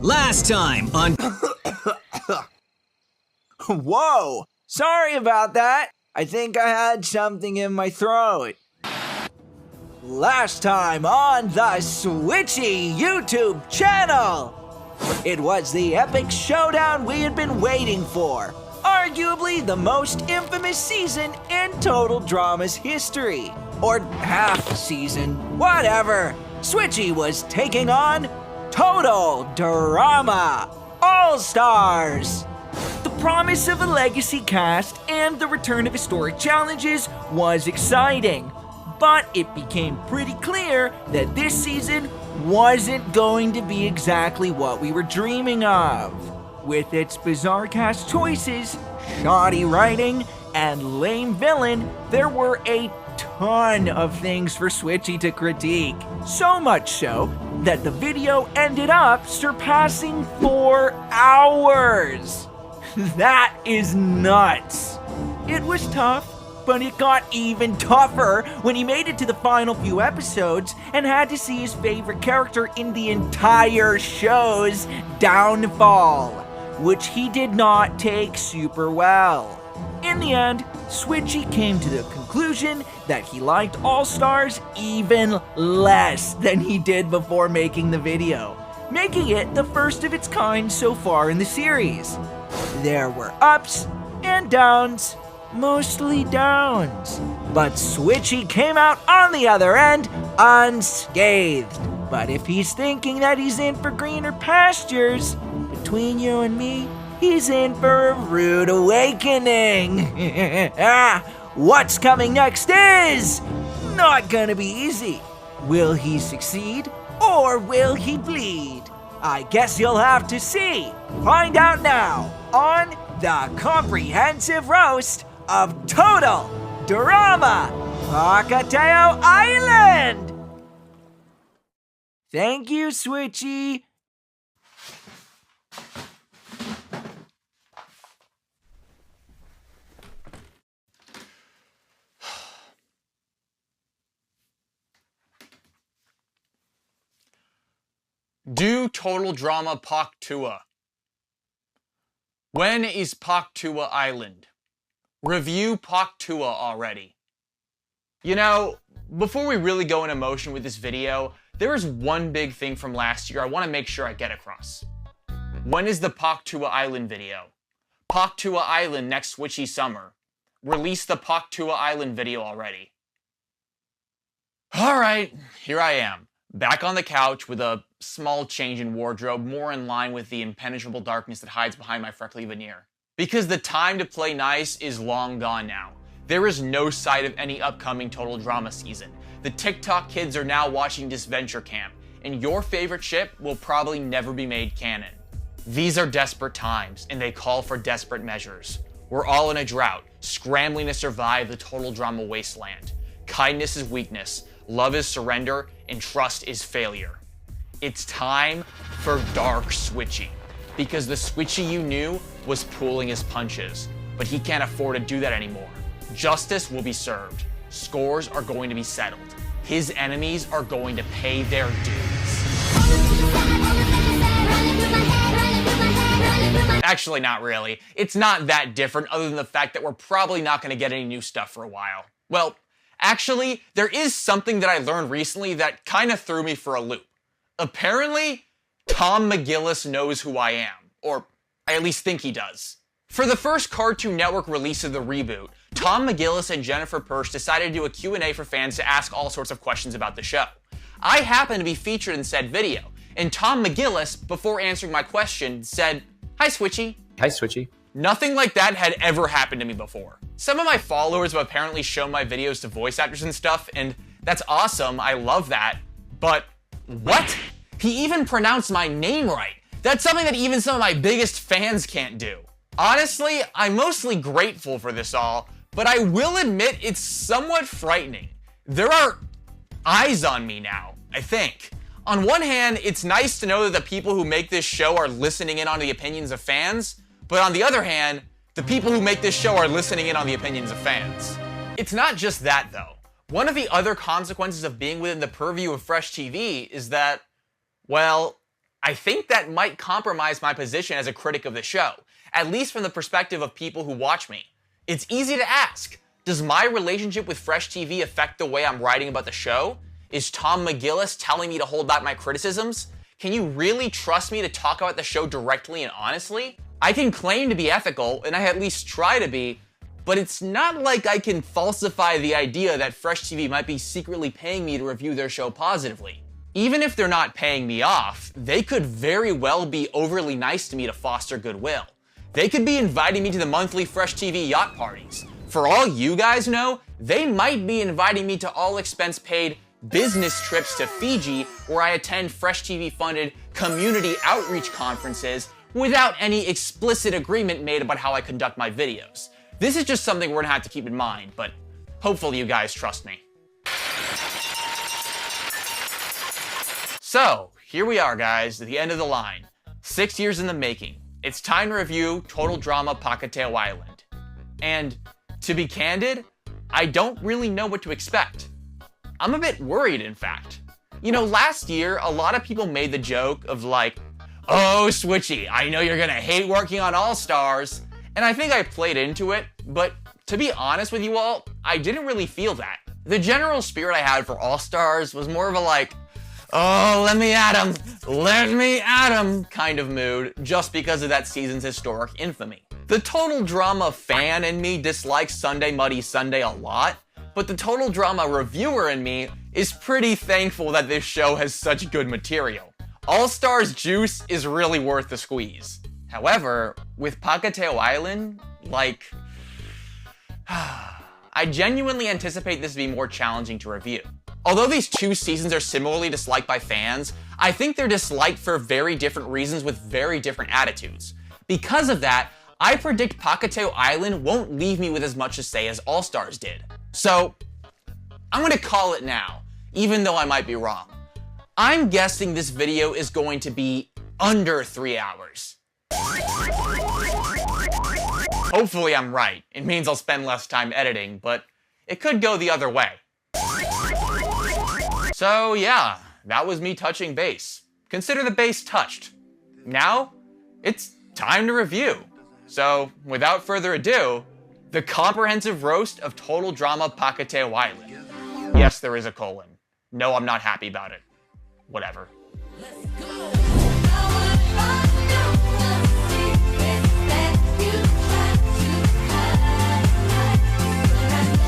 Last time on... Whoa! Sorry about that. I think I had something in my throat. Last time on the Switchy YouTube channel! It was the epic showdown we had been waiting for. Arguably the most infamous season in Total Drama's history. Or half season, whatever. Switchy was taking on Total Drama All-Stars. The promise of a legacy cast and the return of historic challenges was exciting, but it became pretty clear that this season wasn't going to be exactly what we were dreaming of. With its bizarre cast choices, shoddy writing, and lame villain, there were a ton of things for Switchy to critique. So much so that the video ended up surpassing 4 hours. That is nuts. It was tough, but it got even tougher when he made it to the final few episodes and had to see his favorite character in the entire show's downfall, which he did not take super well. In the end, Switchy came to the conclusion that he liked All-Stars even less than he did before making the video, making it the first of its kind so far in the series. There were ups and downs, mostly downs, but Switchy came out on the other end unscathed. But if he's thinking that he's in for greener pastures, between you and me, he's in for a rude awakening. What's coming next is not gonna be easy. Will he succeed or will he bleed? I guess you'll have to see. Find out now on the comprehensive roast of Total Drama Pacateo Island. Thank you, Switchy. Do Total Drama Pactua. When is Pactua Island? Review Pactua already. You know, before we really go into motion with this video, there is one big thing from last year I want to make sure I get across. When is the Pactua Island video? Pactua Island next Switchy summer. Release the Pactua Island video already. Alright, here I am. Back on the couch with a small change in wardrobe, more in line with the impenetrable darkness that hides behind my freckly veneer. Because the time to play nice is long gone now. There is no sight of any upcoming Total Drama season. The TikTok kids are now watching Disventure Camp, and your favorite ship will probably never be made canon. These are desperate times, and they call for desperate measures. We're all in a drought, scrambling to survive the Total Drama wasteland. Kindness is weakness, love is surrender, and trust is failure. It's time for Dark Switchy, because the Switchy you knew was pulling his punches, but he can't afford to do that anymore. Justice will be served. Scores are going to be settled. His enemies are going to pay their dues. Actually, not really. It's not that different other than the fact that we're probably not going to get any new stuff for a while. Well, actually, there is something that I learned recently that kind of threw me for a loop. Apparently, Tom McGillis knows who I am. Or I at least think he does. For the first Cartoon Network release of the reboot, Tom McGillis and Jennifer Persh decided to do a Q&A for fans to ask all sorts of questions about the show. I happened to be featured in said video, and Tom McGillis, before answering my question, said, "Hi, Switchy." Hi, Switchy. Nothing like that had ever happened to me before. Some of my followers have apparently shown my videos to voice actors and stuff, and that's awesome, I love that, but what? He even pronounced my name right. That's something that even some of my biggest fans can't do. Honestly, I'm mostly grateful for this all, but I will admit it's somewhat frightening. There are eyes on me now, I think. On one hand, it's nice to know that the people who make this show are listening in on the opinions of fans, but on the other hand, the people who make this show are listening in on the opinions of fans. It's not just that, though. One of the other consequences of being within the purview of Fresh TV is that, well, I think that might compromise my position as a critic of the show, at least from the perspective of people who watch me. It's easy to ask, does my relationship with Fresh TV affect the way I'm writing about the show? Is Tom McGillis telling me to hold back my criticisms? Can you really trust me to talk about the show directly and honestly? I can claim to be ethical, and I at least try to be, but it's not like I can falsify the idea that Fresh TV might be secretly paying me to review their show positively. Even if they're not paying me off, they could very well be overly nice to me to foster goodwill. They could be inviting me to the monthly Fresh TV yacht parties. For all you guys know, they might be inviting me to all expense paid business trips to Fiji where I attend Fresh TV funded community outreach conferences without any explicit agreement made about how I conduct my videos. This is just something we're gonna have to keep in mind, but hopefully you guys trust me. So, here we are guys, at the end of the line. 6 years in the making. It's time to review Total Drama Pahkitew Island. And to be candid, I don't really know what to expect. I'm a bit worried, in fact. You know, last year, a lot of people made the joke of like, oh, Switchy, I know you're gonna hate working on All-Stars. And I think I played into it, but to be honest with you all, I didn't really feel that. The general spirit I had for All-Stars was more of a like, oh, let me at him kind of mood, just because of that season's historic infamy. The Total Drama fan in me dislikes Sunday Muddy Sunday a lot, but the Total Drama reviewer in me is pretty thankful that this show has such good material. All-Stars juice is really worth the squeeze. However, with Pahkitew Island, like, I genuinely anticipate this to be more challenging to review. Although these two seasons are similarly disliked by fans, I think they're disliked for very different reasons with very different attitudes. Because of that, I predict Pahkitew Island won't leave me with as much to say as All-Stars did. So, I'm gonna call it now, even though I might be wrong. I'm guessing this video is going to be under 3 hours. Hopefully I'm right. It means I'll spend less time editing, but it could go the other way. So yeah, that was me touching base. Consider the base touched. Now, it's time to review. So, without further ado, the comprehensive roast of Total Drama Pahkitew Island. Yes, there is a colon. No, I'm not happy about it. Whatever.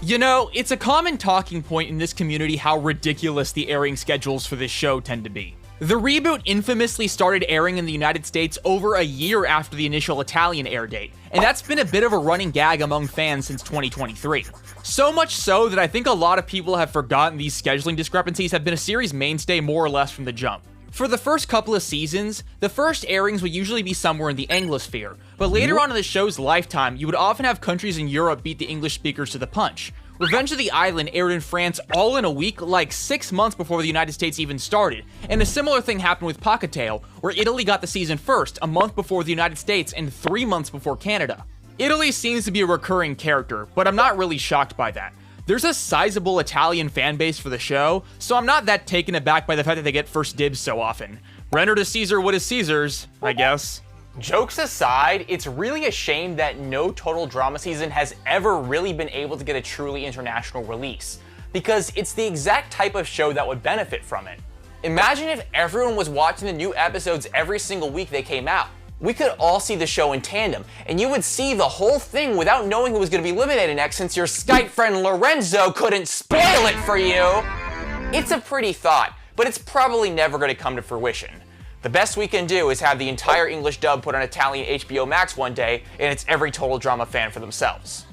You know, it's a common talking point in this community how ridiculous the airing schedules for this show tend to be. The reboot infamously started airing in the United States over a year after the initial Italian air date, and that's been a bit of a running gag among fans since 2023. So much so that I think a lot of people have forgotten these scheduling discrepancies have been a series mainstay more or less from the jump. For the first couple of seasons, the first airings would usually be somewhere in the Anglosphere, but later on in the show's lifetime, you would often have countries in Europe beat the English speakers to the punch. Revenge of the Island aired in France all in a week, like 6 months before the United States even started, and a similar thing happened with Pahkitew, where Italy got the season first, a month before the United States and 3 months before Canada. Italy seems to be a recurring character, but I'm not really shocked by that. There's a sizable Italian fan base for the show, so I'm not that taken aback by the fact that they get first dibs so often. Render to Caesar what is Caesar's, I guess. Jokes aside, it's really a shame that no Total Drama season has ever really been able to get a truly international release, because it's the exact type of show that would benefit from it. Imagine if everyone was watching the new episodes every single week they came out. We could all see the show in tandem, and you would see the whole thing without knowing who was going to be eliminated next since your Skype friend Lorenzo couldn't spoil it for you. It's a pretty thought, but it's probably never going to come to fruition. The best we can do is have the entire English dub put on Italian HBO Max one day, and it's every Total Drama fan for themselves.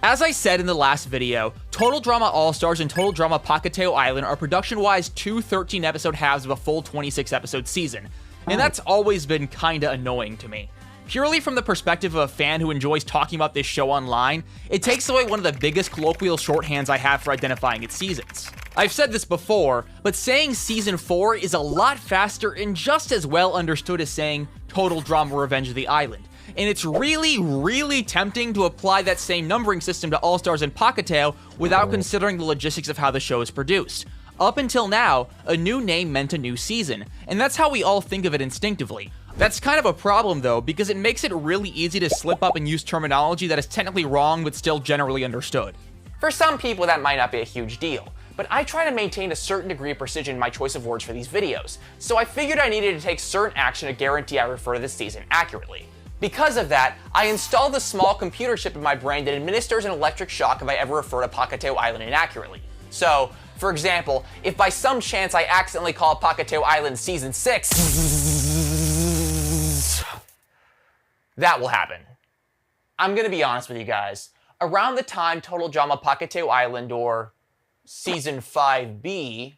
As I said in the last video, Total Drama All-Stars and Total Drama Pahkitew Island are production-wise two 13-episode halves of a full 26-episode season, and that's always been kinda annoying to me. Purely from the perspective of a fan who enjoys talking about this show online, it takes away one of the biggest colloquial shorthands I have for identifying its seasons. I've said this before, but saying Season 4 is a lot faster and just as well understood as saying Total Drama Revenge of the Island. And it's really tempting to apply that same numbering system to All-Stars and Pahkitew without considering the logistics of how the show is produced. Up until now, a new name meant a new season, and that's how we all think of it instinctively. That's kind of a problem though, because it makes it really easy to slip up and use terminology that is technically wrong but still generally understood. For some people, that might not be a huge deal, but I try to maintain a certain degree of precision in my choice of words for these videos, so I figured I needed to take certain action to guarantee I refer to this season accurately. Because of that, I installed a small computer chip in my brain that administers an electric shock if I ever refer to Pahkitew Island inaccurately. So, for example, if by some chance I accidentally call Pahkitew Island Season 6, that will happen. I'm gonna be honest with you guys. Around the time Total Drama Pahkitew Island, or Season 5B,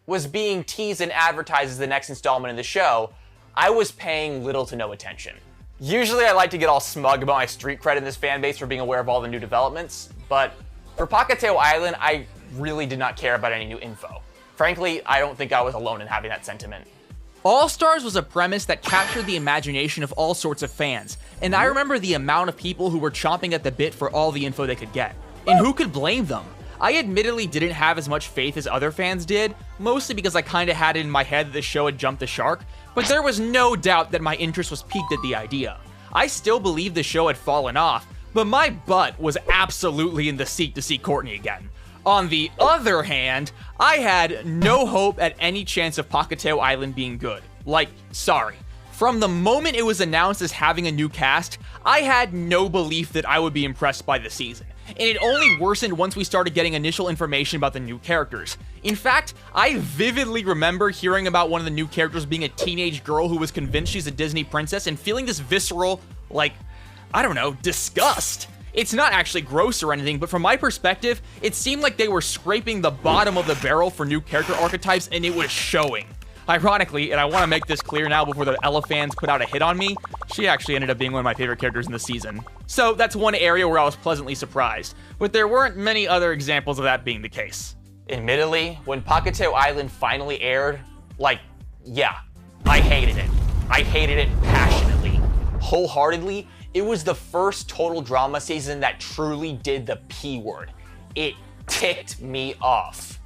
was being teased and advertised as the next installment in the show, I was paying little to no attention. Usually I like to get all smug about my street cred in this fanbase for being aware of all the new developments, but for Pahkitew Island, I really did not care about any new info. Frankly, I don't think I was alone in having that sentiment. All-Stars was a premise that captured the imagination of all sorts of fans, and I remember the amount of people who were chomping at the bit for all the info they could get. And who could blame them? I admittedly didn't have as much faith as other fans did, mostly because I kinda had it in my head that the show had jumped the shark, but there was no doubt that my interest was piqued at the idea. I still believed the show had fallen off, but my butt was absolutely in the seat to see Courtney again. On the other hand, I had no hope at any chance of Pahkitew Island being good. Like, sorry. From the moment it was announced as having a new cast, I had no belief that I would be impressed by the season. And it only worsened once we started getting initial information about the new characters. In fact, I vividly remember hearing about one of the new characters being a teenage girl who was convinced she's a Disney princess and feeling this visceral, like, I don't know, disgust. It's not actually gross or anything, but from my perspective, it seemed like they were scraping the bottom of the barrel for new character archetypes, and it was showing. Ironically, and I want to make this clear now before the Ella fans put out a hit on me, she actually ended up being one of my favorite characters in the season. So that's one area where I was pleasantly surprised, but there weren't many other examples of that being the case. Admittedly, when Pahkitew Island finally aired, yeah, I hated it. I hated it passionately. Wholeheartedly, it was the first Total Drama season that truly did the P word. It ticked me off.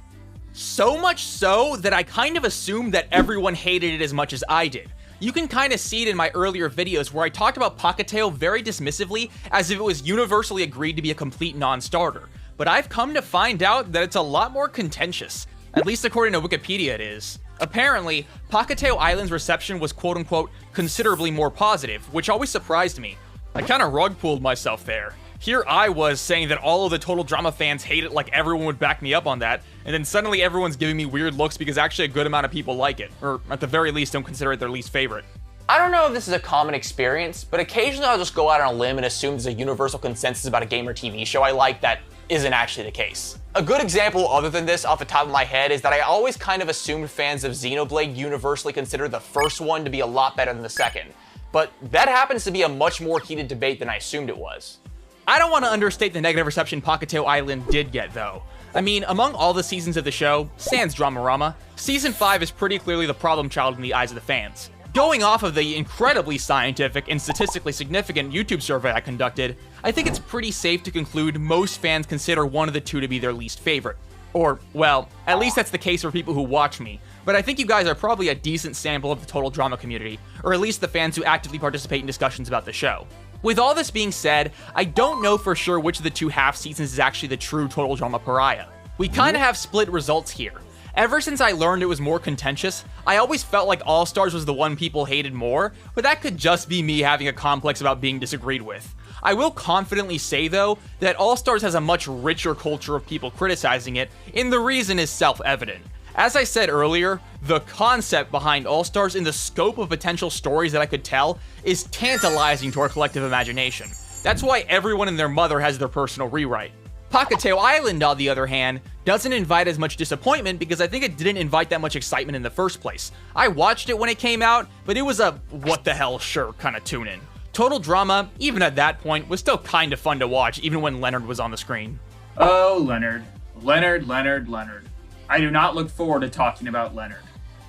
So much so that I kind of assumed that everyone hated it as much as I did. You can kind of see it in my earlier videos where I talked about Pahkitew very dismissively as if it was universally agreed to be a complete non-starter. But I've come to find out that it's a lot more contentious. At least according to Wikipedia it is. Apparently, Pahkitew Island's reception was quote-unquote considerably more positive, which always surprised me. I kind of rug-pulled myself there. Here I was saying that all of the Total Drama fans hate it like everyone would back me up on that, and then suddenly everyone's giving me weird looks because actually a good amount of people like it, or at the very least don't consider it their least favorite. I don't know if this is a common experience, but occasionally I'll just go out on a limb and assume there's a universal consensus about a game or TV show I like that isn't actually the case. A good example other than this off the top of my head is that I always kind of assumed fans of Xenoblade universally consider the first one to be a lot better than the second, but that happens to be a much more heated debate than I assumed it was. I don't want to understate the negative reception Pahkitew Island did get, though. I mean, among all the seasons of the show, sans Dramarama, Season 5 is pretty clearly the problem child in the eyes of the fans. Going off of the incredibly scientific and statistically significant YouTube survey I conducted, I think it's pretty safe to conclude most fans consider one of the two to be their least favorite. Or, well, at least that's the case for people who watch me, but I think you guys are probably a decent sample of the Total Drama community, or at least the fans who actively participate in discussions about the show. With all this being said, I don't know for sure which of the two half seasons is actually the true Total Drama pariah. We kinda have split results here. Ever since I learned it was more contentious, I always felt like All-Stars was the one people hated more, but that could just be me having a complex about being disagreed with. I will confidently say though, that All-Stars has a much richer culture of people criticizing it, and the reason is self-evident. As I said earlier, the concept behind All-Stars and the scope of potential stories that I could tell is tantalizing to our collective imagination. That's why everyone and their mother has their personal rewrite. Pahkitew Island, on the other hand, doesn't invite as much disappointment because I think it didn't invite that much excitement in the first place. I watched it when it came out, but it was a what the hell sure kind of tune-in. Total Drama, even at that point, was still kind of fun to watch even when Leonard was on the screen. Oh, Leonard. Leonard. I do not look forward to talking about Leonard.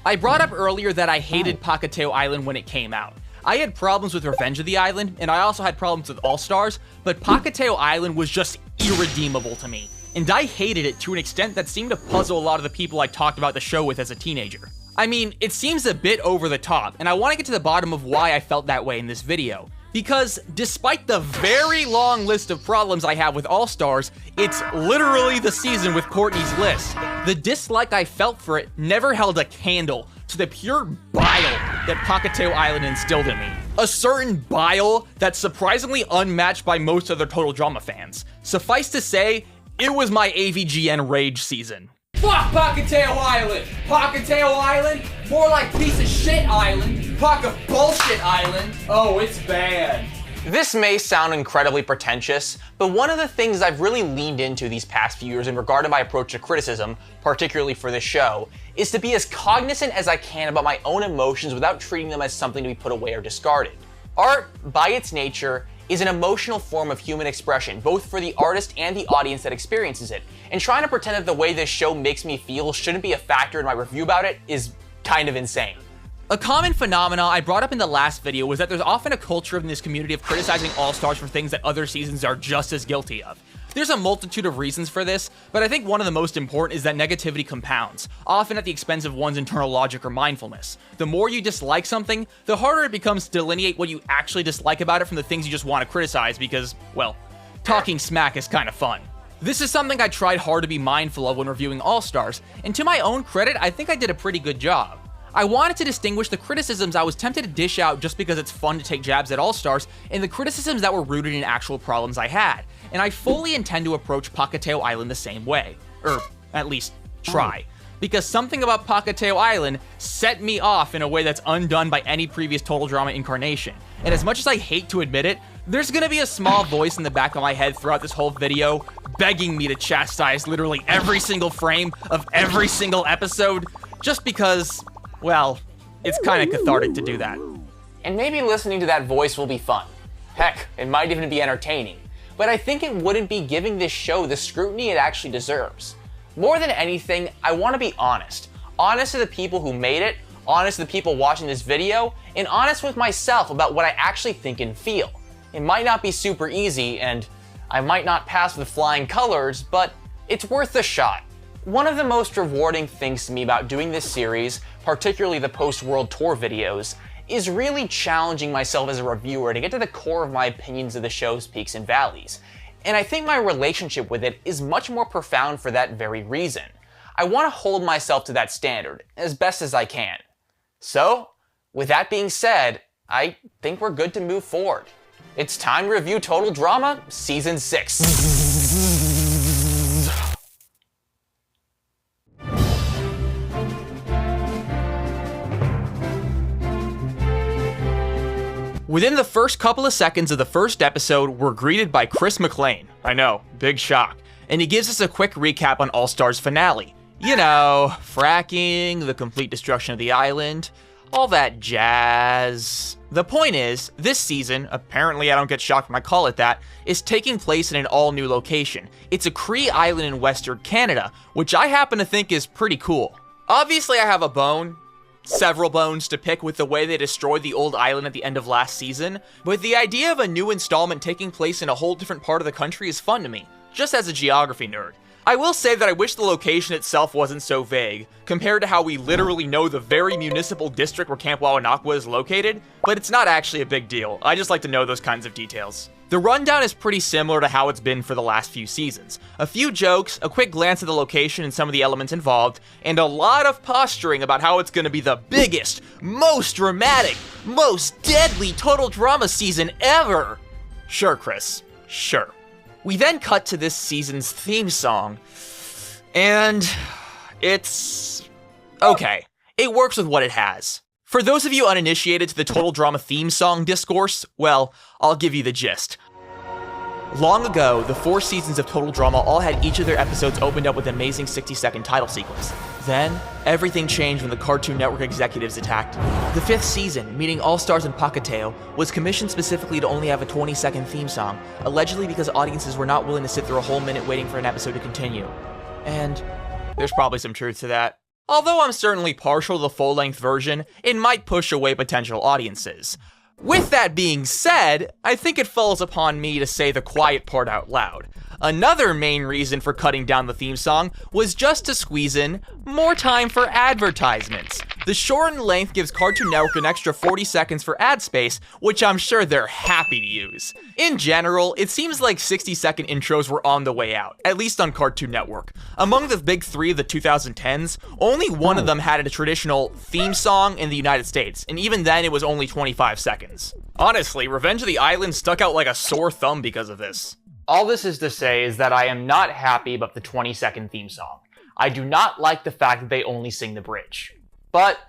I brought up earlier that I hated Pahkitew Island when it came out. I had problems with Revenge of the Island, and I also had problems with All-Stars, but Pahkitew Island was just irredeemable to me. and I hated it to an extent that seemed to puzzle a lot of the people I talked about the show with as a teenager. I mean, it seems a bit over the top, and I want to get to the bottom of why I felt that way in this video. Because despite the very long list of problems I have with All-Stars, it's literally the season with Courtney's list. The dislike I felt for it never held a candle to the pure bile that Pahkitew Island instilled in me. A certain bile that's surprisingly unmatched by most other Total Drama fans. Suffice to say, it was my AVGN rage season. Fuck Pahkitew Island! Pahkitew Island? More like piece of shit island. Pahka bullshit island. Oh, it's bad. This may sound incredibly pretentious, but one of the things I've really leaned into these past few years in regard to my approach to criticism, particularly for this show, is to be as cognizant as I can about my own emotions without treating them as something to be put away or discarded. Art, by its nature, is an emotional form of human expression, both for the artist and the audience that experiences it. And trying to pretend that the way this show makes me feel shouldn't be a factor in my review about it is kind of insane. A common phenomenon I brought up in the last video was that there's often a culture in this community of criticizing All-Stars for things that other seasons are just as guilty of. There's a multitude of reasons for this, but I think one of the most important is that negativity compounds, often at the expense of one's internal logic or mindfulness. The more you dislike something, the harder it becomes to delineate what you actually dislike about it from the things you just want to criticize because, well, talking smack is kind of fun. This is something I tried hard to be mindful of when reviewing All-Stars, and to my own credit, I think I did a pretty good job. I wanted to distinguish the criticisms I was tempted to dish out just because it's fun to take jabs at All-Stars, and the criticisms that were rooted in actual problems I had, and I fully intend to approach Pahkitew Island the same way. Or, at least, try. Because something about Pahkitew Island set me off in a way that's undone by any previous Total Drama incarnation. And as much as I hate to admit it, there's gonna be a small voice in the back of my head throughout this whole video begging me to chastise literally every single frame of every single episode, just because, well, it's kind of cathartic to do that. And maybe listening to that voice will be fun. Heck, it might even be entertaining. But I think it wouldn't be giving this show the scrutiny it actually deserves. More than anything, I want to be honest. Honest to the people who made it, honest to the people watching this video, and honest with myself about what I actually think and feel. It might not be super easy, and I might not pass with flying colors, but it's worth a shot. One of the most rewarding things to me about doing this series, particularly the post-World Tour videos, is really challenging myself as a reviewer to get to the core of my opinions of the show's peaks and valleys. And I think my relationship with it is much more profound for that very reason. I want to hold myself to that standard as best as I can. So, with that being said, I think we're good to move forward. It's time to review Total Drama Season 6. Within the first couple of seconds of the first episode, we're greeted by Chris McLean. I know, big shock. And he gives us a quick recap on All-Stars finale. You know, fracking, the complete destruction of the island, all that jazz. The point is, this season, apparently I don't get shocked when I call it that, is taking place in an all-new location. It's a Cree island in Western Canada, which I happen to think is pretty cool. Obviously I have a bone, several bones to pick with the way they destroyed the old island at the end of last season, but the idea of a new installment taking place in a whole different part of the country is fun to me, just as a geography nerd. I will say that I wish the location itself wasn't so vague, compared to how we literally know the very municipal district where Camp Wawanakwa is located, but it's not actually a big deal. I just like to know those kinds of details. The rundown is pretty similar to how it's been for the last few seasons. A few jokes, a quick glance at the location and some of the elements involved, and a lot of posturing about how it's gonna be the biggest, most dramatic, most deadly Total Drama season ever! Sure, Chris. Sure. We then cut to this season's theme song, and it's okay. It works with what it has. For those of you uninitiated to the Total Drama theme song discourse, well, I'll give you the gist. Long ago, the 4 seasons of Total Drama all had each of their episodes opened up with an amazing 60-second title sequence. Then, everything changed when the Cartoon Network executives attacked. The 5th season, meaning All-Stars and Pahkitew, was commissioned specifically to only have a 20-second theme song, allegedly because audiences were not willing to sit through a whole minute waiting for an episode to continue. And there's probably some truth to that. Although I'm certainly partial to the full-length version, it might push away potential audiences. With that being said, I think it falls upon me to say the quiet part out loud. Another main reason for cutting down the theme song was just to squeeze in more time for advertisements. The shortened length gives Cartoon Network an extra 40 seconds for ad space, which I'm sure they're happy to use. In general, it seems like 60-second intros were on the way out, at least on Cartoon Network. Among the big three of the 2010s, only one of them had a traditional theme song in the United States, and even then it was only 25 seconds. Honestly, Revenge of the Island stuck out like a sore thumb because of this. All this is to say is that I am not happy about the 20-second theme song. I do not like the fact that they only sing the bridge. But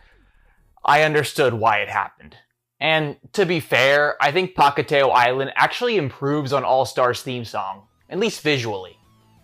I understood why it happened. And to be fair, I think Pacateo Island actually improves on All-Stars theme song, at least visually.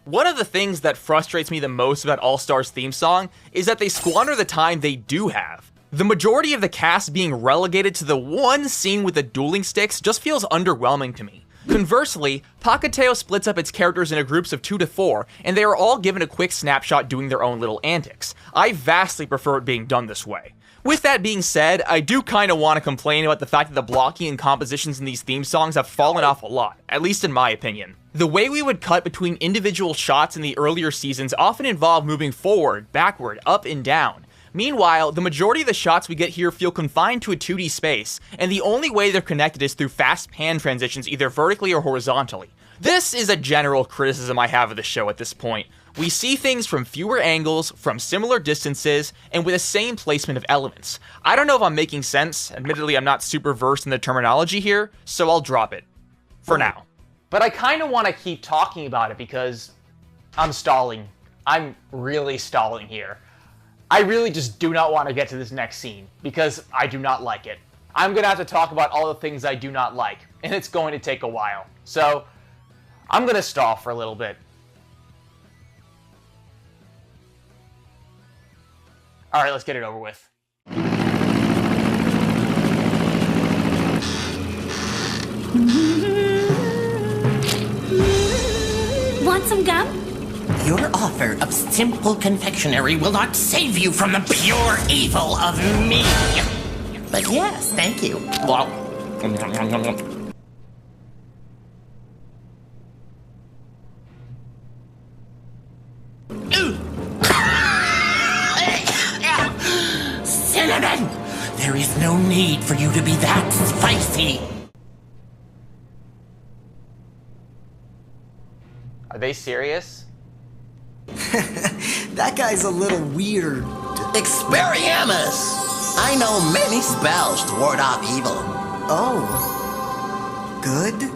One of the things that frustrates me the most about All-Stars theme song is that they squander the time they do have. The majority of the cast being relegated to the one scene with the dueling sticks just feels underwhelming to me. Conversely, Pacateo splits up its characters into groups of 2 to 4, and they are all given a quick snapshot doing their own little antics. I vastly prefer it being done this way. With that being said, I do kinda wanna complain about the fact that the blocking and compositions in these theme songs have fallen off a lot, at least in my opinion. The way we would cut between individual shots in the earlier seasons often involved moving forward, backward, up, and down. Meanwhile, the majority of the shots we get here feel confined to a 2D space, and the only way they're connected is through fast pan transitions either vertically or horizontally. This is a general criticism I have of the show at this point. We see things from fewer angles, from similar distances, and with the same placement of elements. I don't know if I'm making sense. Admittedly, I'm not super versed in the terminology here, so I'll drop it. For now. But I kinda wanna keep talking about it because I'm stalling. I'm really stalling here. I really just do not want to get to this next scene, because I do not like it. I'm going to have to talk about all the things I do not like, and it's going to take a while. So, I'm going to stall for a little bit. Alright, let's get it over with. Want some gum? Your offer of simple confectionery will not save you from the pure evil of me. But yes, thank you. Cinnamon! There is no need for you to be that spicy. Are they serious? That guy's a little weird. Expelliarmus! I know many spells to ward off evil. Oh. Good?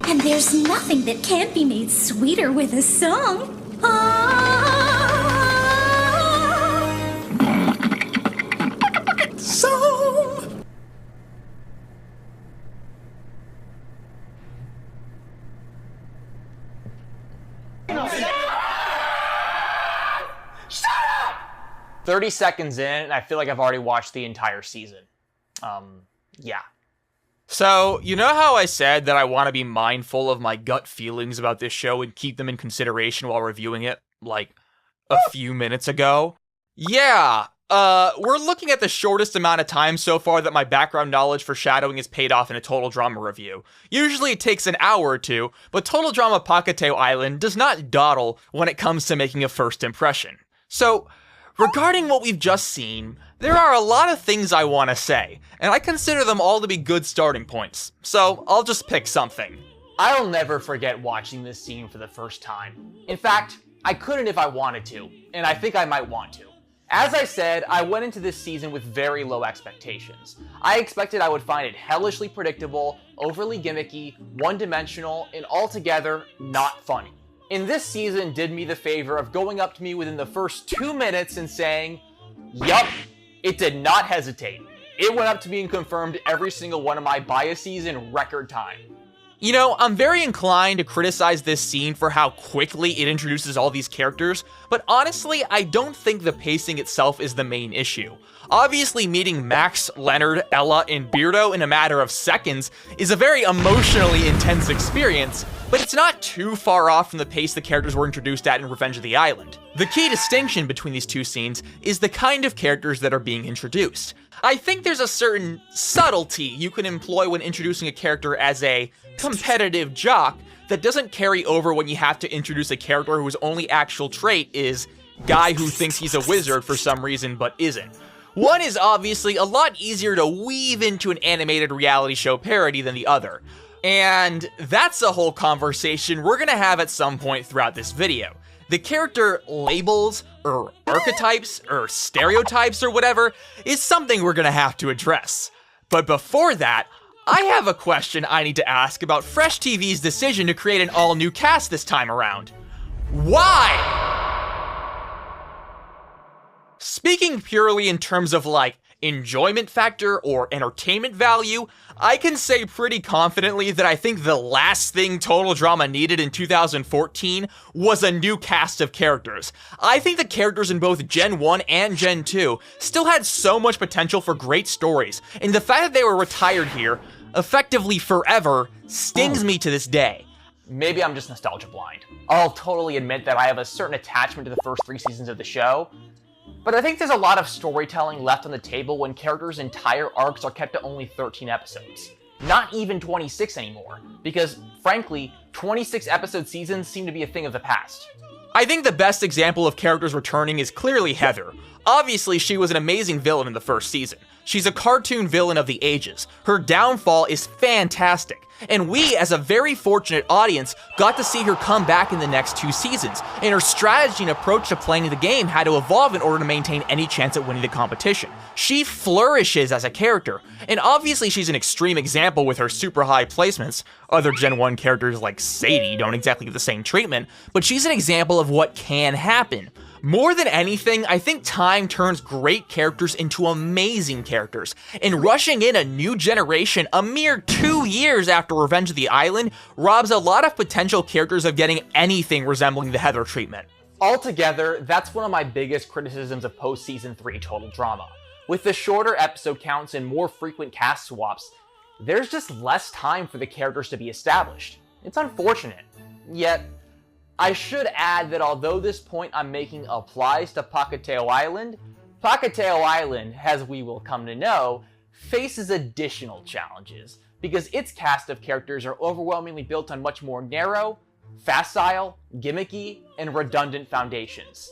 And there's nothing that can't be made sweeter with a song. Song! Shut up! 30 seconds in, and I feel like I've already watched the entire season. Yeah. So, you know how I said that I want to be mindful of my gut feelings about this show and keep them in consideration while reviewing it, like, a few minutes ago? Yeah, we're looking at the shortest amount of time so far that my background knowledge for shadowing is paid off in a Total Drama review. Usually it takes an hour or two, but Total Drama Pacateo Island does not dawdle when it comes to making a first impression. So, regarding what we've just seen, there are a lot of things I want to say, and I consider them all to be good starting points, so I'll just pick something. I'll never forget watching this scene for the first time. In fact, I couldn't if I wanted to, and I think I might want to. As I said, I went into this season with very low expectations. I expected I would find it hellishly predictable, overly gimmicky, one-dimensional, and altogether not funny. And this season did me the favor of going up to me within the first 2 minutes and saying, yup, it did not hesitate. It went up to me and confirmed every single one of my biases in record time. You know, I'm very inclined to criticize this scene for how quickly it introduces all these characters, but honestly, I don't think the pacing itself is the main issue. Obviously, meeting Max, Leonard, Ella, and Beardo in a matter of seconds is a very emotionally intense experience, but it's not too far off from the pace the characters were introduced at in Revenge of the Island. The key distinction between these two scenes is the kind of characters that are being introduced. I think there's a certain subtlety you can employ when introducing a character as a competitive jock that doesn't carry over when you have to introduce a character whose only actual trait is guy who thinks he's a wizard for some reason but isn't. One is obviously a lot easier to weave into an animated reality show parody than the other. And that's a whole conversation we're gonna have at some point throughout this video. The character labels, or archetypes, or stereotypes, or whatever, is something we're gonna have to address. But before that, I have a question I need to ask about Fresh TV's decision to create an all-new cast this time around. Why? Speaking purely in terms of like enjoyment factor or entertainment value, I can say pretty confidently that I think the last thing Total Drama needed in 2014 was a new cast of characters. I think the characters in both Gen 1 and Gen 2 still had so much potential for great stories, and the fact that they were retired here, effectively forever, stings me to this day. Maybe I'm just nostalgia blind. I'll totally admit that I have a certain attachment to the first 3 seasons of the show, but I think there's a lot of storytelling left on the table when characters' entire arcs are kept to only 13 episodes. Not even 26 anymore, because frankly, 26 episode seasons seem to be a thing of the past. I think the best example of characters returning is clearly Heather. Obviously, she was an amazing villain in the first season. She's a cartoon villain of the ages. Her downfall is fantastic. And we, as a very fortunate audience, got to see her come back in the next 2 seasons, and her strategy and approach to playing the game had to evolve in order to maintain any chance at winning the competition. She flourishes as a character, and obviously she's an extreme example with her super high placements. Other Gen 1 characters like Sadie don't exactly get the same treatment, but she's an example of what can happen. More than anything, I think time turns great characters into amazing characters, and rushing in a new generation a mere 2 years after Revenge of the Island robs a lot of potential characters of getting anything resembling the Heather treatment. Altogether, that's one of my biggest criticisms of post-season 3 Total Drama. With the shorter episode counts and more frequent cast swaps, there's just less time for the characters to be established. It's unfortunate. Yet, I should add that although this point I'm making applies to Pahkitew Island, as we will come to know, faces additional challenges, because its cast of characters are overwhelmingly built on much more narrow, facile, gimmicky, and redundant foundations.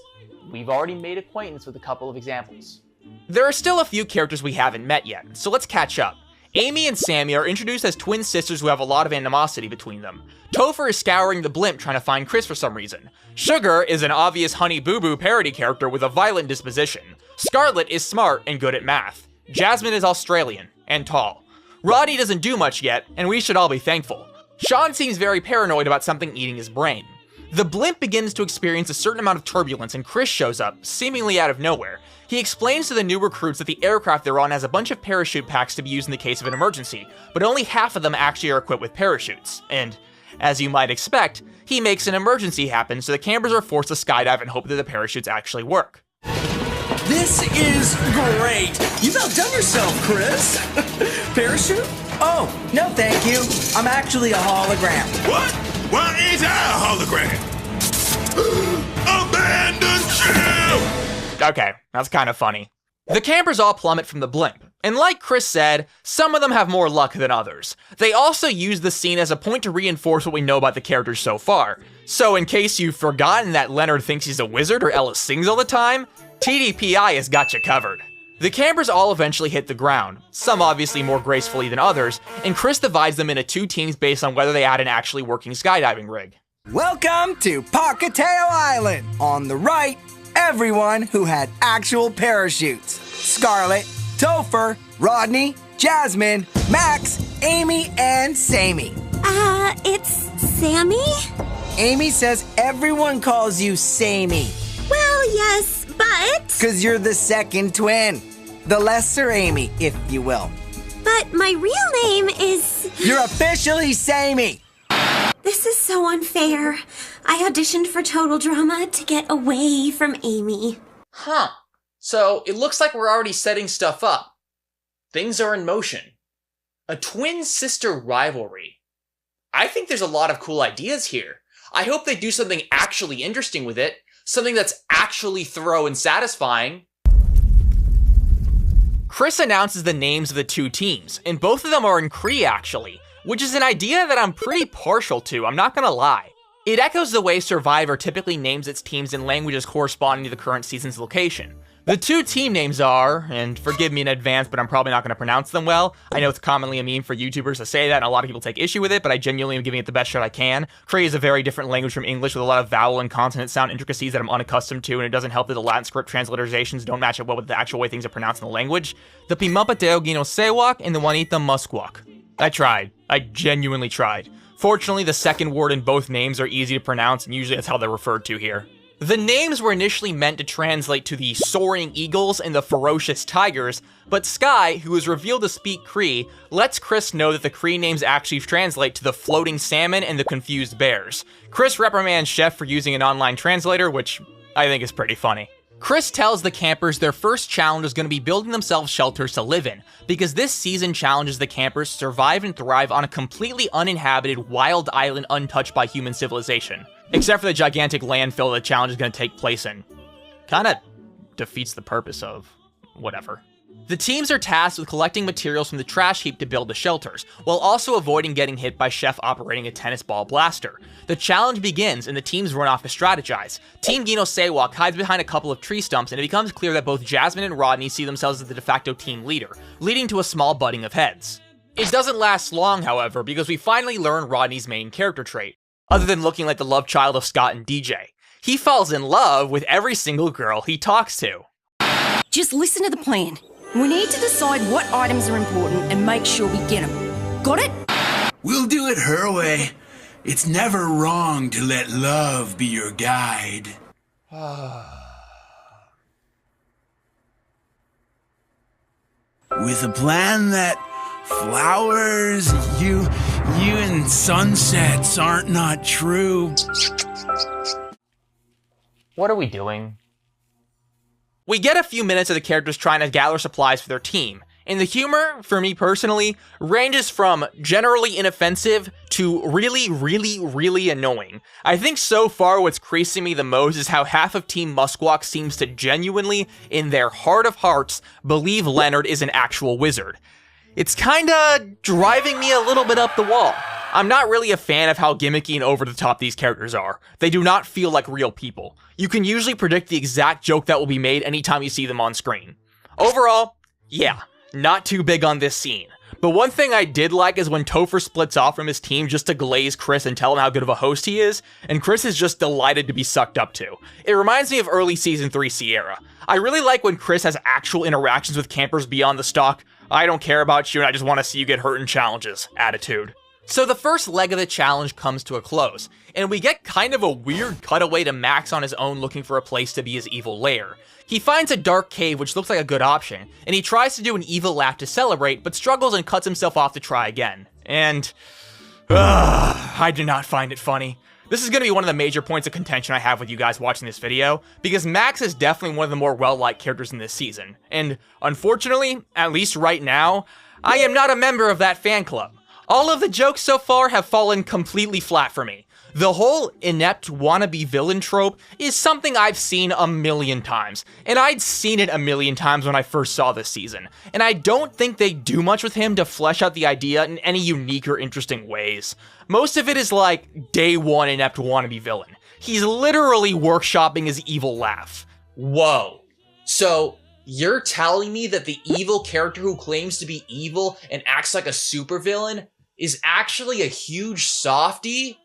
We've already made acquaintance with a couple of examples. There are still a few characters we haven't met yet, so let's catch up. Amy and Sammy are introduced as twin sisters who have a lot of animosity between them. Topher is scouring the blimp trying to find Chris for some reason. Sugar is an obvious Honey Boo Boo parody character with a violent disposition. Scarlet is smart and good at math. Jasmine is Australian and tall. Roddy doesn't do much yet, and we should all be thankful. Sean seems very paranoid about something eating his brain. The blimp begins to experience a certain amount of turbulence and Chris shows up, seemingly out of nowhere. He explains to the new recruits that the aircraft they're on has a bunch of parachute packs to be used in the case of an emergency, but only half of them actually are equipped with parachutes. And, as you might expect, he makes an emergency happen, so the campers are forced to skydive and hope that the parachutes actually work. This is great! You've outdone yourself, Chris! Parachute? Oh, no thank you. I'm actually a hologram. What? Why ain't I a hologram? Abandon ship! Okay, that's kind of funny. The campers all plummet from the blimp, and like Chris said, some of them have more luck than others. They also use the scene as a point to reinforce what we know about the characters so far. So in case you've forgotten that Leonard thinks he's a wizard or Ella sings all the time, TDPI has got you covered. The campers all eventually hit the ground, some obviously more gracefully than others, and Chris divides them into 2 teams based on whether they had an actually working skydiving rig. Welcome to Pahkitew Island! On the right, everyone who had actual parachutes. Scarlet, Topher, Rodney, Jasmine, Max, Amy, and Sammy. It's Sammy? Amy says everyone calls you Sammy. Well, yes, but... 'Cause you're the second twin. The lesser Amy, if you will. But my real name is... You're officially Sammy. This is so unfair. I auditioned for Total Drama to get away from Amy. Huh. So, it looks like we're already setting stuff up. Things are in motion. A twin-sister rivalry. I think there's a lot of cool ideas here. I hope they do something actually interesting with it. something that's actually thorough and satisfying. Chris announces the names of the two teams, and both of them are in Cree actually, which is an idea that I'm pretty partial to, I'm not gonna lie. It echoes the way Survivor typically names its teams in languages corresponding to the current season's location. The two team names are, and forgive me in advance, but I'm probably not going to pronounce them well. I know it's commonly a meme for YouTubers to say that, and a lot of people take issue with it, but I genuinely am giving it the best shot I can. Cree is a very different language from English with a lot of vowel and consonant sound intricacies that I'm unaccustomed to, and it doesn't help that the Latin script transliterations don't match up well with the actual way things are pronounced in the language. The Pimapateo Gino Sewak and the Juanita Musquak. I tried. I genuinely tried. Fortunately, the second word in both names are easy to pronounce, and usually that's how they're referred to here. The names were initially meant to translate to the soaring eagles and the ferocious tigers, but Sky, who is revealed to speak Cree, lets Chris know that the Cree names actually translate to the floating salmon and the confused bears. Chris reprimands Chef for using an online translator, which I think is pretty funny. Chris tells the campers their first challenge is going to be building themselves shelters to live in, because this season challenges the campers to survive and thrive on a completely uninhabited wild island untouched by human civilization. Except for the gigantic landfill the challenge is going to take place in. Kinda defeats the purpose of whatever. The teams are tasked with collecting materials from the trash heap to build the shelters, while also avoiding getting hit by Chef operating a tennis ball blaster. The challenge begins, and the teams run off to strategize. Team Gino Sewak hides behind a couple of tree stumps, and it becomes clear that both Jasmine and Rodney see themselves as the de facto team leader, leading to a small butting of heads. It doesn't last long, however, because we finally learn Rodney's main character trait, other than looking like the love child of Scott and DJ. He falls in love with every single girl he talks to. Just listen to the plan. We need to decide what items are important and make sure we get them. Got it? We'll do it her way. It's never wrong to let love be your guide. With a plan that flowers, you and sunsets aren't not true. What are we doing? We get a few minutes of the characters trying to gather supplies for their team, and the humor, for me personally, ranges from generally inoffensive to really annoying. I think so far what's creasing me the most is how half of Team Musquak seems to genuinely, in their heart of hearts, believe Leonard is an actual wizard. It's kinda driving me a little bit up the wall. I'm not really a fan of how gimmicky and over the top these characters are. They do not feel like real people. You can usually predict the exact joke that will be made anytime you see them on screen. Overall, yeah, not too big on this scene. But one thing I did like is when Topher splits off from his team just to glaze Chris and tell him how good of a host he is, and Chris is just delighted to be sucked up to. It reminds me of early Season 3 Sierra. I really like when Chris has actual interactions with campers beyond the stock, I don't care about you and I just want to see you get hurt in challenges attitude. So the first leg of the challenge comes to a close, and we get kind of a weird cutaway to Max on his own looking for a place to be his evil lair. He finds a dark cave which looks like a good option, and he tries to do an evil laugh to celebrate, but struggles and cuts himself off to try again. And, I do not find it funny. This is going to be one of the major points of contention I have with you guys watching this video, because Max is definitely one of the more well-liked characters in this season, and unfortunately, at least right now, I am not a member of that fan club. All of the jokes so far have fallen completely flat for me. The whole inept wannabe villain trope is something I've seen a million times, and I'd seen it a million times when I first saw this season, and I don't think they do much with him to flesh out the idea in any unique or interesting ways. Most of it is like day one inept wannabe villain. He's literally workshopping his evil laugh. Whoa. So, you're telling me that the evil character who claims to be evil and acts like a supervillain is actually a huge softie?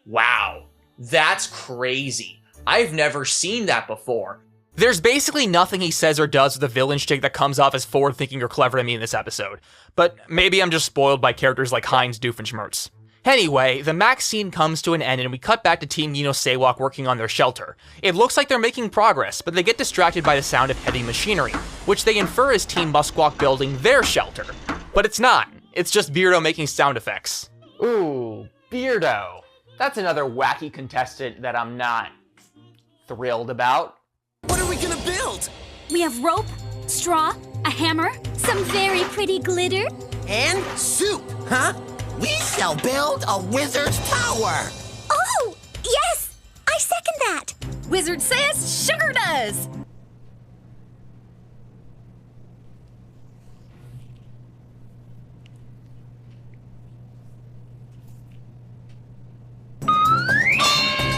Wow, that's crazy. I've never seen that before. There's basically nothing he says or does with the villain shtick that comes off as forward-thinking or clever to me in this episode. But maybe I'm just spoiled by characters like Heinz Doofenshmirtz. Anyway, the Max scene comes to an end and we cut back to Team Gino Sewak working on their shelter. It looks like they're making progress, but they get distracted by the sound of heavy machinery, which they infer is Team Musquak building their shelter. But it's not. It's just Beardo making sound effects. Ooh, Beardo. That's another wacky contestant that I'm not thrilled about. What are we gonna build? We have rope, straw, a hammer, some very pretty glitter. And soup, huh? We shall build a wizard's tower. Oh, yes! I second that! Wizard says, sugar does!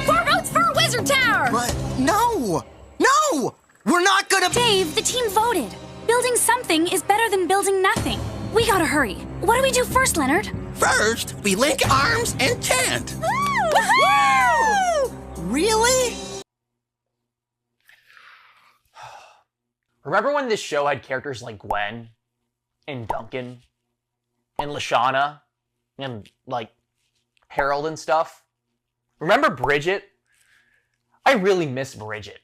Four votes for Wizard Tower! But no! No! We're not gonna... Dave, the team voted. Building something is better than building nothing. We gotta hurry. What do we do first, Leonard? First, we link arms and chant. Woo! Really? Remember when this show had characters like Gwen and Duncan and Lashana and, like, Harold and stuff? Remember Bridget? I really miss Bridget.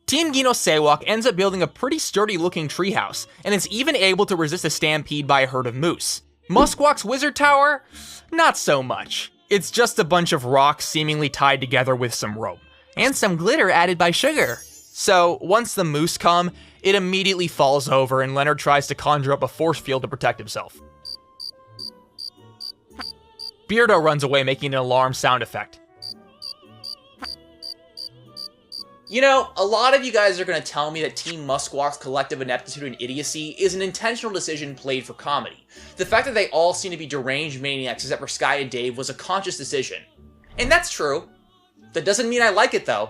Team Gino Sewak ends up building a pretty sturdy-looking treehouse, and it's even able to resist a stampede by a herd of moose. Musquawk's Wizard Tower? Not so much. It's just a bunch of rocks seemingly tied together with some rope, and some glitter added by Sugar. So, once the moose come, it immediately falls over and Leonard tries to conjure up a force field to protect himself. Beardo runs away, making an alarm sound effect. You know, a lot of you guys are going to tell me that Team Musquawk's collective ineptitude and idiocy is an intentional decision played for comedy. The fact that they all seem to be deranged maniacs except for Sky and Dave was a conscious decision. And that's true. That doesn't mean I like it, though.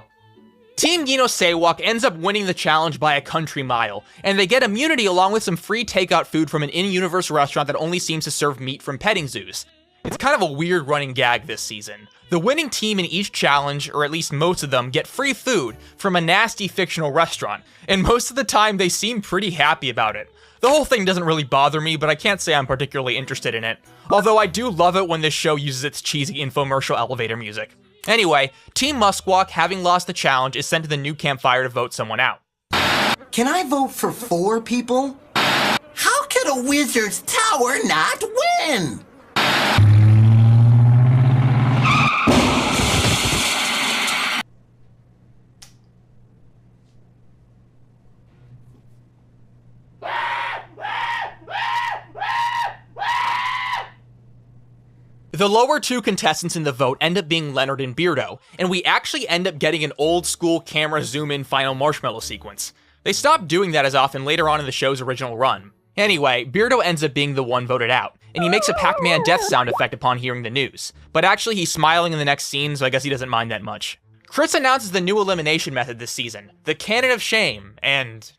Team Gino Sewak ends up winning the challenge by a country mile, and they get immunity along with some free takeout food from an in-universe restaurant that only seems to serve meat from petting zoos. It's kind of a weird running gag this season. The winning team in each challenge, or at least most of them, get free food from a nasty fictional restaurant, and most of the time they seem pretty happy about it. The whole thing doesn't really bother me, but I can't say I'm particularly interested in it. Although I do love it when this show uses its cheesy infomercial elevator music. Anyway, Team Musquawk, having lost the challenge, is sent to the new campfire to vote someone out. Can I vote for 4 people? How could a wizard's tower not win? The lower 2 contestants in the vote end up being Leonard and Beardo, and we actually end up getting an old-school camera zoom-in final marshmallow sequence. They stopped doing that as often later on in the show's original run. Anyway, Beardo ends up being the one voted out, and he makes a Pac-Man death sound effect upon hearing the news. But actually, he's smiling in the next scene, so I guess he doesn't mind that much. Chris announces the new elimination method this season, the Cannon of Shame, and,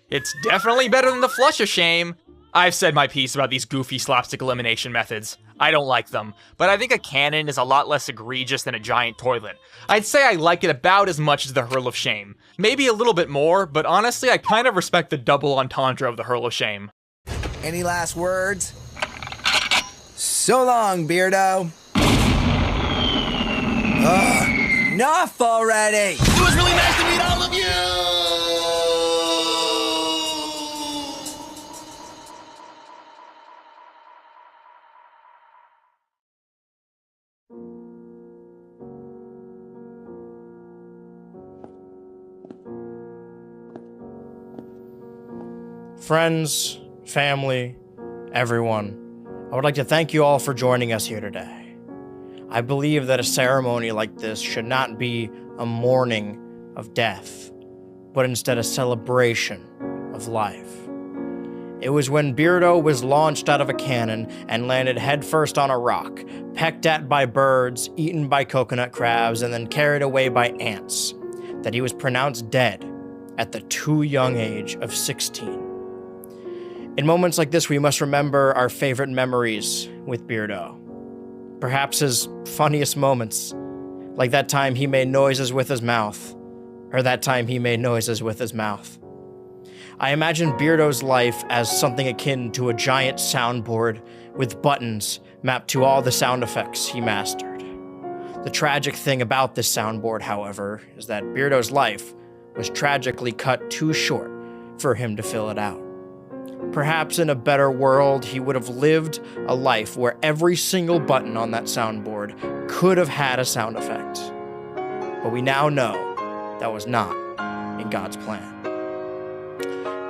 it's definitely better than the Flush of Shame. I've said my piece about these goofy slapstick elimination methods. I don't like them, but I think a cannon is a lot less egregious than a giant toilet. I'd say I like it about as much as the Hurl of Shame. Maybe a little bit more, but honestly, I kind of respect the double entendre of the Hurl of Shame. Any last words? So long, Beardo. Enough already! It was really nice to meet all of you! Friends, family, everyone, I would like to thank you all for joining us here today. I believe that a ceremony like this should not be a mourning of death, but instead a celebration of life. It was when Beardo was launched out of a cannon and landed headfirst on a rock, pecked at by birds, eaten by coconut crabs, and then carried away by ants, that he was pronounced dead at the too young age of 16. In moments like this, we must remember our favorite memories with Beardo. Perhaps his funniest moments, like that time he made noises with his mouth, or that time he made noises with his mouth. I imagine Beardo's life as something akin to a giant soundboard with buttons mapped to all the sound effects he mastered. The tragic thing about this soundboard, however, is that Beardo's life was tragically cut too short for him to fill it out. Perhaps in a better world, he would have lived a life where every single button on that soundboard could have had a sound effect. But we now know that was not in God's plan.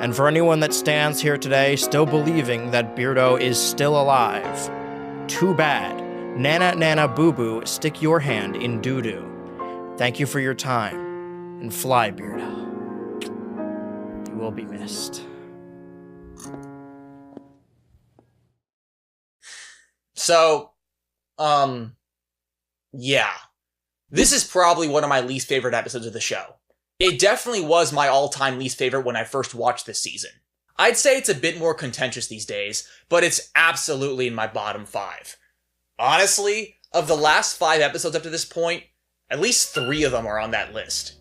And for anyone that stands here today still believing that Beardo is still alive, too bad. Nana Nana Boo Boo, stick your hand in doo-doo. Thank you for your time, and fly, Beardo. You will be missed. So, yeah. This is probably one of my least favorite episodes of the show. It definitely was my all-time least favorite when I first watched this season. I'd say it's a bit more contentious these days, but it's absolutely in my bottom 5. Honestly, of the last 5 episodes up to this point, at least 3 of them are on that list.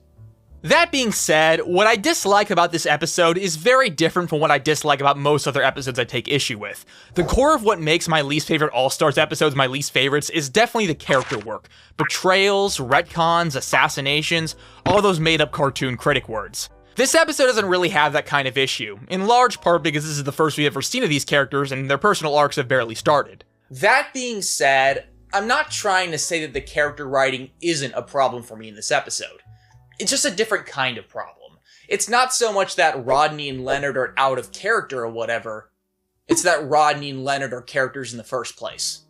That being said, what I dislike about this episode is very different from what I dislike about most other episodes I take issue with. The core of what makes my least favorite All-Stars episodes my least favorites is definitely the character work. Betrayals, retcons, assassinations, all those made-up cartoon critic words. This episode doesn't really have that kind of issue, in large part because this is the first we've ever seen of these characters and their personal arcs have barely started. That being said, I'm not trying to say that the character writing isn't a problem for me in this episode. It's just a different kind of problem. It's not so much that Rodney and Leonard are out of character or whatever, it's that Rodney and Leonard are characters in the first place.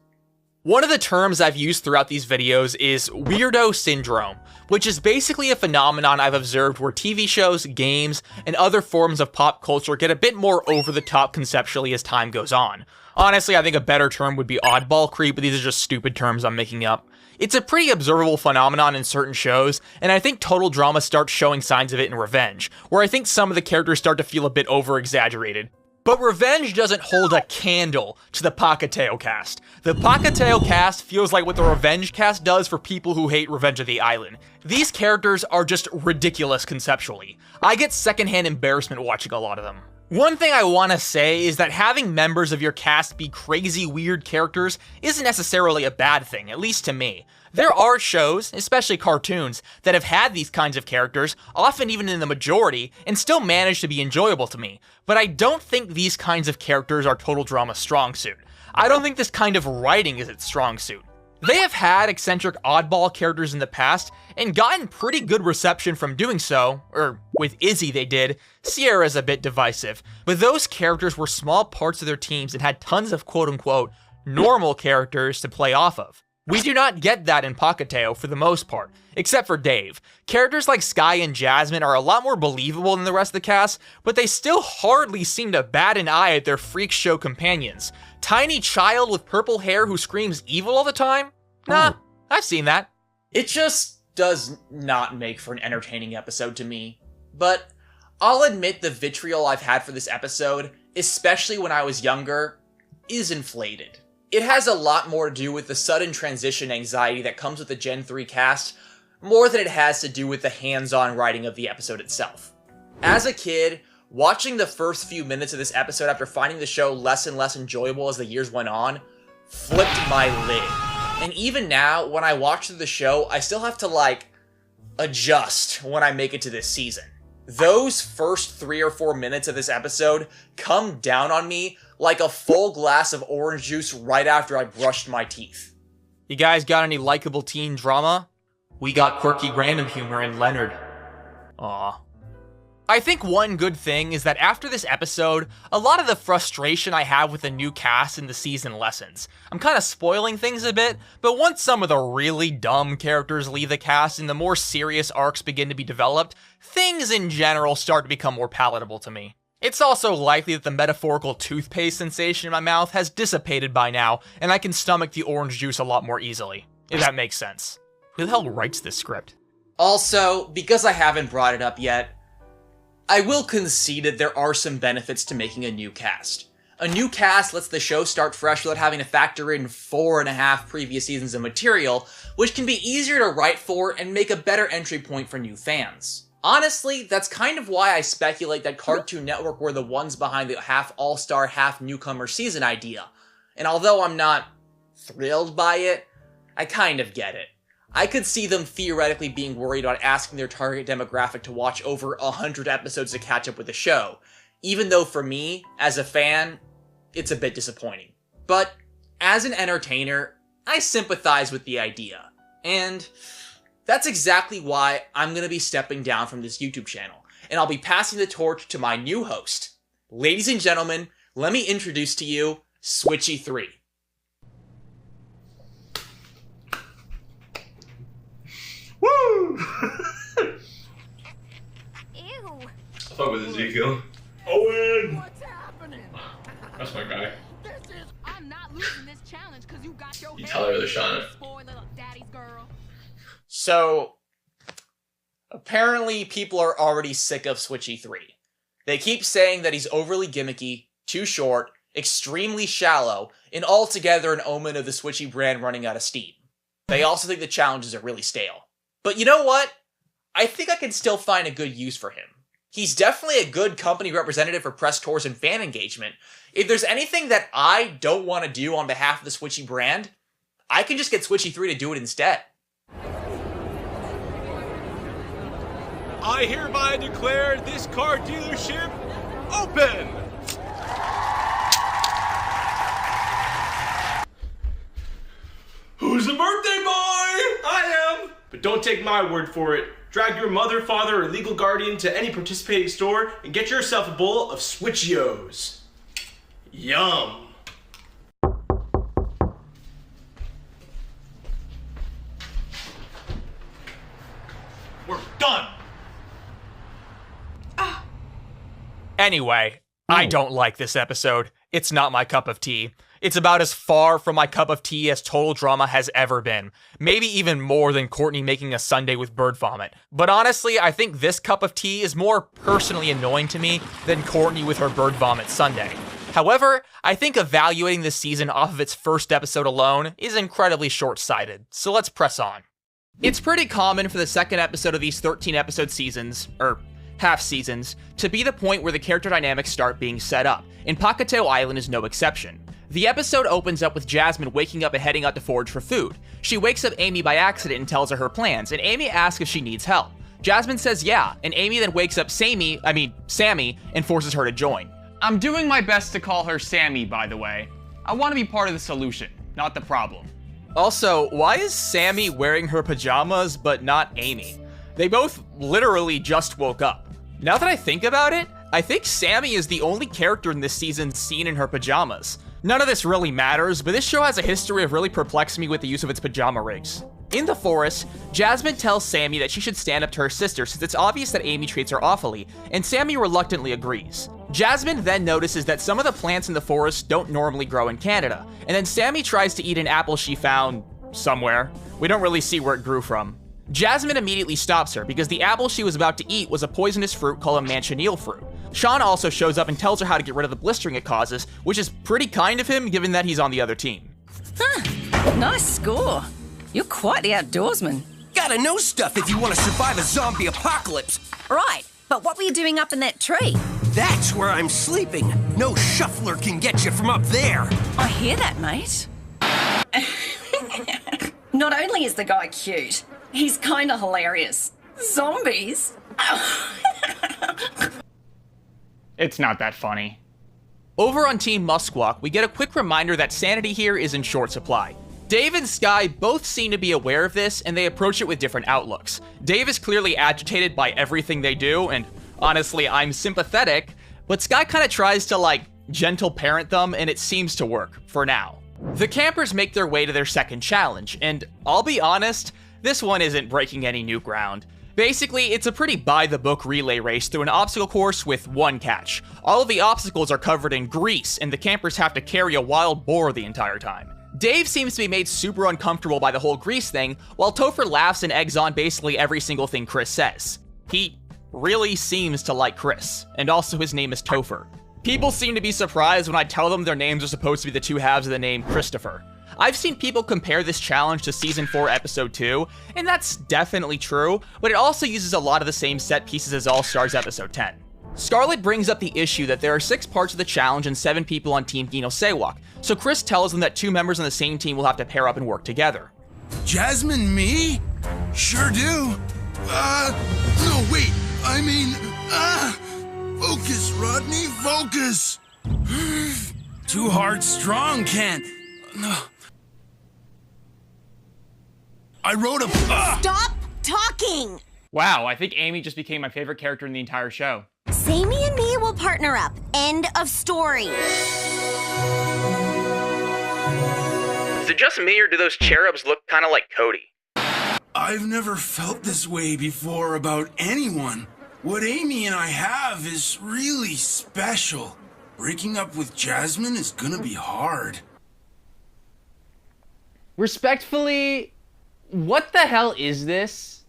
One of the terms I've used throughout these videos is weirdo syndrome, which is basically a phenomenon I've observed where TV shows, games, and other forms of pop culture get a bit more over the top conceptually as time goes on. Honestly, I think a better term would be oddball creep, but these are just stupid terms I'm making up. It's a pretty observable phenomenon in certain shows, and I think Total Drama starts showing signs of it in Revenge, where I think some of the characters start to feel a bit over-exaggerated. But Revenge doesn't hold a candle to the Pacateo cast. The Pacateo cast feels like what the Revenge cast does for people who hate Revenge of the Island. These characters are just ridiculous conceptually. I get secondhand embarrassment watching a lot of them. One thing I want to say is that having members of your cast be crazy, weird characters isn't necessarily a bad thing, at least to me. There are shows, especially cartoons, that have had these kinds of characters, often even in the majority, and still manage to be enjoyable to me. But I don't think these kinds of characters are Total Drama's strong suit. I don't think this kind of writing is its strong suit. They have had eccentric oddball characters in the past, and gotten pretty good reception from doing so, or with Izzy they did. Sierra's a bit divisive, but those characters were small parts of their teams and had tons of quote-unquote normal characters to play off of. We do not get that in Pacateo for the most part, except for Dave. Characters like Sky and Jasmine are a lot more believable than the rest of the cast, but they still hardly seem to bat an eye at their freak show companions. Tiny child with purple hair who screams evil all the time? Nah, I've seen that. It just does not make for an entertaining episode to me. But I'll admit the vitriol I've had for this episode, especially when I was younger, is inflated. It has a lot more to do with the sudden transition anxiety that comes with the Gen 3 cast, more than it has to do with the hands-on writing of the episode itself. As a kid, watching the first few minutes of this episode after finding the show less and less enjoyable as the years went on, flipped my lid. And even now, when I watch the show, I still have to, adjust when I make it to this season. Those first 3 or 4 minutes of this episode come down on me like a full glass of orange juice right after I brushed my teeth. You guys got any likable teen drama? We got quirky random humor in Leonard. Aw. I think one good thing is that after this episode, a lot of the frustration I have with the new cast in the season lessens. I'm kind of spoiling things a bit, but once some of the really dumb characters leave the cast and the more serious arcs begin to be developed, things in general start to become more palatable to me. It's also likely that the metaphorical toothpaste sensation in my mouth has dissipated by now, and I can stomach the orange juice a lot more easily, if that makes sense. Who the hell writes this script? Also, because I haven't brought it up yet, I will concede that there are some benefits to making a new cast. A new cast lets the show start fresh without having to factor in 4.5 previous seasons of material, which can be easier to write for and make a better entry point for new fans. Honestly, that's kind of why I speculate that Cartoon Network were the ones behind the half all-star, half newcomer season idea. And although I'm not thrilled by it, I kind of get it. I could see them theoretically being worried about asking their target demographic to watch over 100 episodes to catch up with the show, even though for me, as a fan, it's a bit disappointing. But as an entertainer, I sympathize with the idea, and that's exactly why I'm going to be stepping down from this YouTube channel, and I'll be passing the torch to my new host. Ladies and gentlemen, let me introduce to you Switchy3. Woo! fuck with Ezekiel. Owen! That's my guy. You tell her they're shot. So, apparently people are already sick of Switchy 3. They keep saying that he's overly gimmicky, too short, extremely shallow, and altogether an omen of the Switchy brand running out of steam. They also think the challenges are really stale. But you know what? I think I can still find a good use for him. He's definitely a good company representative for press tours and fan engagement. If there's anything that I don't want to do on behalf of the Switchy brand, I can just get Switchy 3 to do it instead. I hereby declare this car dealership open! Who's the birthday boy? I am! But don't take my word for it. Drag your mother, father, or legal guardian to any participating store and get yourself a bowl of Switchios. Yum. We're done. Anyway, I don't like this episode. It's not my cup of tea. It's about as far from my cup of tea as Total Drama has ever been. Maybe even more than Courtney making a sundae with bird vomit. But honestly, I think this cup of tea is more personally annoying to me than Courtney with her bird vomit sundae. However, I think evaluating this season off of its first episode alone is incredibly short-sighted, so let's press on. It's pretty common for the second episode of these 13-episode seasons, half seasons, to be the point where the character dynamics start being set up, and Pacateo Island is no exception. The episode opens up with Jasmine waking up and heading out to forage for food. She wakes up Amy by accident and tells her her plans, and Amy asks if she needs help. Jasmine says yeah, and Amy then wakes up Sammy, and forces her to join. I'm doing my best to call her Sammy, by the way. I want to be part of the solution, not the problem. Also, why is Sammy wearing her pajamas but not Amy? They both literally just woke up. Now that I think about it, I think Sammy is the only character in this season seen in her pajamas. None of this really matters, but this show has a history of really perplexing me with the use of its pajama rigs. In the forest, Jasmine tells Sammy that she should stand up to her sister since it's obvious that Amy treats her awfully, and Sammy reluctantly agrees. Jasmine then notices that some of the plants in the forest don't normally grow in Canada, and then Sammy tries to eat an apple she found somewhere. We don't really see where it grew from. Jasmine immediately stops her because the apple she was about to eat was a poisonous fruit called a manchineel fruit. Sean also shows up and tells her how to get rid of the blistering it causes, which is pretty kind of him given that he's on the other team. Huh, nice score. You're quite the outdoorsman. Gotta know stuff if you want to survive a zombie apocalypse. Right, but what were you doing up in that tree? That's where I'm sleeping. No shuffler can get you from up there. I hear that, mate. Not only is the guy cute, he's kinda hilarious. Zombies? It's not that funny. Over on Team Muskwalk, we get a quick reminder that sanity here is in short supply. Dave and Sky both seem to be aware of this, and they approach it with different outlooks. Dave is clearly agitated by everything they do, and honestly, I'm sympathetic, but Sky kind of tries to, gentle parent them, and it seems to work, for now. The campers make their way to their second challenge, and I'll be honest, this one isn't breaking any new ground. Basically, it's a pretty by-the-book relay race through an obstacle course with one catch. All of the obstacles are covered in grease, and the campers have to carry a wild boar the entire time. Dave seems to be made super uncomfortable by the whole grease thing, while Topher laughs and eggs on basically every single thing Chris says. He really seems to like Chris, and also his name is Topher. People seem to be surprised when I tell them their names are supposed to be the two halves of the name Christopher. I've seen people compare this challenge to Season 4, Episode 2, and that's definitely true, but it also uses a lot of the same set pieces as All Stars Episode 10. Scarlett brings up the issue that there are 6 parts of the challenge and 7 people on Team Gino Sewak, so Chris tells them that 2 members on the same team will have to pair up and work together. Jasmine, me? Sure do. No, wait, focus, Rodney, focus. Too hard, strong, can't. No. I wrote a. Stop talking! Wow, I think Amy just became my favorite character in the entire show. Sammy and me will partner up. End of story. Is it just me, or do those cherubs look kind of like Cody? I've never felt this way before about anyone. What Amy and I have is really special. Breaking up with Jasmine is gonna be hard. Respectfully, what the hell is this?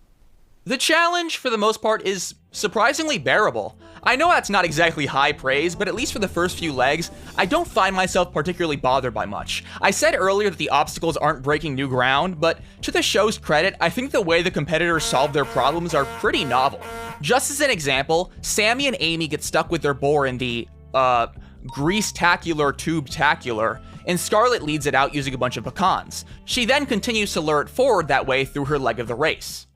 The challenge, for the most part, is surprisingly bearable. I know that's not exactly high praise, but at least for the first few legs, I don't find myself particularly bothered by much. I said earlier that the obstacles aren't breaking new ground, but to the show's credit, I think the way the competitors solve their problems are pretty novel. Just as an example, Sammy and Amy get stuck with their boar in the, grease-tacular tube-tacular, and Scarlet leads it out using a bunch of pecans. She then continues to lure it forward that way through her leg of the race.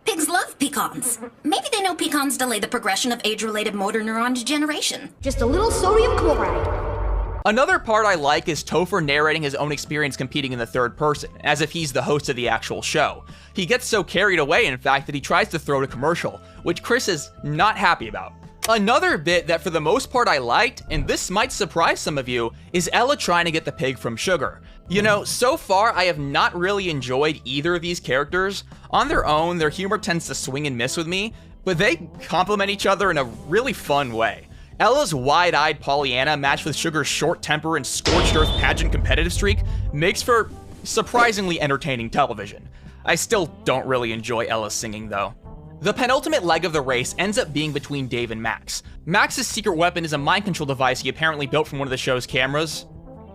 Pigs love pecans. Maybe they know pecans delay the progression of age-related motor neuron degeneration. Just a little sodium chloride. Another part I like is Topher narrating his own experience competing in the third person, as if he's the host of the actual show. He gets so carried away, in fact, that he tries to throw to commercial, which Chris is not happy about. Another bit that for the most part I liked, and this might surprise some of you, is Ella trying to get the pig from Sugar. You know, so far I have not really enjoyed either of these characters. On their own, their humor tends to swing and miss with me, but they complement each other in a really fun way. Ella's wide-eyed Pollyanna matched with Sugar's short temper and scorched earth pageant competitive streak makes for surprisingly entertaining television. I still don't really enjoy Ella's singing though. The penultimate leg of the race ends up being between Dave and Max. Max's secret weapon is a mind control device he apparently built from one of the show's cameras.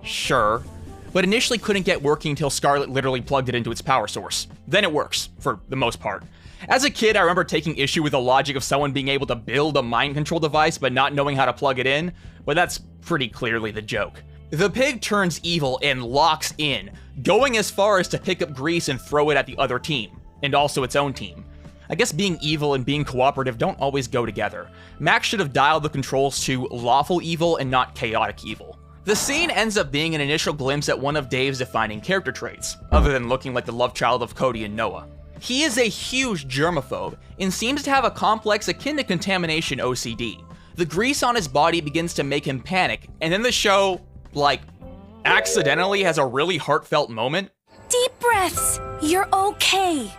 Sure. But initially couldn't get working until Scarlet literally plugged it into its power source. Then it works, for the most part. As a kid, I remember taking issue with the logic of someone being able to build a mind control device but not knowing how to plug it in, but that's pretty clearly the joke. The pig turns evil and locks in, going as far as to pick up grease and throw it at the other team, and also its own team. I guess being evil and being cooperative don't always go together. Max should have dialed the controls to lawful evil and not chaotic evil. The scene ends up being an initial glimpse at one of Dave's defining character traits, other than looking like the love child of Cody and Noah. He is a huge germaphobe and seems to have a complex akin to contamination OCD. The grease on his body begins to make him panic, and then the show, accidentally has a really heartfelt moment. Deep breaths. You're okay.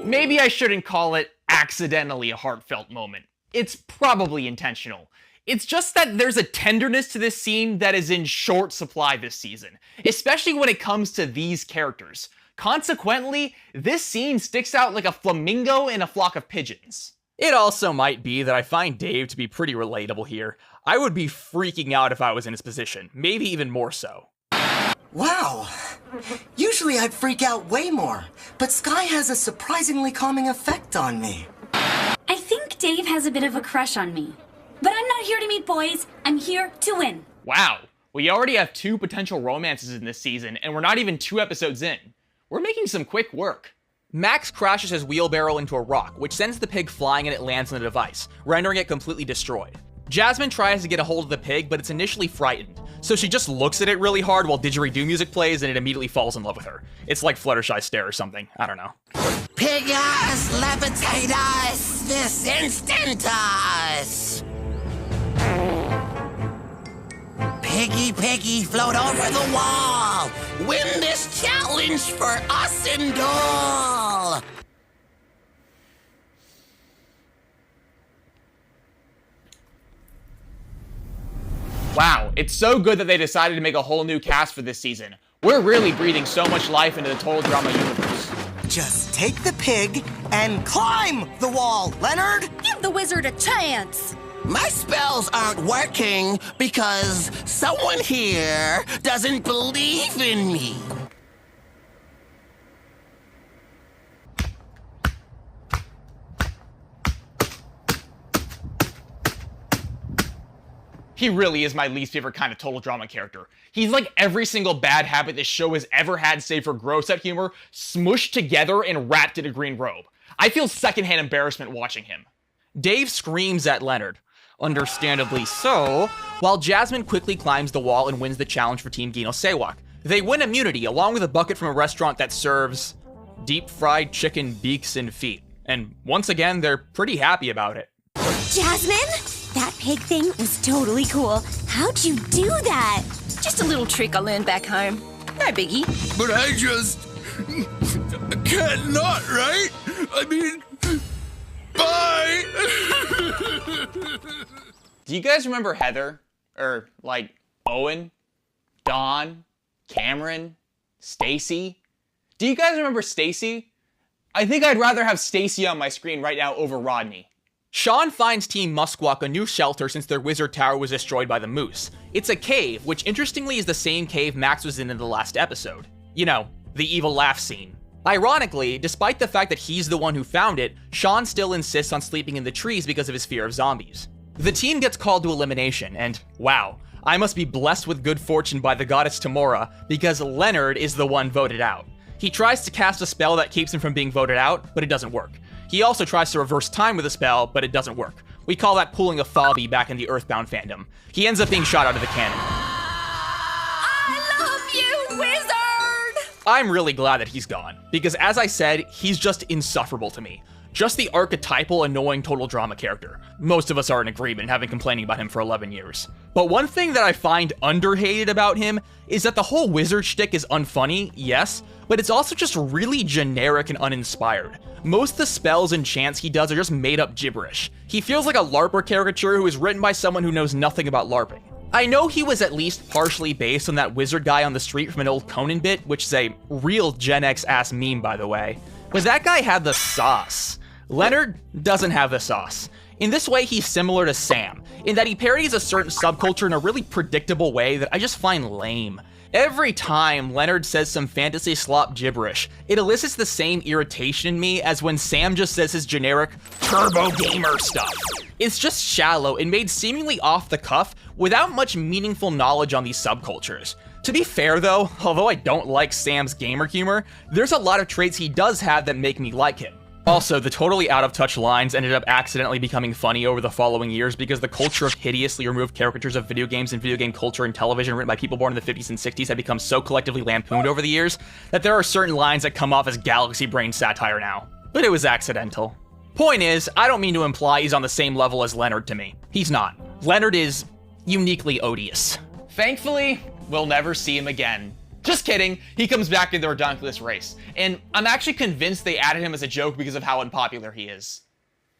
Maybe I shouldn't call it accidentally a heartfelt moment. It's probably intentional. It's just that there's a tenderness to this scene that is in short supply this season, especially when it comes to these characters. Consequently, this scene sticks out like a flamingo in a flock of pigeons. It also might be that I find Dave to be pretty relatable here. I would be freaking out if I was in his position, maybe even more so. Wow. Usually I'd freak out way more, but Sky has a surprisingly calming effect on me. I think Dave has a bit of a crush on me. But I'm not here to meet boys, I'm here to win. Wow, we already have 2 potential romances in this season, and we're not even 2 episodes in. We're making some quick work. Max crashes his wheelbarrow into a rock, which sends the pig flying and it lands on the device, rendering it completely destroyed. Jasmine tries to get a hold of the pig, but it's initially frightened, so she just looks at it really hard while didgeridoo music plays and it immediately falls in love with her. It's like Fluttershy Stare or something, I don't know. Pig-us, levitate us, this instant us! Piggy, piggy, float over the wall! Win this challenge for us and all! Wow, it's so good that they decided to make a whole new cast for this season. We're really breathing so much life into the Total Drama universe. Just take the pig and climb the wall, Leonard! Give the wizard a chance! My spells aren't working because someone here doesn't believe in me. He really is my least favorite kind of Total Drama character. He's like every single bad habit this show has ever had save for gross out humor, smushed together and wrapped in a green robe. I feel secondhand embarrassment watching him. Dave screams at Leonard, understandably so, while Jasmine quickly climbs the wall and wins the challenge for Team Gino Sewak. They win immunity along with a bucket from a restaurant that serves deep-fried chicken beaks and feet. And once again, they're pretty happy about it. Jasmine? That pig thing was totally cool. How'd you do that? Just a little trick I learned back home. No biggie. But I just can't not, right? I mean, bye! Do you guys remember Heather? Or, like, Owen? Dawn? Cameron? Stacy? Do you guys remember Stacy? I think I'd rather have Stacy on my screen right now over Rodney. Sean finds Team Muskwalk a new shelter since their wizard tower was destroyed by the moose. It's a cave, which interestingly is the same cave Max was in the last episode. You know, the evil laugh scene. Ironically, despite the fact that he's the one who found it, Sean still insists on sleeping in the trees because of his fear of zombies. The team gets called to elimination, and wow, I must be blessed with good fortune by the goddess Tamora, because Leonard is the one voted out. He tries to cast a spell that keeps him from being voted out, but it doesn't work. He also tries to reverse time with a spell, but it doesn't work. We call that pulling a Fobby back in the Earthbound fandom. He ends up being shot out of the cannon. I love you, wizard! I'm really glad that he's gone, because as I said, he's just insufferable to me. Just the archetypal annoying total drama character. Most of us are in agreement, having complaining about him for 11 years. But one thing that I find underhated about him is that the whole wizard shtick is unfunny, yes, but it's also just really generic and uninspired. Most of the spells and chants he does are just made up gibberish. He feels like a LARPer caricature who is written by someone who knows nothing about LARPing. I know he was at least partially based on that wizard guy on the street from an old Conan bit, which is a real Gen X ass meme by the way, but that guy had the sauce. Leonard doesn't have the sauce. In this way, he's similar to Sam, in that he parodies a certain subculture in a really predictable way that I just find lame. Every time Leonard says some fantasy slop gibberish, it elicits the same irritation in me as when Sam just says his generic turbo gamer stuff. It's just shallow and made seemingly off the cuff without much meaningful knowledge on these subcultures. To be fair though, although I don't like Sam's gamer humor, there's a lot of traits he does have that make me like him. Also, the totally out-of-touch lines ended up accidentally becoming funny over the following years because the culture of hideously removed caricatures of video games and video game culture and television written by people born in the 50s and 60s had become so collectively lampooned over the years that there are certain lines that come off as galaxy brain satire now. But it was accidental. Point is, I don't mean to imply he's on the same level as Leonard to me. He's not. Leonard is uniquely odious. Thankfully, we'll never see him again. Just kidding, he comes back in the redonkulous race, and I'm actually convinced they added him as a joke because of how unpopular he is.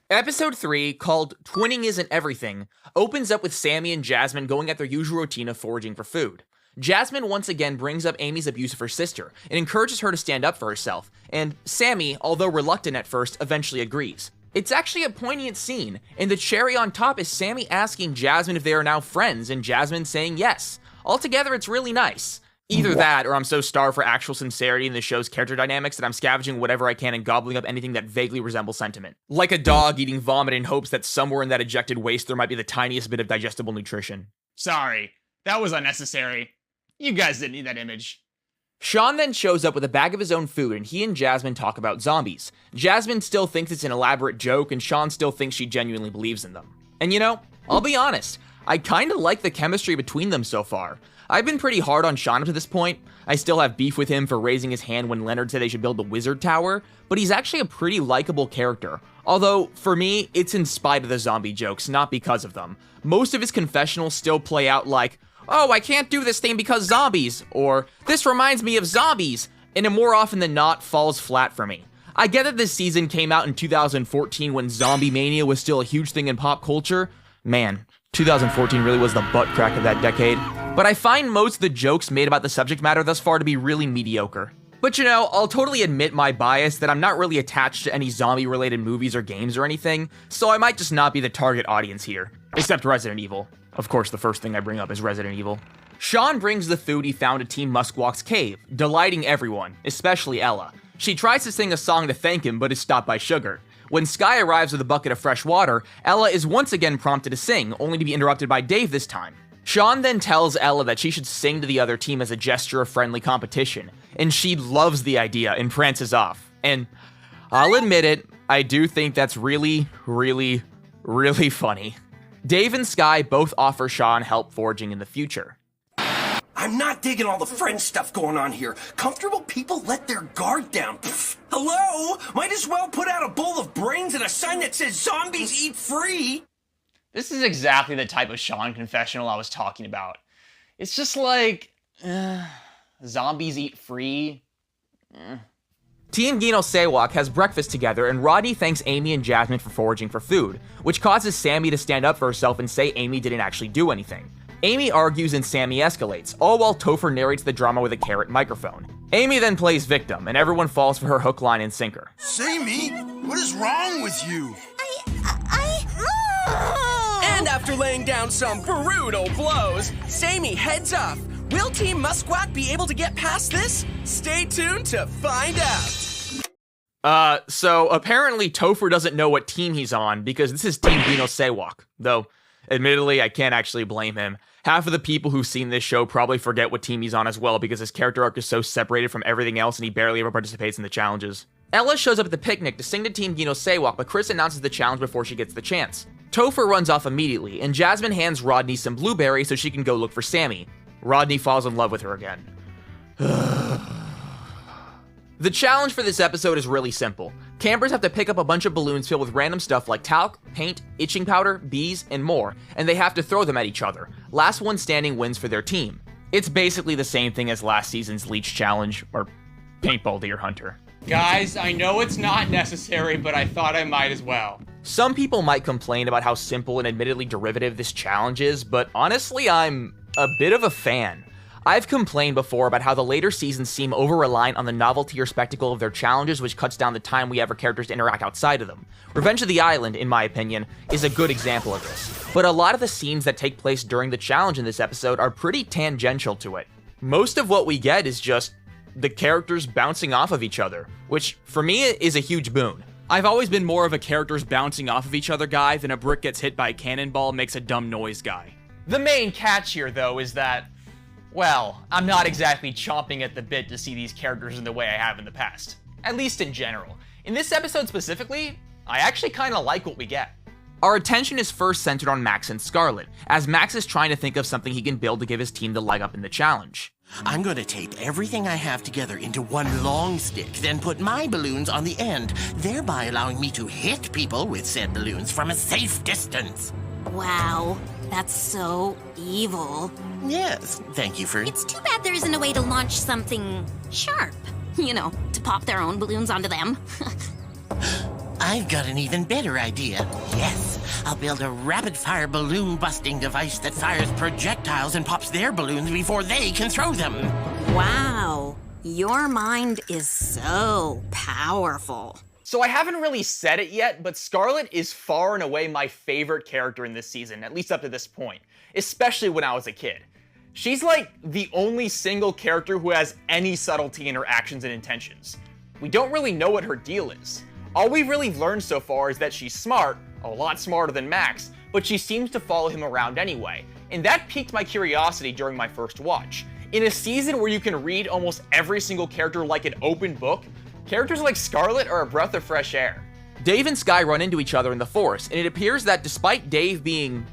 Episode 3, called Twinning Isn't Everything, opens up with Sammy and Jasmine going at their usual routine of foraging for food. Jasmine once again brings up Amy's abuse of her sister and encourages her to stand up for herself, and Sammy, although reluctant at first, eventually agrees. It's actually a poignant scene, and the cherry on top is Sammy asking Jasmine if they are now friends, and Jasmine saying yes. Altogether, it's really nice. Either that, or I'm so starved for actual sincerity in the show's character dynamics that I'm scavenging whatever I can and gobbling up anything that vaguely resembles sentiment. Like a dog eating vomit in hopes that somewhere in that ejected waste there might be the tiniest bit of digestible nutrition. Sorry, that was unnecessary. You guys didn't need that image. Sean then shows up with a bag of his own food and he and Jasmine talk about zombies. Jasmine still thinks it's an elaborate joke and Sean still thinks she genuinely believes in them. And you know, I'll be honest, I kinda like the chemistry between them so far. I've been pretty hard on Sean up to this point. I still have beef with him for raising his hand when Leonard said they should build the wizard tower, but he's actually a pretty likable character. Although, for me, it's in spite of the zombie jokes, not because of them. Most of his confessionals still play out like, oh, I can't do this thing because zombies, or this reminds me of zombies, and it more often than not falls flat for me. I get that this season came out in 2014 when zombie mania was still a huge thing in pop culture. Man, 2014 really was the butt crack of that decade. But I find most of the jokes made about the subject matter thus far to be really mediocre. But you know, I'll totally admit my bias that I'm not really attached to any zombie-related movies or games or anything, so I might just not be the target audience here. Except Resident Evil. Of course, the first thing I bring up is Resident Evil. Sean brings the food he found at Team Muskwalk's cave, delighting everyone, especially Ella. She tries to sing a song to thank him, but is stopped by Sugar. When Sky arrives with a bucket of fresh water, Ella is once again prompted to sing, only to be interrupted by Dave this time. Sean then tells Ella that she should sing to the other team as a gesture of friendly competition, and she loves the idea and prances off. And I'll admit it, I do think that's really, really, really funny. Dave and Sky both offer Sean help foraging in the future. I'm not digging all the friend stuff going on here. Comfortable people let their guard down. Pfft. Hello? Might as well put out a bowl of brains and a sign that says zombies eat free. This is exactly the type of Sean confessional I was talking about. It's just like, zombies eat free. Team Gino Sewak has breakfast together, and Rodney thanks Amy and Jasmine for foraging for food, which causes Sammy to stand up for herself and say Amy didn't actually do anything. Amy argues and Sammy escalates, all while Topher narrates the drama with a carrot microphone. Amy then plays victim, and everyone falls for her hook, line, and sinker. Sammy, what is wrong with you? And after laying down some brutal blows, Sammy heads off. Will Team Musquack be able to get past this? Stay tuned to find out. So apparently Topher doesn't know what team he's on because this is Team Gino Sewak. Though, admittedly, I can't actually blame him. Half of the people who've seen this show probably forget what team he's on as well because his character arc is so separated from everything else and he barely ever participates in the challenges. Ella shows up at the picnic to sing to Team Gino Sewak, but Chris announces the challenge before she gets the chance. Topher runs off immediately, and Jasmine hands Rodney some blueberries so she can go look for Sammy. Rodney falls in love with her again. The challenge for this episode is really simple. Campers have to pick up a bunch of balloons filled with random stuff like talc, paint, itching powder, bees, and more, and they have to throw them at each other. Last one standing wins for their team. It's basically the same thing as last season's Leech Challenge, or Paintball Deer Hunter. Guys, I know it's not necessary, but I thought I might as well. Some people might complain about how simple and admittedly derivative this challenge is, but honestly, I'm a bit of a fan. I've complained before about how the later seasons seem over-reliant on the novelty or spectacle of their challenges, which cuts down the time we have for characters to interact outside of them. Revenge of the Island, in my opinion, is a good example of this. But a lot of the scenes that take place during the challenge in this episode are pretty tangential to it. Most of what we get is just the characters bouncing off of each other, which, for me, is a huge boon. I've always been more of a characters bouncing off of each other guy than a brick gets hit by a cannonball makes a dumb noise guy. The main catch here, though, is that, well, I'm not exactly chomping at the bit to see these characters in the way I have in the past. At least in general. In this episode specifically, I actually kind of like what we get. Our attention is first centered on Max and Scarlet, as Max is trying to think of something he can build to give his team the leg up in the challenge. I'm going to tape everything I have together into one long stick, then put my balloons on the end, thereby allowing me to hit people with said balloons from a safe distance. Wow, that's so evil. Yes, thank you for... It's too bad there isn't a way to launch something sharp. You know, to pop their own balloons onto them. I've got an even better idea. Yes, I'll build a rapid-fire balloon-busting device that fires projectiles and pops their balloons before they can throw them. Wow, your mind is so powerful. So I haven't really said it yet, but Scarlet is far and away my favorite character in this season, at least up to this point, especially when I was a kid. She's like the only single character who has any subtlety in her actions and intentions. We don't really know what her deal is. All we've really learned so far is that she's smart, a lot smarter than Max, but she seems to follow him around anyway, and that piqued my curiosity during my first watch. In a season where you can read almost every single character like an open book, characters like Scarlet are a breath of fresh air. Dave and Skye run into each other in the forest, and it appears that despite Dave being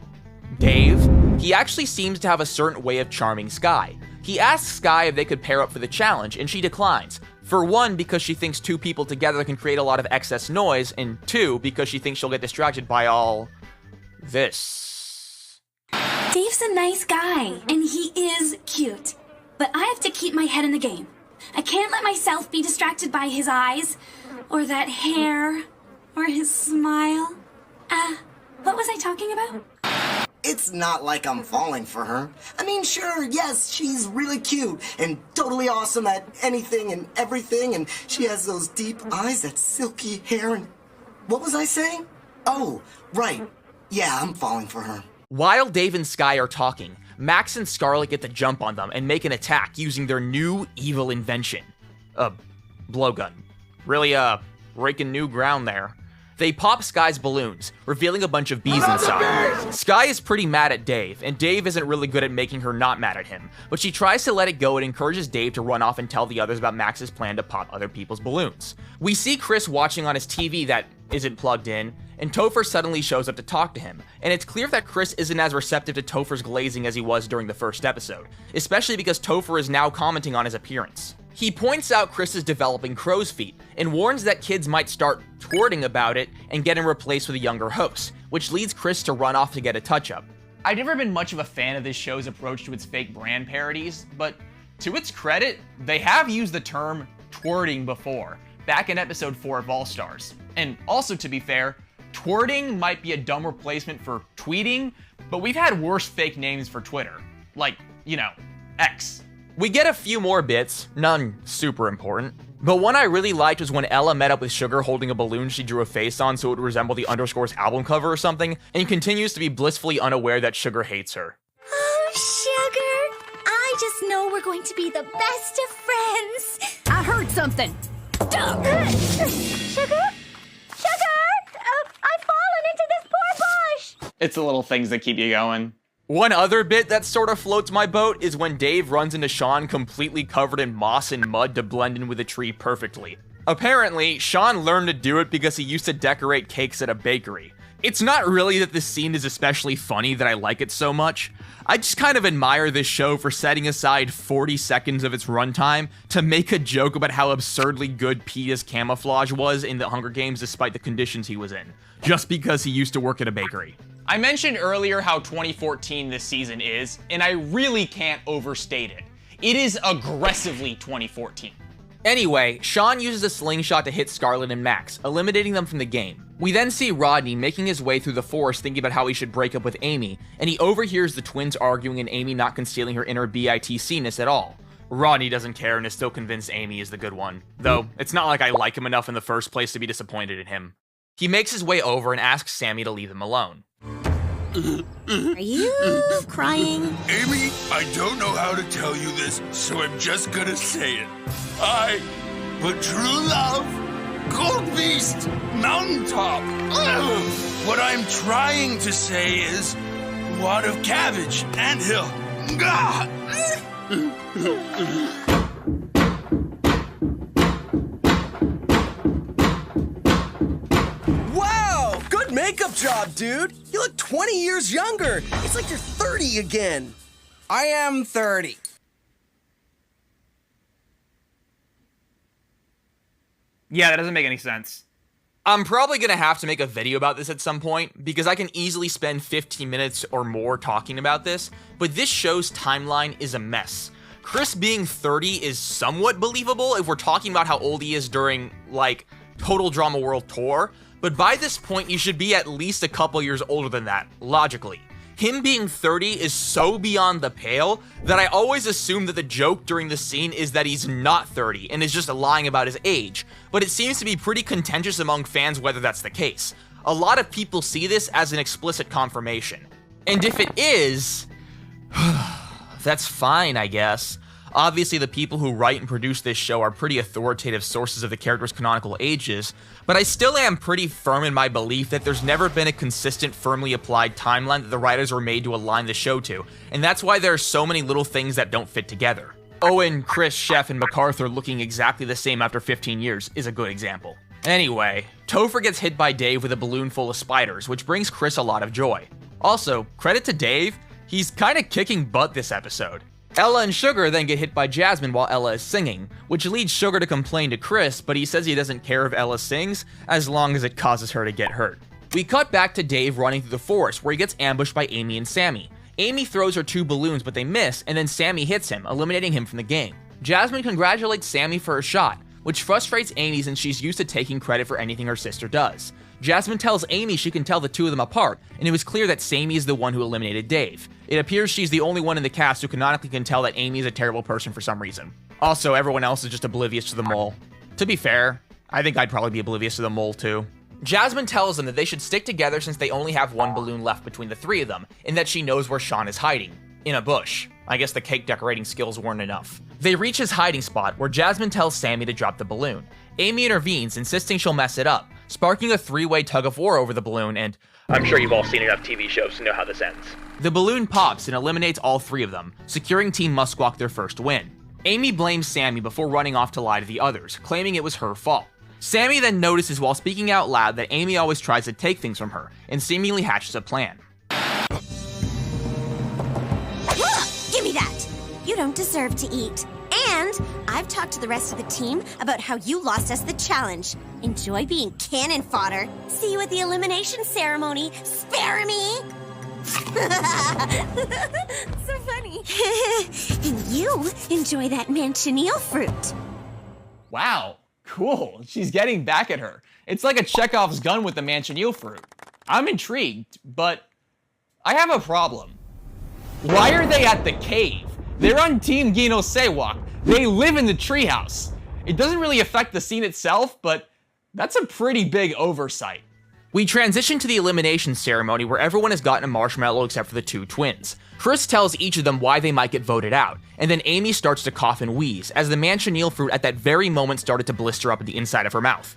Dave, he actually seems to have a certain way of charming Skye. He asks Skye if they could pair up for the challenge, and she declines. For one, because she thinks two people together can create a lot of excess noise, and two, because she thinks she'll get distracted by all this. Dave's a nice guy, and he is cute. But I have to keep my head in the game. I can't let myself be distracted by his eyes, or that hair, or his smile. What was I talking about? It's not like I'm falling for her. I mean, sure, yes, she's really cute and totally awesome at anything and everything, and she has those deep eyes, that silky hair, and... What was I saying? Oh, right. Yeah, I'm falling for her. While Dave and Skye are talking, Max and Scarlet get the jump on them and make an attack using their new evil invention. A blowgun. Really, breaking new ground there. They pop Skye's balloons, revealing a bunch of bees inside. Skye is pretty mad at Dave, and Dave isn't really good at making her not mad at him, but she tries to let it go and encourages Dave to run off and tell the others about Max's plan to pop other people's balloons. We see Chris watching on his TV that isn't plugged in, and Topher suddenly shows up to talk to him, and it's clear that Chris isn't as receptive to Topher's glazing as he was during the first episode, especially because Topher is now commenting on his appearance. He points out Chris is developing crow's feet, and warns that kids might start twerting about it and get him replaced with a younger host, which leads Chris to run off to get a touch-up. I've never been much of a fan of this show's approach to its fake brand parodies, but to its credit, they have used the term twirting before, back in episode 4 of All Stars. And also, to be fair, twirting might be a dumb replacement for tweeting, but we've had worse fake names for Twitter. Like, you know, X. We get a few more bits, none super important. But one I really liked was when Ella met up with Sugar holding a balloon she drew a face on so it would resemble the Underscore's album cover or something, and continues to be blissfully unaware that Sugar hates her. Oh, Sugar, I just know we're going to be the best of friends. I heard something. Sugar? I've fallen into this poor bush. It's the little things that keep you going. One other bit that sort of floats my boat is when Dave runs into Sean completely covered in moss and mud to blend in with a tree perfectly. Apparently, Sean learned to do it because he used to decorate cakes at a bakery. It's not really that this scene is especially funny that I like it so much. I just kind of admire this show for setting aside 40 seconds of its runtime to make a joke about how absurdly good Peeta's camouflage was in the Hunger Games despite the conditions he was in, just because he used to work at a bakery. I mentioned earlier how 2014 this season is, and I really can't overstate it. It is aggressively 2014. Anyway, Sean uses a slingshot to hit Scarlet and Max, eliminating them from the game. We then see Rodney making his way through the forest thinking about how he should break up with Amy, and he overhears the twins arguing and Amy not concealing her inner BITC-ness at all. Rodney doesn't care and is still convinced Amy is the good one, though it's not like I like him enough in the first place to be disappointed in him. He makes his way over and asks Sammy to leave him alone. Are you crying? Amy, I don't know how to tell you this, so I'm just gonna say it. But true love, Gold Beast, Mountaintop. What I'm trying to say is, wad of cabbage, anthill. Wow! Good makeup job, dude! You look 20 years younger! It's like you're 30 again! I am 30. Yeah, that doesn't make any sense. I'm probably gonna have to make a video about this at some point, because I can easily spend 15 minutes or more talking about this, but this show's timeline is a mess. Chris being 30 is somewhat believable if we're talking about how old he is during, like, Total Drama World Tour, but by this point you should be at least a couple years older than that, logically. Him being 30 is so beyond the pale that I always assume that the joke during the scene is that he's not 30 and is just lying about his age, but it seems to be pretty contentious among fans whether that's the case. A lot of people see this as an explicit confirmation. And if it is, that's fine, I guess. Obviously, the people who write and produce this show are pretty authoritative sources of the characters' canonical ages, but I still am pretty firm in my belief that there's never been a consistent, firmly applied timeline that the writers were made to align the show to, and that's why there are so many little things that don't fit together. Owen, Chris, Chef, and MacArthur looking exactly the same after 15 years is a good example. Anyway, Topher gets hit by Dave with a balloon full of spiders, which brings Chris a lot of joy. Also, credit to Dave, he's kinda kicking butt this episode. Ella and Sugar then get hit by Jasmine while Ella is singing, which leads Sugar to complain to Chris, but he says he doesn't care if Ella sings, as long as it causes her to get hurt. We cut back to Dave running through the forest, where he gets ambushed by Amy and Sammy. Amy throws her 2 balloons, but they miss, and then Sammy hits him, eliminating him from the game. Jasmine congratulates Sammy for her shot, which frustrates Amy since she's used to taking credit for anything her sister does. Jasmine tells Amy she can tell the two of them apart, and it was clear that Sammy is the one who eliminated Dave. It appears she's the only one in the cast who canonically can tell that Amy is a terrible person for some reason. Also, everyone else is just oblivious to the mole. To be fair, I think I'd probably be oblivious to the mole too. Jasmine tells them that they should stick together since they only have 1 balloon left between the 3 of them, and that she knows where Sean is hiding. In a bush. I guess the cake decorating skills weren't enough. They reach his hiding spot, where Jasmine tells Sammy to drop the balloon. Amy intervenes, insisting she'll mess it up, sparking a 3-way tug of war over the balloon, and I'm sure you've all seen enough TV shows to know how this ends. The balloon pops and eliminates all 3 of them, securing Team Musquash their first win. Amy blames Sammy before running off to lie to the others, claiming it was her fault. Sammy then notices while speaking out loud that Amy always tries to take things from her, and seemingly hatches a plan. Give me that! You don't deserve to eat. And I've talked to the rest of the team about how you lost us the challenge. Enjoy being cannon fodder. See you at the elimination ceremony. Spare me! So funny. And you enjoy that manchineel fruit. Wow, cool. She's getting back at her. It's like a Chekhov's gun with the manchineel fruit. I'm intrigued, but I have a problem. Why are they at the cave? They're on Team Gino Sewak. They live in the treehouse. It doesn't really affect the scene itself, but that's a pretty big oversight. We transition to the elimination ceremony where everyone has gotten a marshmallow except for the two twins. Chris tells each of them why they might get voted out, and then Amy starts to cough and wheeze as the manchineel fruit at that very moment started to blister up at the inside of her mouth.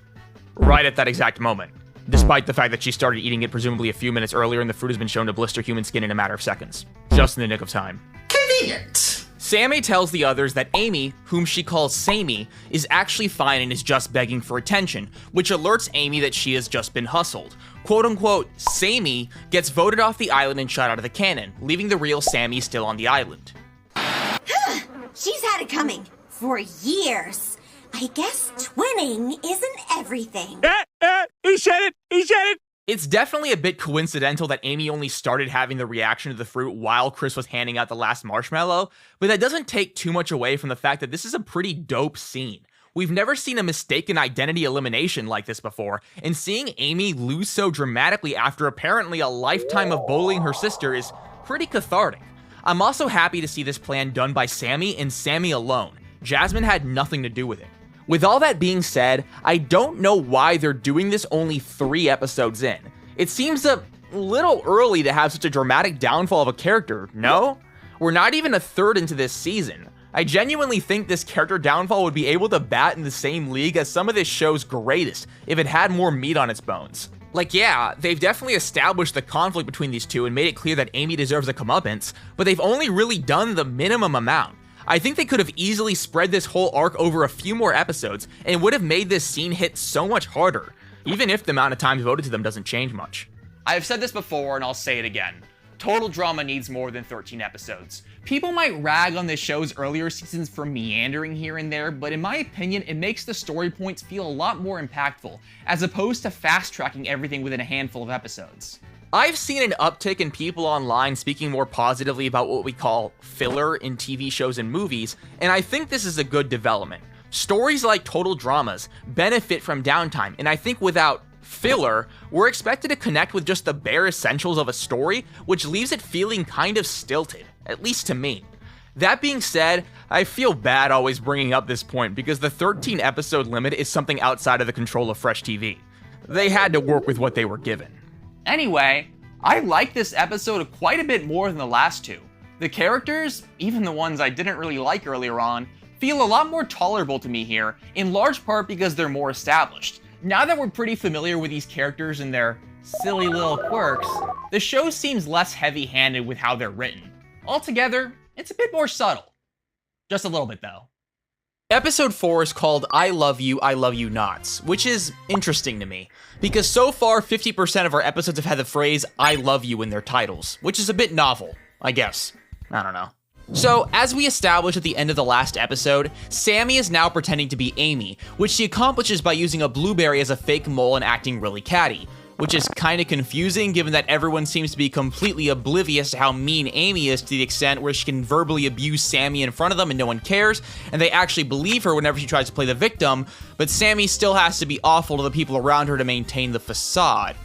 Right at that exact moment. Despite the fact that she started eating it presumably a few minutes earlier and the fruit has been shown to blister human skin in a matter of seconds. Just in the nick of time. Convenient. Sammy tells the others that Amy, whom she calls Sammy, is actually fine and is just begging for attention, which alerts Amy that she has just been hustled. Quote unquote, Sammy gets voted off the island and shot out of the cannon, leaving the real Sammy still on the island. She's had it coming for years. I guess twinning isn't everything. He said it! It's definitely a bit coincidental that Amy only started having the reaction to the fruit while Chris was handing out the last marshmallow, but that doesn't take too much away from the fact that this is a pretty dope scene. We've never seen a mistaken identity elimination like this before, and seeing Amy lose so dramatically after apparently a lifetime of bullying her sister is pretty cathartic. I'm also happy to see this plan done by Sammy and Sammy alone. Jasmine had nothing to do with it. With all that being said, I don't know why they're doing this only 3 episodes in. It seems a little early to have such a dramatic downfall of a character, no? We're not even a third into this season. I genuinely think this character downfall would be able to bat in the same league as some of this show's greatest if it had more meat on its bones. Like, yeah, they've definitely established the conflict between these two and made it clear that Amy deserves a comeuppance, but they've only really done the minimum amount. I think they could have easily spread this whole arc over a few more episodes and would have made this scene hit so much harder, even if the amount of time devoted to them doesn't change much. I've said this before and I'll say it again. Total Drama needs more than 13 episodes. People might rag on this show's earlier seasons for meandering here and there, but in my opinion, it makes the story points feel a lot more impactful, as opposed to fast-tracking everything within a handful of episodes. I've seen an uptick in people online speaking more positively about what we call filler in TV shows and movies, and I think this is a good development. Stories like Total Dramas benefit from downtime, and I think without filler, we're expected to connect with just the bare essentials of a story, which leaves it feeling kind of stilted, at least to me. That being said, I feel bad always bringing up this point because the 13 episode limit is something outside of the control of Fresh TV. They had to work with what they were given. Anyway, I like this episode quite a bit more than the last 2. The characters, even the ones I didn't really like earlier on, feel a lot more tolerable to me here, in large part because they're more established. Now that we're pretty familiar with these characters and their silly little quirks, the show seems less heavy-handed with how they're written. Altogether, it's a bit more subtle. Just a little bit, though. Episode 4 is called I Love You Nots, which is interesting to me, because so far 50% of our episodes have had the phrase I love you in their titles, which is a bit novel, I guess. I don't know. So, as we established at the end of the last episode, Sammy is now pretending to be Amy, which she accomplishes by using a blueberry as a fake mole and acting really catty, which is kinda confusing given that everyone seems to be completely oblivious to how mean Amy is to the extent where she can verbally abuse Sammy in front of them and no one cares, and they actually believe her whenever she tries to play the victim, but Sammy still has to be awful to the people around her to maintain the facade.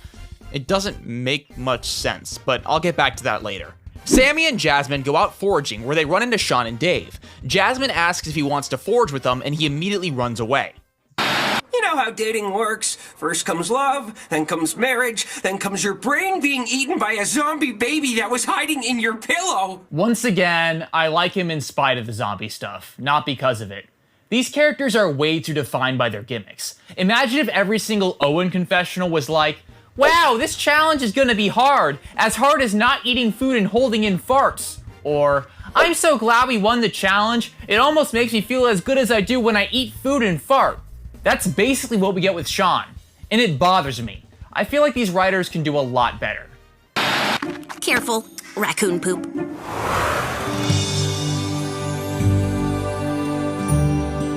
It doesn't make much sense, but I'll get back to that later. Sammy and Jasmine go out foraging where they run into Sean and Dave. Jasmine asks if he wants to forage with them and he immediately runs away. You know how dating works. First comes love, then comes marriage, then comes your brain being eaten by a zombie baby that was hiding in your pillow. Once again, I like him in spite of the zombie stuff, not because of it. These characters are way too defined by their gimmicks. Imagine if every single Owen confessional was like, wow, this challenge is gonna be hard as not eating food and holding in farts. Or, I'm so glad we won the challenge, it almost makes me feel as good as I do when I eat food and fart. That's basically what we get with Sean, and it bothers me. I feel like these writers can do a lot better. Careful, raccoon poop.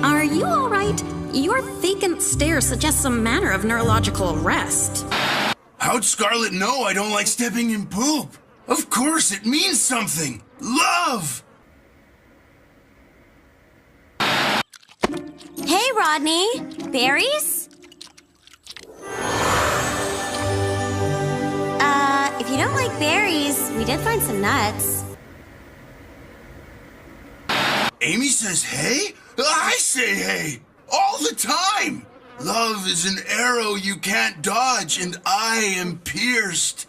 Are you alright? Your vacant stare suggests some manner of neurological arrest. How'd Scarlet know I don't like stepping in poop? Of course, it means something. Love! Hey, Rodney. Berries? If you don't like berries, we did find some nuts. Amy says hey? I say hey! All the time! Love is an arrow you can't dodge, and I am pierced.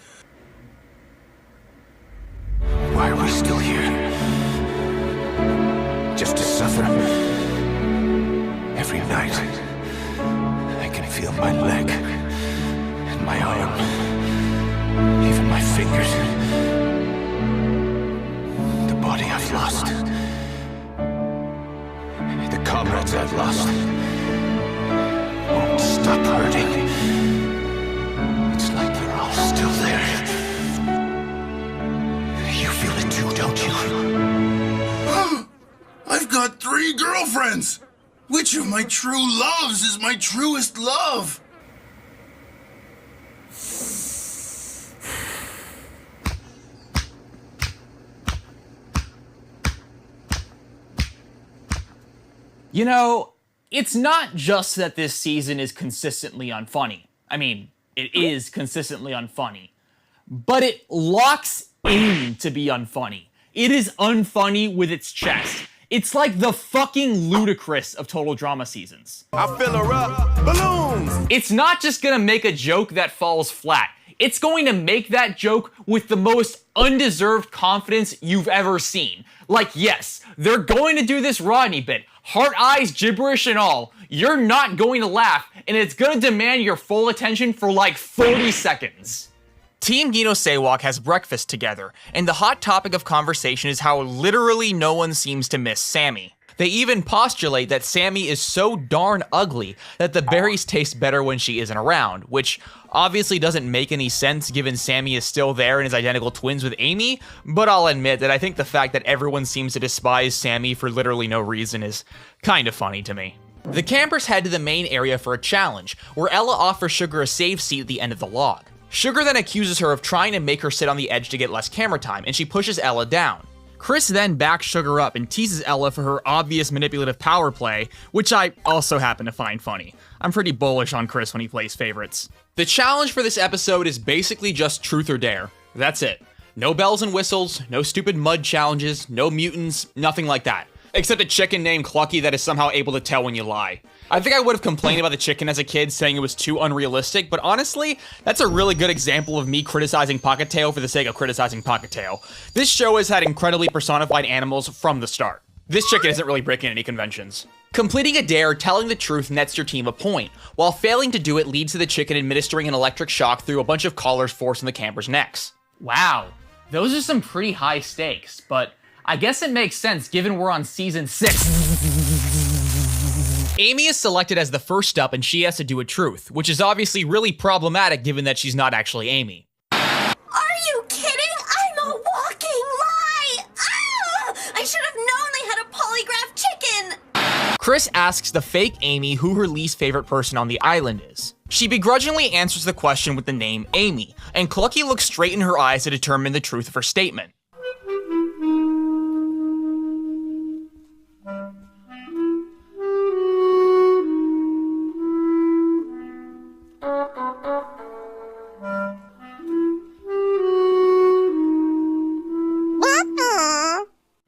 Why are we still here? Just to suffer? Every night, I can feel my leg and my arm, even my fingers. The body I've lost. The comrades I've lost. Won't stop hurting. It's like they're all still there. You feel it too, don't you? I've got 3 girlfriends! Which of my true loves is my truest love? You know, it's not just that this season is consistently unfunny. I mean, it is consistently unfunny. But it locks in to be unfunny. It is unfunny with its chest. It's like the fucking ludicrous of total drama seasons. I fill her up. Balloons! It's not just gonna make a joke that falls flat. It's going to make that joke with the most undeserved confidence you've ever seen. Like, yes, they're going to do this Rodney bit. Heart eyes, gibberish and all. You're not going to laugh, and it's gonna demand your full attention for like 40 seconds. Team Gino Sewak has breakfast together, and the hot topic of conversation is how literally no one seems to miss Sammy. They even postulate that Sammy is so darn ugly that the berries taste better when she isn't around, which obviously doesn't make any sense given Sammy is still there and is identical twins with Amy, but I'll admit that I think the fact that everyone seems to despise Sammy for literally no reason is kind of funny to me. The campers head to the main area for a challenge, where Ella offers Sugar a save seat at the end of the log. Sugar then accuses her of trying to make her sit on the edge to get less camera time, and she pushes Ella down. Chris then backs Sugar up and teases Ella for her obvious manipulative power play, which I also happen to find funny. I'm pretty bullish on Chris when he plays favorites. The challenge for this episode is basically just truth or dare. That's it. No bells and whistles, no stupid mud challenges, no mutants, nothing like that. Except a chicken named Clucky that is somehow able to tell when you lie. I think I would have complained about the chicken as a kid, saying it was too unrealistic, but honestly, that's a really good example of me criticizing Pocket Tail for the sake of criticizing Pocket Tail. This show has had incredibly personified animals from the start. This chicken isn't really breaking any conventions. Completing a dare telling the truth nets your team a point, while failing to do it leads to the chicken administering an electric shock through a bunch of collars forcing the campers' necks. Wow, those are some pretty high stakes, but I guess it makes sense given we're on season 6. Amy is selected as the first up and she has to do a truth, which is obviously really problematic given that she's not actually Amy. Are you kidding? I'm a walking lie! Ah! I should have known they had a polygraph chicken! Chris asks the fake Amy who her least favorite person on the island is. She begrudgingly answers the question with the name Amy, and Clucky looks straight in her eyes to determine the truth of her statement.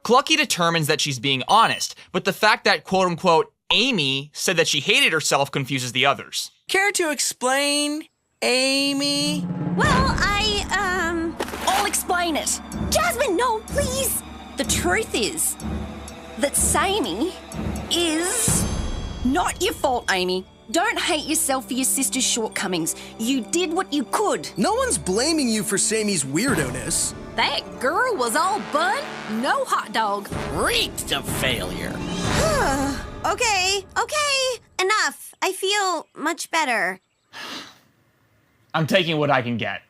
Clucky determines that she's being honest, but the fact that quote-unquote Amy said that she hated herself confuses the others. Care to explain, Amy? Well, I'll explain it. Jasmine, no, please! The truth is that Sammy is not your fault, Amy. Don't hate yourself for your sister's shortcomings. You did what you could. No one's blaming you for Sammy's weirdo-ness. That girl was all bun, no hot dog. Reeked of failure. Okay, enough. I feel much better. I'm taking what I can get.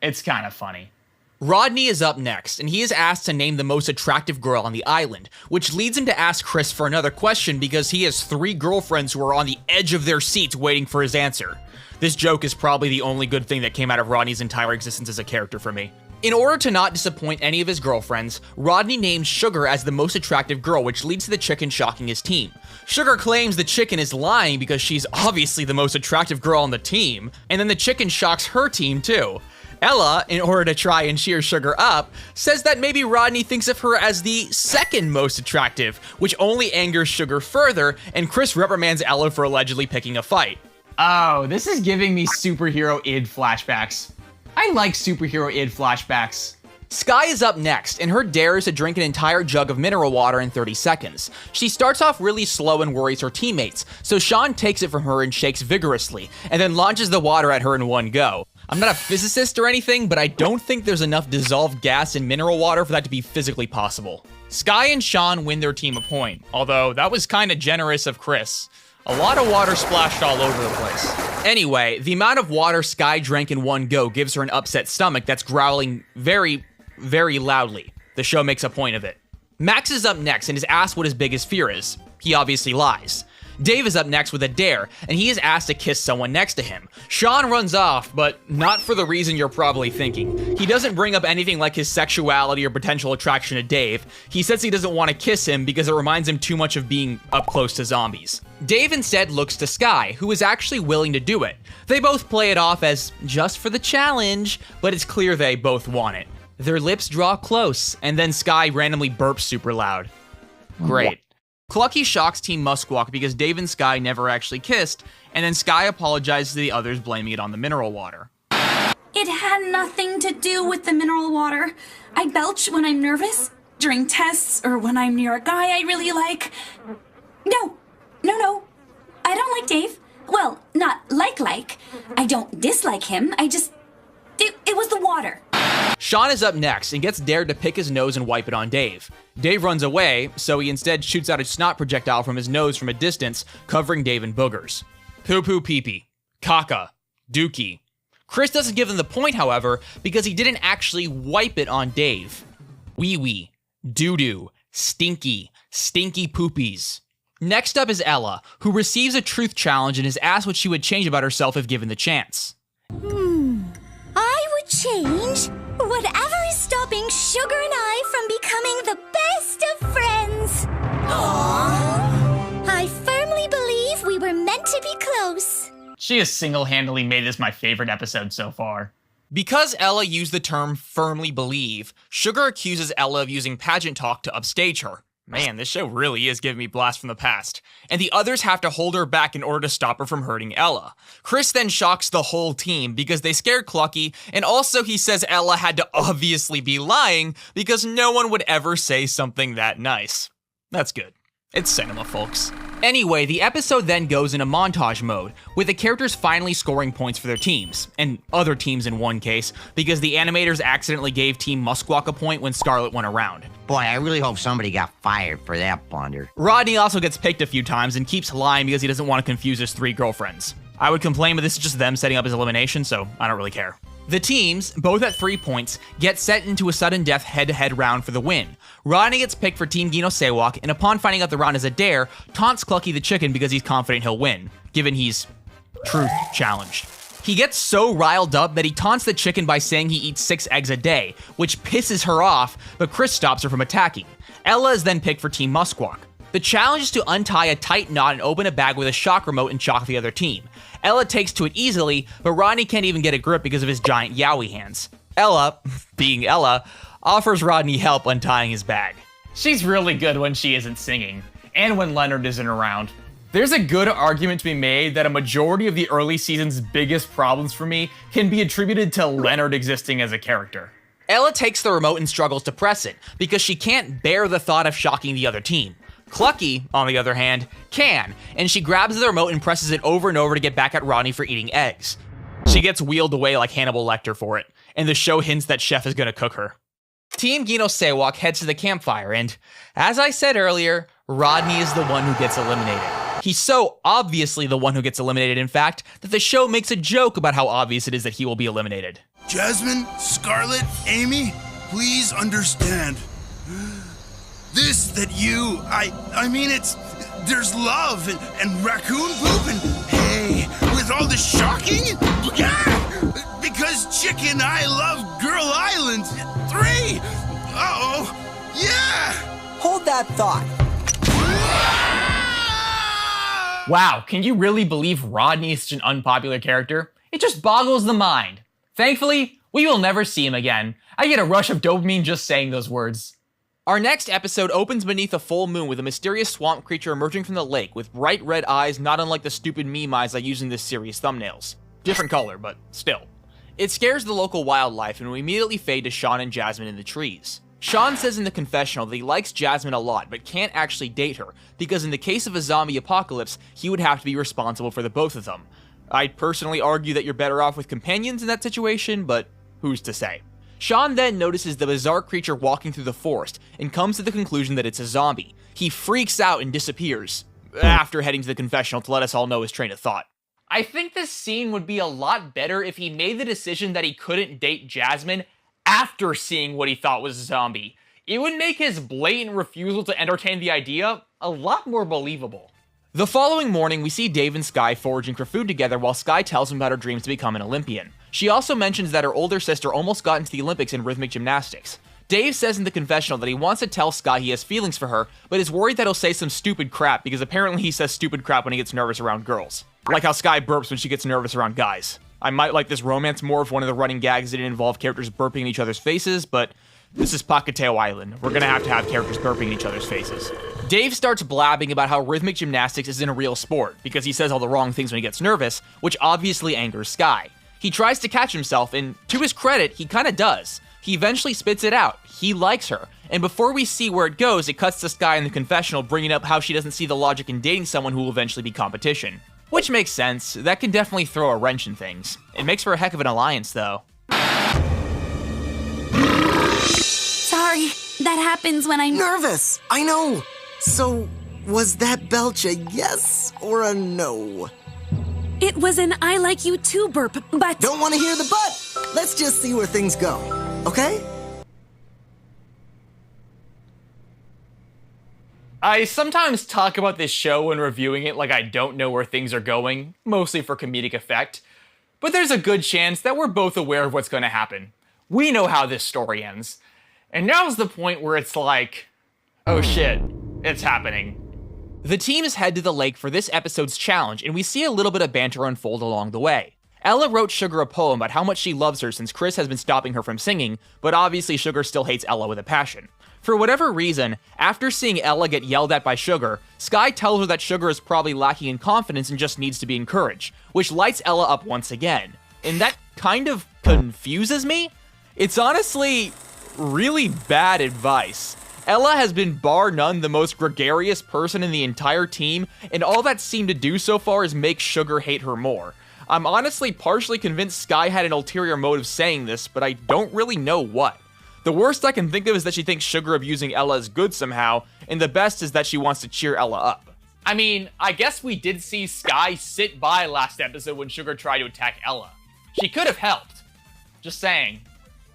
It's kind of funny. Rodney is up next, and he is asked to name the most attractive girl on the island, which leads him to ask Chris for another question because he has 3 girlfriends who are on the edge of their seats waiting for his answer. This joke is probably the only good thing that came out of Rodney's entire existence as a character for me. In order to not disappoint any of his girlfriends, Rodney names Sugar as the most attractive girl, which leads to the chicken shocking his team. Sugar claims the chicken is lying because she's obviously the most attractive girl on the team, and then the chicken shocks her team too. Ella, in order to try and cheer Sugar up, says that maybe Rodney thinks of her as the second most attractive, which only angers Sugar further, and Chris reprimands Ella for allegedly picking a fight. Oh, this is giving me superhero id flashbacks. I like superhero id flashbacks. Sky is up next, and her dare is to drink an entire jug of mineral water in 30 seconds. She starts off really slow and worries her teammates, so Sean takes it from her and shakes vigorously, and then launches the water at her in one go. I'm not a physicist or anything, but I don't think there's enough dissolved gas in mineral water for that to be physically possible. Sky and Sean win their team a point, although that was kinda generous of Chris. A lot of water splashed all over the place. Anyway, the amount of water Sky drank in one go gives her an upset stomach that's growling very, very loudly. The show makes a point of it. Max is up next and is asked what his biggest fear is. He obviously lies. Dave is up next with a dare, and he is asked to kiss someone next to him. Sean runs off, but not for the reason you're probably thinking. He doesn't bring up anything like his sexuality or potential attraction to Dave. He says he doesn't want to kiss him because it reminds him too much of being up close to zombies. Dave instead looks to Sky, who is actually willing to do it. They both play it off as just for the challenge, but it's clear they both want it. Their lips draw close, and then Sky randomly burps super loud. Great. Clucky shocks Team Musquawk because Dave and Sky never actually kissed, and then Sky apologizes to the others, blaming it on the mineral water. It had nothing to do with the mineral water. I belch when I'm nervous, during tests, or when I'm near a guy I really like. No. I don't like Dave. Well, not like. I don't dislike him. It was the water. Sean is up next and gets dared to pick his nose and wipe it on Dave. Dave runs away, so he instead shoots out a snot projectile from his nose from a distance, covering Dave in boogers. Poo-poo pee-pee. Caca. Dookie. Chris doesn't give them the point, however, because he didn't actually wipe it on Dave. Wee-wee. Doo-doo. Stinky. Stinky poopies. Next up is Ella, who receives a truth challenge and is asked what she would change about herself if given the chance. I would change whatever is stopping Sugar and I from becoming the best of friends. Aww. I firmly believe we were meant to be close. She has single-handedly made this my favorite episode so far. Because Ella used the term firmly believe, Sugar accuses Ella of using pageant talk to upstage her. Man, this show really is giving me blasts from the past. And the others have to hold her back in order to stop her from hurting Ella. Chris then shocks the whole team because they scared Clucky, and also he says Ella had to obviously be lying because no one would ever say something that nice. That's good. It's cinema, folks. Anyway, the episode then goes into montage mode, with the characters finally scoring points for their teams, and other teams in one case, because the animators accidentally gave Team Musquawk a point when Scarlet went around. Boy, I really hope somebody got fired for that blunder. Rodney also gets picked a few times and keeps lying because he doesn't want to confuse his 3 girlfriends. I would complain, but this is just them setting up his elimination, so I don't really care. The teams, both at 3 points, get sent into a sudden death head-to-head round for the win. Rodney gets picked for Team Gino Sewak, and upon finding out the round is a dare, taunts Clucky the chicken because he's confident he'll win, given he's truth challenged. He gets so riled up that he taunts the chicken by saying he eats 6 eggs a day, which pisses her off, but Chris stops her from attacking. Ella is then picked for Team Musquawk. The challenge is to untie a tight knot and open a bag with a shock remote and shock the other team. Ella takes to it easily, but Rodney can't even get a grip because of his giant yowie hands. Ella, being Ella, offers Rodney help untying his bag. She's really good when she isn't singing, and when Leonard isn't around. There's a good argument to be made that a majority of the early season's biggest problems for me can be attributed to Leonard existing as a character. Ella takes the remote and struggles to press it, because she can't bear the thought of shocking the other team. Clucky, on the other hand, can, and she grabs the remote and presses it over and over to get back at Rodney for eating eggs. She gets wheeled away like Hannibal Lecter for it, and the show hints that Chef is gonna cook her. Team Gino Sewak heads to the campfire, and, as I said earlier, Rodney is the one who gets eliminated. He's so obviously the one who gets eliminated, in fact, that the show makes a joke about how obvious it is that he will be eliminated. Jasmine, Scarlet, Amy, please understand. This that you, I mean, there's love and raccoon poop and today with all the shocking? Yeah! Because Chick and I love Girl Island 3! Uh-oh! Yeah! Hold that thought. Wow, can you really believe Rodney is such an unpopular character? It just boggles the mind. Thankfully, we will never see him again. I get a rush of dopamine just saying those words. Our next episode opens beneath a full moon with a mysterious swamp creature emerging from the lake with bright red eyes, not unlike the stupid meme eyes I use in this series' thumbnails. Different color, but still. It scares the local wildlife, and we immediately fade to Sean and Jasmine in the trees. Sean says in the confessional that he likes Jasmine a lot, but can't actually date her, because in the case of a zombie apocalypse, he would have to be responsible for the both of them. I'd personally argue that you're better off with companions in that situation, but who's to say? Sean then notices the bizarre creature walking through the forest, and comes to the conclusion that it's a zombie. He freaks out and disappears, after heading to the confessional to let us all know his train of thought. I think this scene would be a lot better if he made the decision that he couldn't date Jasmine after seeing what he thought was a zombie. It would make his blatant refusal to entertain the idea a lot more believable. The following morning, we see Dave and Sky foraging for food together while Sky tells him about her dreams to become an Olympian. She also mentions that her older sister almost got into the Olympics in rhythmic gymnastics. Dave says in the confessional that he wants to tell Sky he has feelings for her, but is worried that he'll say some stupid crap because apparently he says stupid crap when he gets nervous around girls. Like how Sky burps when she gets nervous around guys. I might like this romance more if one of the running gags didn't involve characters burping in each other's faces, but this is Pacateo Island. We're gonna have to have characters burping in each other's faces. Dave starts blabbing about how rhythmic gymnastics isn't a real sport, because he says all the wrong things when he gets nervous, which obviously angers Sky. He tries to catch himself, and to his credit, he kinda does. He eventually spits it out. He likes her. And before we see where it goes, it cuts to Sky in the confessional bringing up how she doesn't see the logic in dating someone who will eventually be competition. Which makes sense. That can definitely throw a wrench in things. It makes for a heck of an alliance, though. Sorry, that happens when I'm nervous. I know. So, was that belch a yes or a no? It was an I like you too burp, but... Don't want to hear the but. Let's just see where things go, okay? I sometimes talk about this show when reviewing it like I don't know where things are going, mostly for comedic effect. But there's a good chance that we're both aware of what's going to happen. We know how this story ends. And now's the point where it's like, oh shit, it's happening. The teams head to the lake for this episode's challenge, and we see a little bit of banter unfold along the way. Ella wrote Sugar a poem about how much she loves her since Chris has been stopping her from singing, but obviously Sugar still hates Ella with a passion. For whatever reason, after seeing Ella get yelled at by Sugar, Sky tells her that Sugar is probably lacking in confidence and just needs to be encouraged, which lights Ella up once again. And that kind of confuses me. It's honestly really bad advice. Ella has been bar none the most gregarious person in the entire team, and all that's seemed to do so far is make Sugar hate her more. I'm honestly partially convinced Sky had an ulterior motive saying this, but I don't really know what. The worst I can think of is that she thinks Sugar abusing Ella is good somehow, and the best is that she wants to cheer Ella up. I mean, I guess we did see Sky sit by last episode when Sugar tried to attack Ella. She could have helped. Just saying.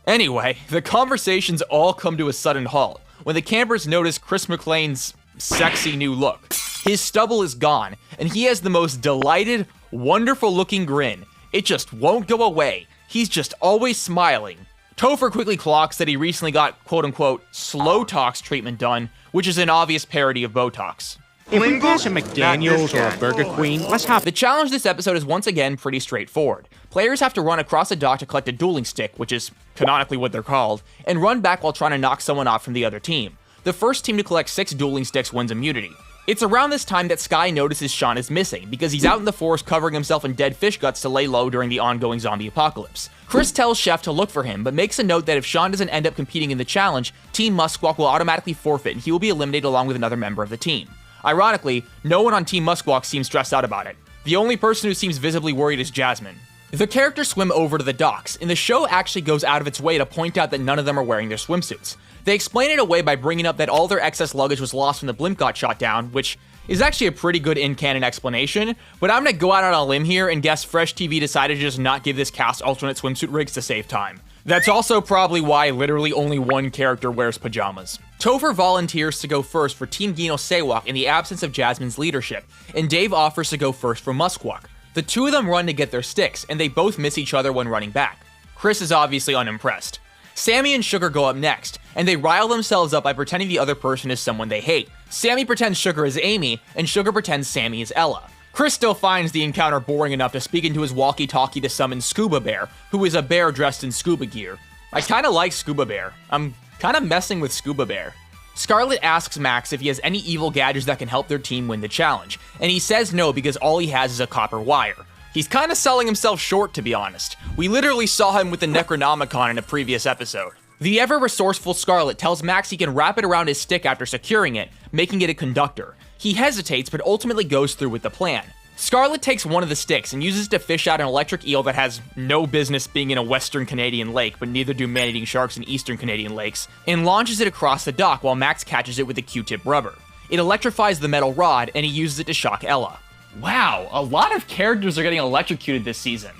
Anyway, the conversations all come to a sudden halt when the campers notice Chris McLean's sexy new look. His stubble is gone, and he has the most delighted, wonderful-looking grin. It just won't go away. He's just always smiling. Topher quickly clocks that he recently got quote-unquote slow tox treatment done, which is an obvious parody of Botox. If we pass a McDaniels or a Burger Queen, let's have... The challenge this episode is once again pretty straightforward. Players have to run across a dock to collect a dueling stick, which is canonically what they're called, and run back while trying to knock someone off from the other team. The first team to collect 6 dueling sticks wins immunity. It's around this time that Sky notices Sean is missing, because he's out in the forest covering himself in dead fish guts to lay low during the ongoing zombie apocalypse. Chris tells Chef to look for him, but makes a note that if Sean doesn't end up competing in the challenge, Team Musquawk will automatically forfeit and he will be eliminated along with another member of the team. Ironically, no one on Team Musquawk seems stressed out about it. The only person who seems visibly worried is Jasmine. The characters swim over to the docks, and the show actually goes out of its way to point out that none of them are wearing their swimsuits. They explain it away by bringing up that all their excess luggage was lost when the blimp got shot down, which is actually a pretty good in-canon explanation, but I'm gonna go out on a limb here and guess Fresh TV decided to just not give this cast alternate swimsuit rigs to save time. That's also probably why literally only one character wears pajamas. Topher volunteers to go first for Team Gino Sewak in the absence of Jasmine's leadership, and Dave offers to go first for Musquawk. The two of them run to get their sticks, and they both miss each other when running back. Chris is obviously unimpressed. Sammy and Sugar go up next, and they rile themselves up by pretending the other person is someone they hate. Sammy pretends Sugar is Amy, and Sugar pretends Sammy is Ella. Chris still finds the encounter boring enough to speak into his walkie-talkie to summon Scuba Bear, who is a bear dressed in scuba gear. I kinda like Scuba Bear. I'm kinda messing with Scuba Bear. Scarlet asks Max if he has any evil gadgets that can help their team win the challenge, and he says no because all he has is a copper wire. He's kinda selling himself short, to be honest. We literally saw him with the Necronomicon in a previous episode. The ever-resourceful Scarlet tells Max he can wrap it around his stick after securing it, making it a conductor. He hesitates, but ultimately goes through with the plan. Scarlet takes one of the sticks and uses it to fish out an electric eel that has no business being in a western Canadian lake, but neither do man-eating sharks in eastern Canadian lakes, and launches it across the dock while Max catches it with a Q-tip rubber. It electrifies the metal rod, and he uses it to shock Ella. Wow, a lot of characters are getting electrocuted this season.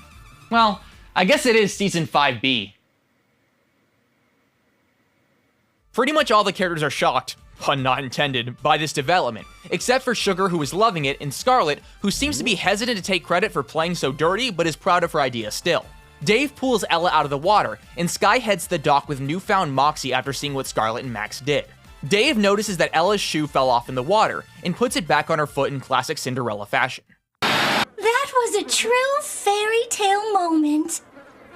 Well, I guess it is Season 5B. Pretty much all the characters are shocked, pun not intended, by this development, except for Sugar, who is loving it, and Scarlet, who seems to be hesitant to take credit for playing so dirty, but is proud of her idea still. Dave pulls Ella out of the water, and Sky heads to the dock with newfound moxie after seeing what Scarlet and Max did. Dave notices that Ella's shoe fell off in the water, and puts it back on her foot in classic Cinderella fashion. That was a true fairy tale moment.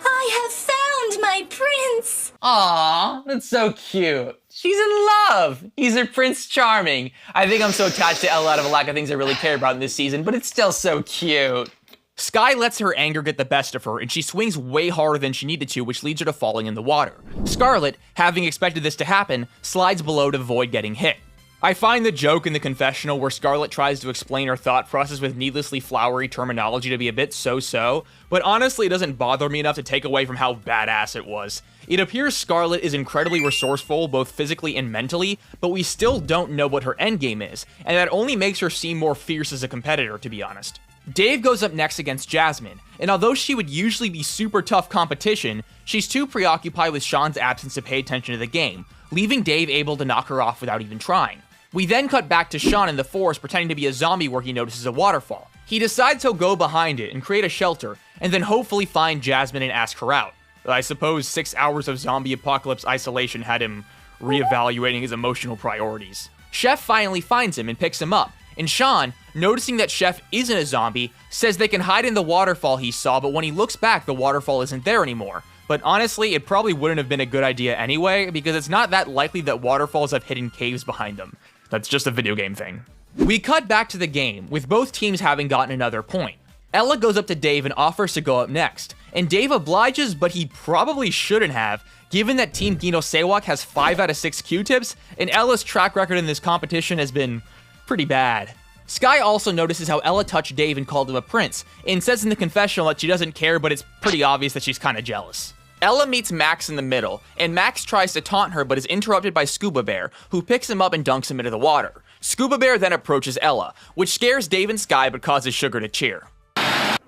I have found my prince! Aww, that's so cute. She's in love! He's her Prince Charming. I think I'm so attached to Ella out of a lack of things I really care about in this season, but it's still so cute. Sky lets her anger get the best of her, and she swings way harder than she needed to, which leads her to falling in the water. Scarlet, having expected this to happen, slides below to avoid getting hit. I find the joke in the confessional where Scarlet tries to explain her thought process with needlessly flowery terminology to be a bit so-so, but honestly it doesn't bother me enough to take away from how badass it was. It appears Scarlet is incredibly resourceful, both physically and mentally, but we still don't know what her endgame is, and that only makes her seem more fierce as a competitor, to be honest. Dave goes up next against Jasmine, and although she would usually be super tough competition, she's too preoccupied with Sean's absence to pay attention to the game, leaving Dave able to knock her off without even trying. We then cut back to Sean in the forest pretending to be a zombie where he notices a waterfall. He decides he'll go behind it and create a shelter, and then hopefully find Jasmine and ask her out. I suppose 6 hours of zombie apocalypse isolation had him reevaluating his emotional priorities. Chef finally finds him and picks him up, and Sean, noticing that Chef isn't a zombie, says they can hide in the waterfall he saw, but when he looks back, the waterfall isn't there anymore. But honestly, it probably wouldn't have been a good idea anyway, because it's not that likely that waterfalls have hidden caves behind them. That's just a video game thing. We cut back to the game, with both teams having gotten another point. Ella goes up to Dave and offers to go up next, and Dave obliges, but he probably shouldn't have, given that Team Gino Sewak has 5 out of 6 Q-tips, and Ella's track record in this competition has been pretty bad. Sky also notices how Ella touched Dave and called him a prince, and says in the confessional that she doesn't care, but it's pretty obvious that she's kinda jealous. Ella meets Max in the middle, and Max tries to taunt her but is interrupted by Scuba Bear, who picks him up and dunks him into the water. Scuba Bear then approaches Ella, which scares Dave and Sky but causes Sugar to cheer.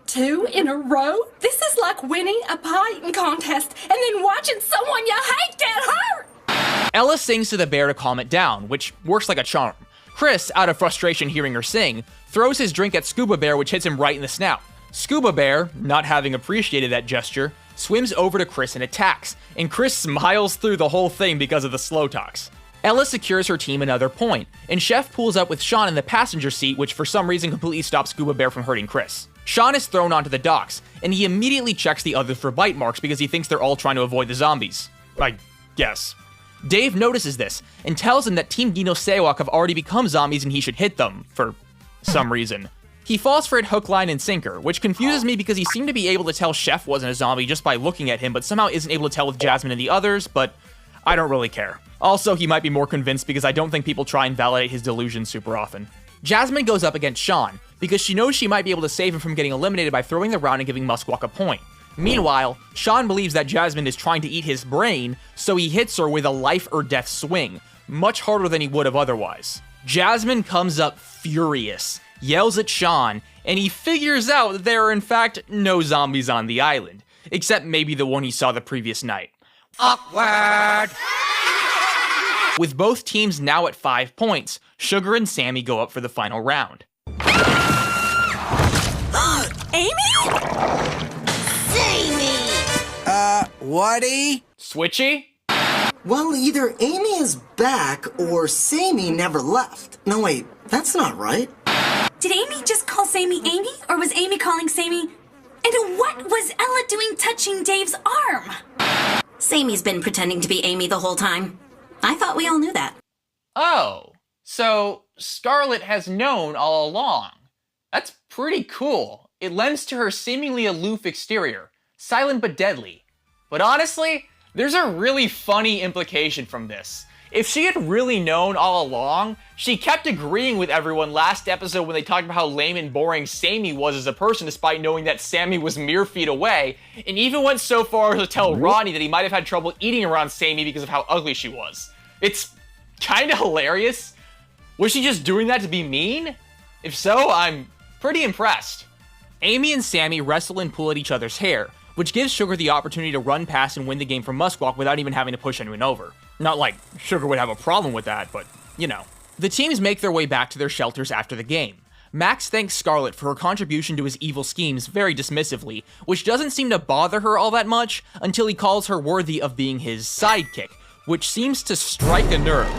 2 in a row? This is like winning a pie eating contest and then watching someone you hate get hurt! Ella sings to the bear to calm it down, which works like a charm. Chris, out of frustration hearing her sing, throws his drink at Scuba Bear, which hits him right in the snout. Scuba Bear, not having appreciated that gesture, swims over to Chris and attacks, and Chris smiles through the whole thing because of the slow talks. Ella secures her team another point, and Chef pulls up with Sean in the passenger seat, which for some reason completely stops Scuba Bear from hurting Chris. Sean is thrown onto the docks, and he immediately checks the others for bite marks because he thinks they're all trying to avoid the zombies. I guess. Dave notices this, and tells him that Team Gino Sewak have already become zombies and he should hit them, for some reason. He falls for it hook, line, and sinker, which confuses me because he seemed to be able to tell Chef wasn't a zombie just by looking at him, but somehow isn't able to tell with Jasmine and the others, but I don't really care. Also, he might be more convinced because I don't think people try and validate his delusions super often. Jasmine goes up against Sean, because she knows she might be able to save him from getting eliminated by throwing the round and giving Muskwalk a point. Meanwhile, Sean believes that Jasmine is trying to eat his brain, so he hits her with a life or death swing, much harder than he would have otherwise. Jasmine comes up furious, yells at Sean, and he figures out that there are in fact no zombies on the island, except maybe the one he saw the previous night. Awkward! With both teams now at 5 points, Sugar and Sammy go up for the final round. Amy? Samey! Whaty? Switchy? Well, either Amy is back or Samey never left. No, wait, that's not right. Did Amy just call Samey Amy, or was Amy calling Samey? And what was Ella doing touching Dave's arm? Samey's been pretending to be Amy the whole time. I thought we all knew that. Oh, so Scarlet has known all along. That's pretty cool. It lends to her seemingly aloof exterior, silent but deadly. But honestly, there's a really funny implication from this. If she had really known all along, she kept agreeing with everyone last episode when they talked about how lame and boring Samey was as a person despite knowing that Sammy was mere feet away, and even went so far as to tell Ronnie that he might have had trouble eating around Samey because of how ugly she was. It's kinda hilarious. Was she just doing that to be mean? If so, I'm pretty impressed. Amy and Sammy wrestle and pull at each other's hair, which gives Sugar the opportunity to run past and win the game from Muskwalk without even having to push anyone over. Not like Sugar would have a problem with that, but, you know. The teams make their way back to their shelters after the game. Max thanks Scarlet for her contribution to his evil schemes very dismissively, which doesn't seem to bother her all that much until he calls her worthy of being his sidekick, which seems to strike a nerve.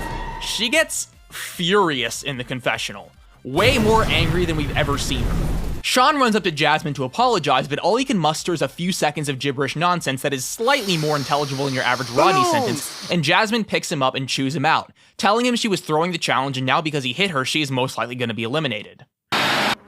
She gets furious in the confessional, way more angry than we've ever seen her. Sean runs up to Jasmine to apologize, but all he can muster is a few seconds of gibberish nonsense that is slightly more intelligible than your average Rodney sentence, and Jasmine picks him up and chews him out, telling him she was throwing the challenge and now because he hit her, she is most likely going to be eliminated.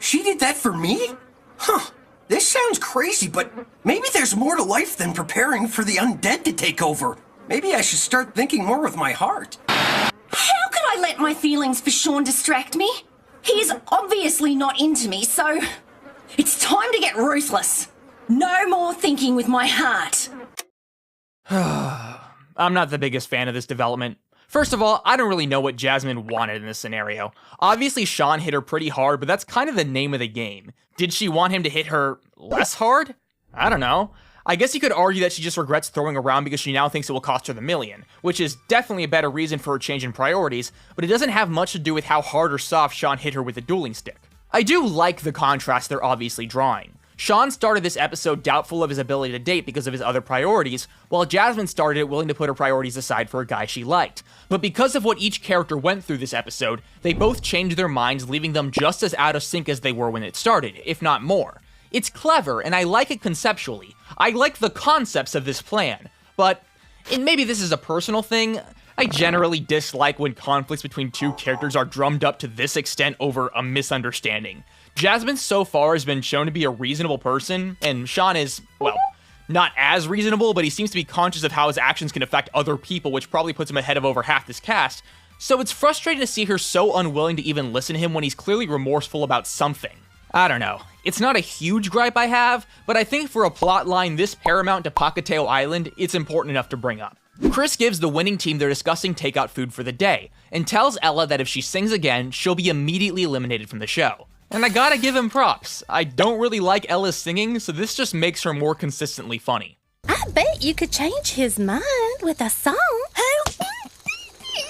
She did that for me? Huh. This sounds crazy, but maybe there's more to life than preparing for the undead to take over. Maybe I should start thinking more with my heart. How could I let my feelings for Sean distract me? He's obviously not into me, so it's time to get ruthless. No more thinking with my heart. I'm not the biggest fan of this development. First of all, I don't really know what Jasmine wanted in this scenario. Obviously, Sean hit her pretty hard, but that's kind of the name of the game. Did she want him to hit her less hard? I don't know. I guess you could argue that she just regrets throwing around because she now thinks it will cost her the million, which is definitely a better reason for her change in priorities, but it doesn't have much to do with how hard or soft Sean hit her with the dueling stick. I do like the contrast they're obviously drawing. Sean started this episode doubtful of his ability to date because of his other priorities, while Jasmine started it willing to put her priorities aside for a guy she liked. But because of what each character went through this episode, they both changed their minds, leaving them just as out of sync as they were when it started, if not more. It's clever, and I like it conceptually. I like the concepts of this plan, but, and maybe this is a personal thing, I generally dislike when conflicts between two characters are drummed up to this extent over a misunderstanding. Jasmine so far has been shown to be a reasonable person, and Sean is, well, not as reasonable, but he seems to be conscious of how his actions can affect other people, which probably puts him ahead of over half this cast, so it's frustrating to see her so unwilling to even listen to him when he's clearly remorseful about something. I don't know. It's not a huge gripe I have, but I think for a plot line this paramount to Pockettail Island, it's important enough to bring up. Chris gives the winning team their disgusting takeout food for the day, and tells Ella that if she sings again, she'll be immediately eliminated from the show. And I gotta give him props. I don't really like Ella's singing, so this just makes her more consistently funny. I bet you could change his mind with a song.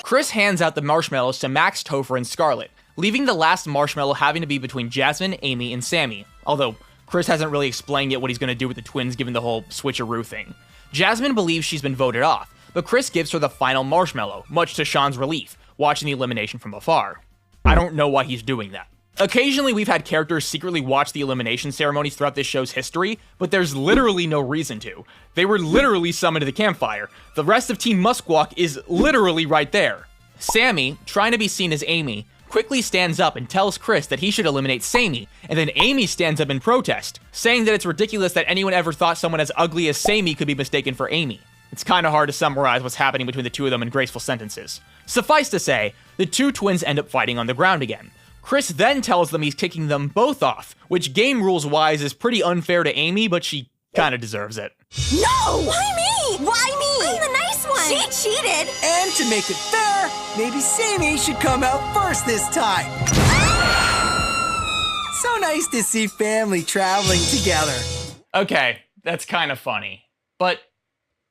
Chris hands out the marshmallows to Max, Topher, and Scarlet, leaving the last marshmallow having to be between Jasmine, Amy, and Sammy, although Chris hasn't really explained yet what he's going to do with the twins given the whole switcheroo thing. Jasmine believes she's been voted off, but Chris gives her the final marshmallow, much to Sean's relief, watching the elimination from afar. I don't know why he's doing that. Occasionally we've had characters secretly watch the elimination ceremonies throughout this show's history, but there's literally no reason to. They were literally summoned to the campfire. The rest of Team Muskwalk is literally right there. Sammy, trying to be seen as Amy, quickly stands up and tells Chris that he should eliminate Sammy, and then Amy stands up in protest, saying that it's ridiculous that anyone ever thought someone as ugly as Sammy could be mistaken for Amy. It's kinda hard to summarize what's happening between the two of them in graceful sentences. Suffice to say, the two twins end up fighting on the ground again. Chris then tells them he's kicking them both off, which game rules wise is pretty unfair to Amy, but she kinda deserves it. No! Why me? Why me? I'm the nice one. She cheated! And to make it fair, maybe Sammy should come out first this time. So nice to see family traveling together. Okay, that's kind of funny. But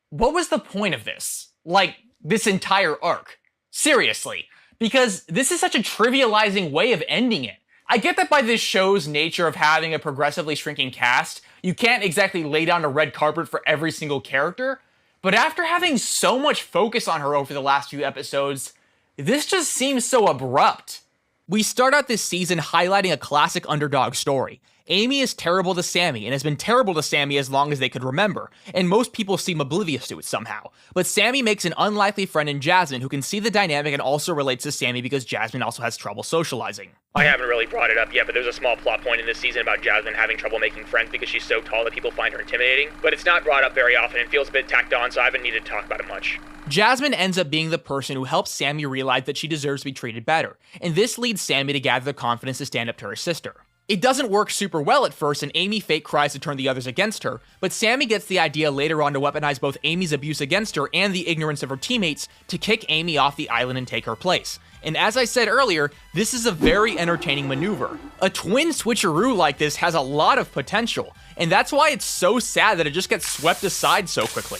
what was the point of this? Like, this entire arc? Seriously. Because this is such a trivializing way of ending it. I get that by this show's nature of having a progressively shrinking cast, you can't exactly lay down a red carpet for every single character, but after having so much focus on her over the last few episodes, this just seems so abrupt. We start out this season highlighting a classic underdog story. Amy is terrible to Sammy and has been terrible to Sammy as long as they could remember, and most people seem oblivious to it somehow. But Sammy makes an unlikely friend in Jasmine who can see the dynamic and also relates to Sammy because Jasmine also has trouble socializing. I haven't really brought it up yet, but there's a small plot point in this season about Jasmine having trouble making friends because she's so tall that people find her intimidating, but it's not brought up very often and feels a bit tacked on, so I haven't needed to talk about it much. Jasmine ends up being the person who helps Sammy realize that she deserves to be treated better, and this leads Sammy to gather the confidence to stand up to her sister. It doesn't work super well at first, and Amy fake cries to turn the others against her, but Sammy gets the idea later on to weaponize both Amy's abuse against her and the ignorance of her teammates to kick Amy off the island and take her place. And as I said earlier, this is a very entertaining maneuver. A twin switcheroo like this has a lot of potential, and that's why it's so sad that it just gets swept aside so quickly.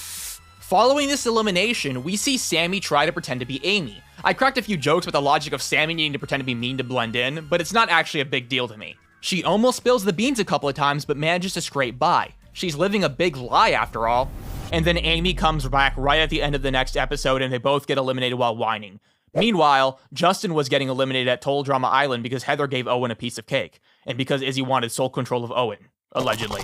Following this elimination, we see Sammy try to pretend to be Amy. I cracked a few jokes about the logic of Sammy needing to pretend to be mean to blend in, but it's not actually a big deal to me. She almost spills the beans a couple of times, but manages to scrape by. She's living a big lie after all. And then Amy comes back right at the end of the next episode and they both get eliminated while whining. Meanwhile, Justin was getting eliminated at Total Drama Island because Heather gave Owen a piece of cake, and because Izzy wanted sole control of Owen, allegedly.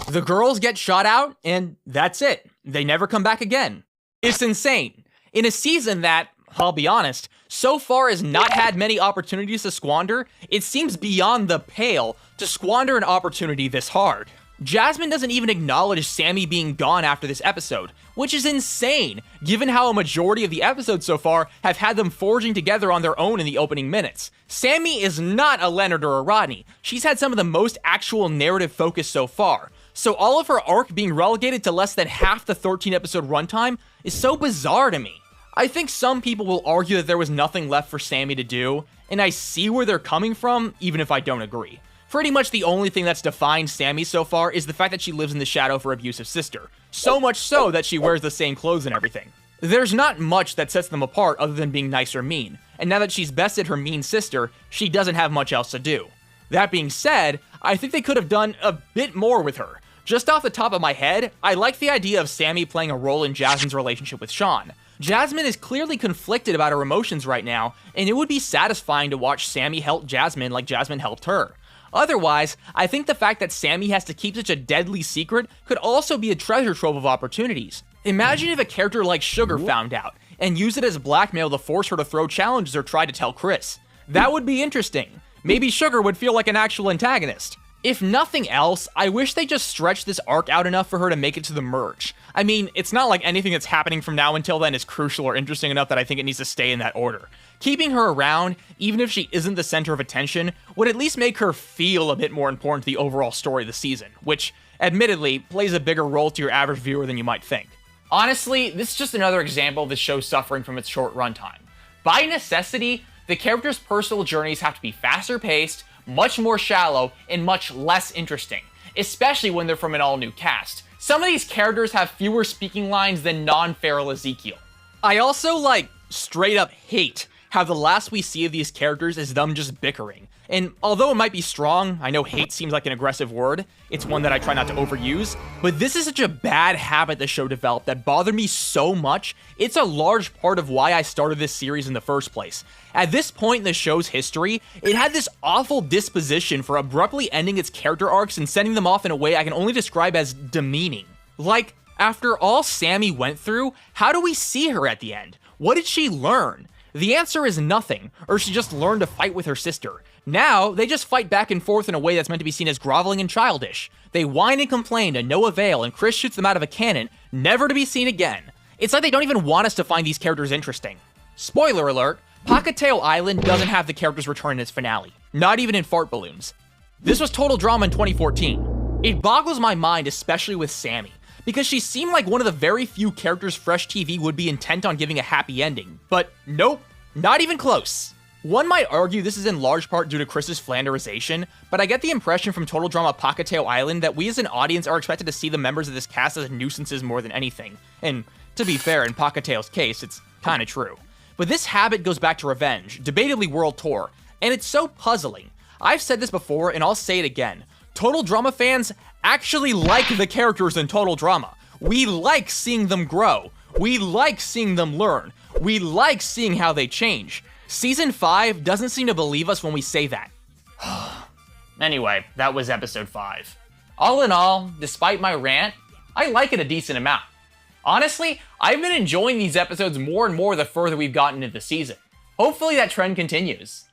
The girls get shot out, and that's it. They never come back again. It's insane. In a season that, I'll be honest, so far has not had many opportunities to squander, it seems beyond the pale to squander an opportunity this hard. Jasmine doesn't even acknowledge Sammy being gone after this episode, which is insane, given how a majority of the episodes so far have had them forging together on their own in the opening minutes. Sammy is not a Leonard or a Rodney. She's had some of the most actual narrative focus so far. So all of her arc being relegated to less than half the 13-episode runtime is so bizarre to me. I think some people will argue that there was nothing left for Sammy to do, and I see where they're coming from, even if I don't agree. Pretty much the only thing that's defined Sammy so far is the fact that she lives in the shadow of her abusive sister. So much so that she wears the same clothes and everything. There's not much that sets them apart other than being nice or mean, and now that she's bested her mean sister, she doesn't have much else to do. That being said, I think they could have done a bit more with her. Just off the top of my head, I like the idea of Sammy playing a role in Jasmine's relationship with Sean. Jasmine is clearly conflicted about her emotions right now, and it would be satisfying to watch Sammy help Jasmine like Jasmine helped her. Otherwise, I think the fact that Sammy has to keep such a deadly secret could also be a treasure trove of opportunities. Imagine if a character like Sugar found out, and used it as blackmail to force her to throw challenges or try to tell Chris. That would be interesting. Maybe Sugar would feel like an actual antagonist. If nothing else, I wish they just stretched this arc out enough for her to make it to the merge. I mean, it's not like anything that's happening from now until then is crucial or interesting enough that I think it needs to stay in that order. Keeping her around, even if she isn't the center of attention, would at least make her feel a bit more important to the overall story of the season, which, admittedly, plays a bigger role to your average viewer than you might think. Honestly, this is just another example of the show suffering from its short runtime. By necessity, the characters' personal journeys have to be faster paced, much more shallow, and much less interesting, especially when they're from an all-new cast. Some of these characters have fewer speaking lines than non-feral Ezekiel. I also, straight up hate how the last we see of these characters is them just bickering. And although it might be strong, I know hate seems like an aggressive word, it's one that I try not to overuse, but this is such a bad habit the show developed that bothered me so much, it's a large part of why I started this series in the first place. At this point in the show's history, it had this awful disposition for abruptly ending its character arcs and sending them off in a way I can only describe as demeaning. Like, after all Sammy went through, how do we see her at the end? What did she learn? The answer is nothing, or she just learned to fight with her sister. Now, they just fight back and forth in a way that's meant to be seen as groveling and childish. They whine and complain to no avail, and Chris shoots them out of a cannon, never to be seen again. It's like they don't even want us to find these characters interesting. Spoiler alert, Pacateo Island doesn't have the characters return in its finale, not even in fart balloons. This was Total Drama in 2014. It boggles my mind, especially with Sammy, because she seemed like one of the very few characters Fresh TV would be intent on giving a happy ending, but nope, not even close. One might argue this is in large part due to Chris's Flanderization, but I get the impression from Total Drama Pacateo Island that we as an audience are expected to see the members of this cast as nuisances more than anything. And to be fair, in Pacateo's case, it's kinda true. But this habit goes back to Revenge, debatably World Tour, and it's so puzzling. I've said this before and I'll say it again. Total Drama fans actually like the characters in Total Drama. We like seeing them grow. We like seeing them learn. We like seeing how they change. Season 5 doesn't seem to believe us when we say that. Anyway, that was episode 5. All in all, despite my rant, I like it a decent amount. Honestly, I've been enjoying these episodes more and more the further we've gotten into the season. Hopefully that trend continues.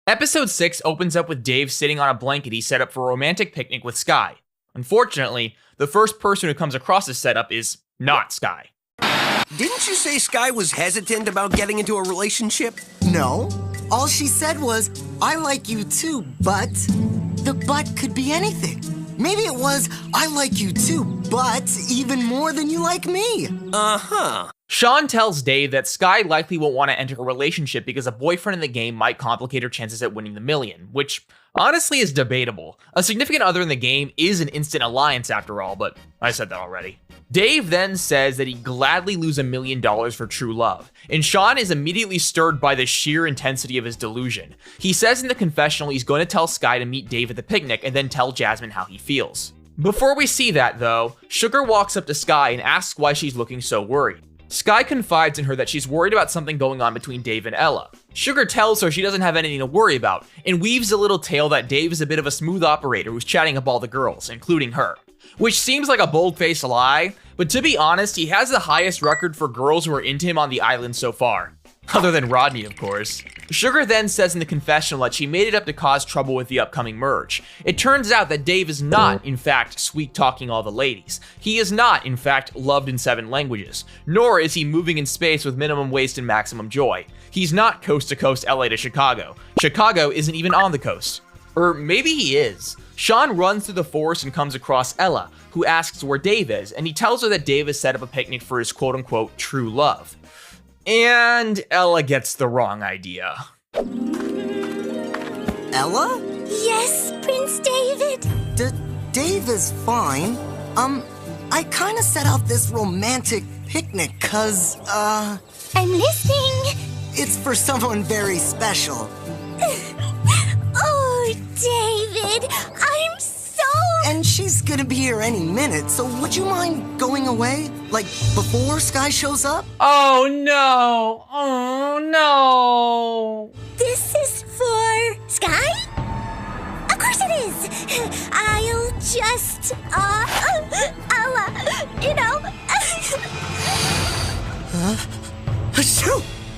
Episode 6 opens up with Dave sitting on a blanket he set up for a romantic picnic with Sky. Unfortunately, the first person who comes across this setup is not Sky. Didn't you say Sky was hesitant about getting into a relationship? No. All she said was, I like you too, but... The but could be anything. Maybe it was, I like you too, but even more than you like me. Uh-huh. Sean tells Dave that Sky likely won't want to enter a relationship because a boyfriend in the game might complicate her chances at winning the million, which honestly is debatable. A significant other in the game is an instant alliance after all, but I said that already. Dave then says that he'd gladly lose $1 million for true love, and Sean is immediately stirred by the sheer intensity of his delusion. He says in the confessional he's going to tell Sky to meet Dave at the picnic and then tell Jasmine how he feels. Before we see that though, Sugar walks up to Sky and asks why she's looking so worried. Sky confides in her that she's worried about something going on between Dave and Ella. Sugar tells her she doesn't have anything to worry about, and weaves a little tale that Dave is a bit of a smooth operator who's chatting up all the girls, including her. Which seems like a bold-faced lie, but to be honest, he has the highest record for girls who are into him on the island so far. Other than Rodney, of course. Sugar then says in the confessional that she made it up to cause trouble with the upcoming merge. It turns out that Dave is not, in fact, sweet-talking all the ladies. He is not, in fact, loved in 7 languages. Nor is he moving in space with minimum waste and maximum joy. He's not coast-to-coast LA to Chicago. Chicago isn't even on the coast. Or maybe he is. Sean runs through the forest and comes across Ella, who asks where Dave is, and he tells her that Dave has set up a picnic for his quote-unquote true love. And Ella gets the wrong idea. Ella? Yes, Prince David? Dave is fine. I kinda set out this romantic picnic 'cause, I'm listening. It's for someone very special. Oh, David, I'm so... And she's gonna be here any minute, so would you mind going away? Like, before Sky shows up? Oh no! Oh no! This is for Sky? Of course it is! I'll just, you know... Huh?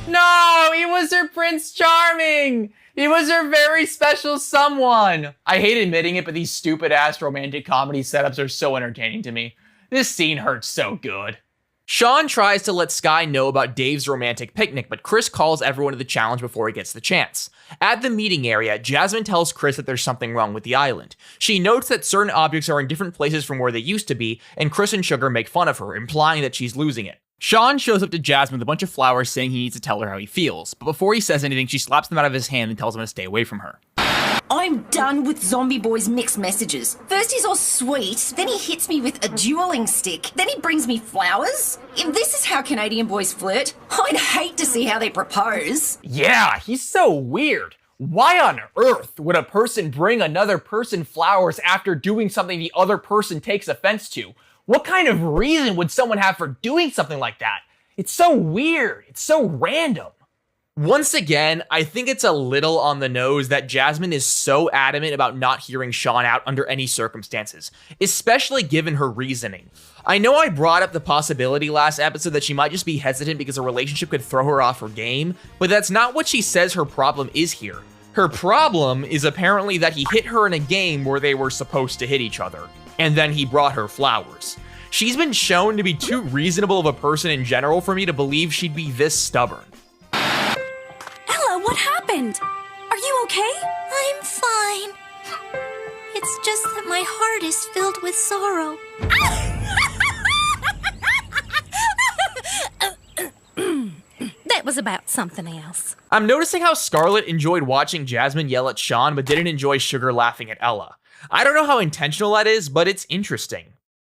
No! He was her Prince Charming! He was her very special someone! I hate admitting it, but these stupid-ass romantic comedy setups are so entertaining to me. This scene hurts so good. Sean tries to let Sky know about Dave's romantic picnic, but Chris calls everyone to the challenge before he gets the chance. At the meeting area, Jasmine tells Chris that there's something wrong with the island. She notes that certain objects are in different places from where they used to be, and Chris and Sugar make fun of her, implying that she's losing it. Sean shows up to Jasmine with a bunch of flowers saying he needs to tell her how he feels, but before he says anything, she slaps them out of his hand and tells him to stay away from her. I'm done with Zombie Boy's mixed messages. First he's all sweet, then he hits me with a dueling stick, then he brings me flowers. If this is how Canadian boys flirt, I'd hate to see how they propose. Yeah, he's so weird. Why on earth would a person bring another person flowers after doing something the other person takes offense to? What kind of reason would someone have for doing something like that? It's so weird. It's so random. Once again, I think it's a little on the nose that Jasmine is so adamant about not hearing Sean out under any circumstances, especially given her reasoning. I know I brought up the possibility last episode that she might just be hesitant because a relationship could throw her off her game, but that's not what she says her problem is here. Her problem is apparently that he hit her in a game where they were supposed to hit each other, and then he brought her flowers. She's been shown to be too reasonable of a person in general for me to believe she'd be this stubborn. Ella, what happened? Are you okay? I'm fine. It's just that my heart is filled with sorrow. That was about something else. I'm noticing how Scarlett enjoyed watching Jasmine yell at Sean, but didn't enjoy Sugar laughing at Ella. I don't know how intentional that is, but it's interesting.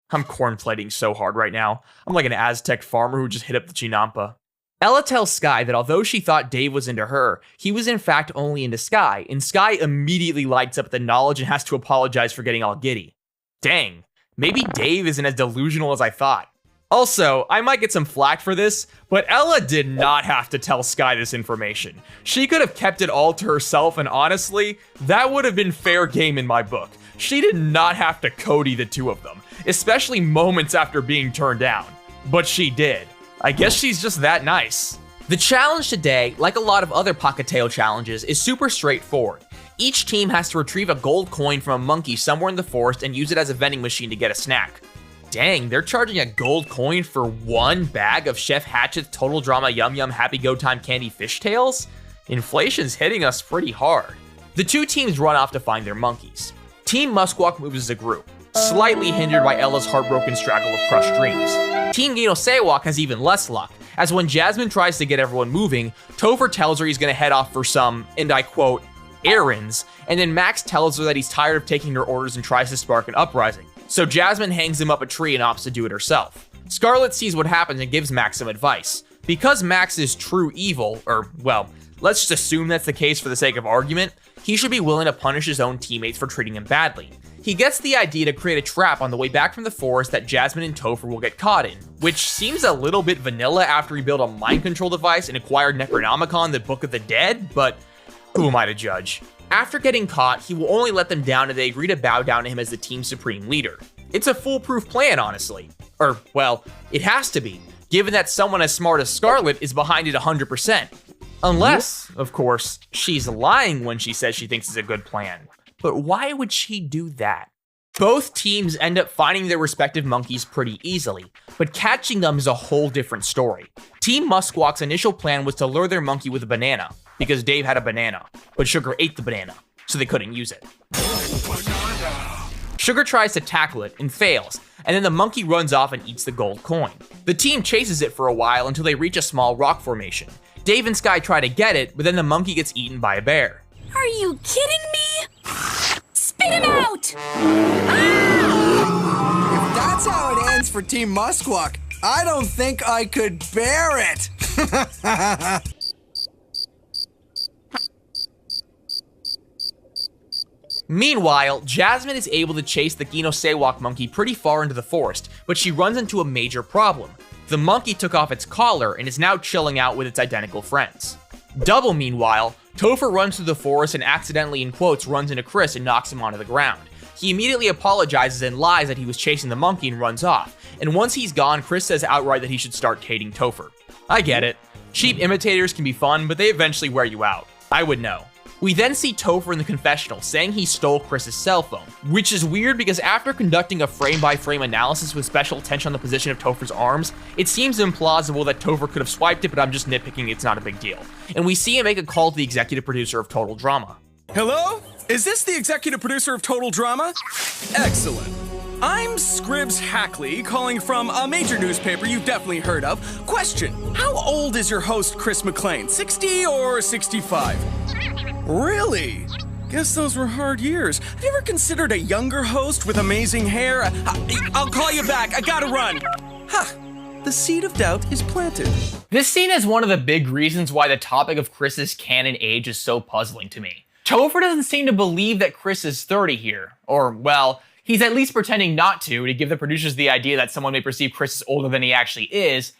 I'm cornplating so hard right now. I'm like an Aztec farmer who just hit up the chinampa. Ella tells Sky that although she thought Dave was into her, he was in fact only into Sky, and Sky immediately lights up at the knowledge and has to apologize for getting all giddy. Dang, maybe Dave isn't as delusional as I thought. Also, I might get some flack for this, but Ella did not have to tell Sky this information. She could have kept it all to herself, and honestly, that would have been fair game in my book. She did not have to Cody the two of them, especially moments after being turned down. But she did. I guess she's just that nice. The challenge today, like a lot of other Pockettail challenges, is super straightforward. Each team has to retrieve a gold coin from a monkey somewhere in the forest and use it as a vending machine to get a snack. Dang, they're charging a gold coin for one bag of Chef Hatchett's Total Drama Yum Yum Happy Go Time Candy Fishtails? Inflation's hitting us pretty hard. The two teams run off to find their monkeys. Team Muskwalk moves as a group, slightly hindered by Ella's heartbroken straggle of crushed dreams. Team Ginosewak has even less luck, as when Jasmine tries to get everyone moving, Topher tells her he's gonna head off for some, and I quote, errands, and then Max tells her that he's tired of taking her orders and tries to spark an uprising. So Jasmine hangs him up a tree and opts to do it herself. Scarlet sees what happens and gives Max some advice. Because Max is true evil, or well, let's just assume that's the case for the sake of argument, he should be willing to punish his own teammates for treating him badly. He gets the idea to create a trap on the way back from the forest that Jasmine and Topher will get caught in, which seems a little bit vanilla after he built a mind control device and acquired Necronomicon, the Book of the Dead, but who am I to judge? After getting caught, he will only let them down and they agree to bow down to him as the team's supreme leader. It's a foolproof plan, honestly. Or, well, it has to be, given that someone as smart as Scarlet is behind it 100%. Unless, of course, she's lying when she says she thinks it's a good plan. But why would she do that? Both teams end up finding their respective monkeys pretty easily, but catching them is a whole different story. Team Muskwalk's initial plan was to lure their monkey with a banana, because Dave had a banana, but Sugar ate the banana, so they couldn't use it. Sugar tries to tackle it and fails, and then the monkey runs off and eats the gold coin. The team chases it for a while until they reach a small rock formation. Dave and Sky try to get it, but then the monkey gets eaten by a bear. Are you kidding me? Spit him out! If that's how it ends for Team Muskwalk, I don't think I could bear it. Meanwhile, Jasmine is able to chase the Ginosewak monkey pretty far into the forest, but she runs into a major problem. The monkey took off its collar and is now chilling out with its identical friends. Double, meanwhile, Topher runs through the forest and accidentally, in quotes, runs into Chris and knocks him onto the ground. He immediately apologizes and lies that he was chasing the monkey and runs off. And once he's gone, Chris says outright that he should start hating Topher. I get it. Cheap imitators can be fun, but they eventually wear you out. I would know. We then see Topher in the confessional saying he stole Chris's cell phone, which is weird because after conducting a frame-by-frame analysis with special attention on the position of Topher's arms, it seems implausible that Topher could have swiped it, but I'm just nitpicking, it's not a big deal. And we see him make a call to the executive producer of Total Drama. Hello? Is this the executive producer of Total Drama? Excellent. I'm Scribs Hackley, calling from a major newspaper you've definitely heard of. Question, how old is your host Chris McLean, 60 or 65? Really? Guess those were hard years. Have you ever considered a younger host with amazing hair? I'll call you back, I gotta run. Ha, the seed of doubt is planted. This scene is one of the big reasons why the topic of Chris's canon age is so puzzling to me. Topher doesn't seem to believe that Chris is 30 here, or, well, he's at least pretending not to give the producers the idea that someone may perceive Chris as older than he actually is,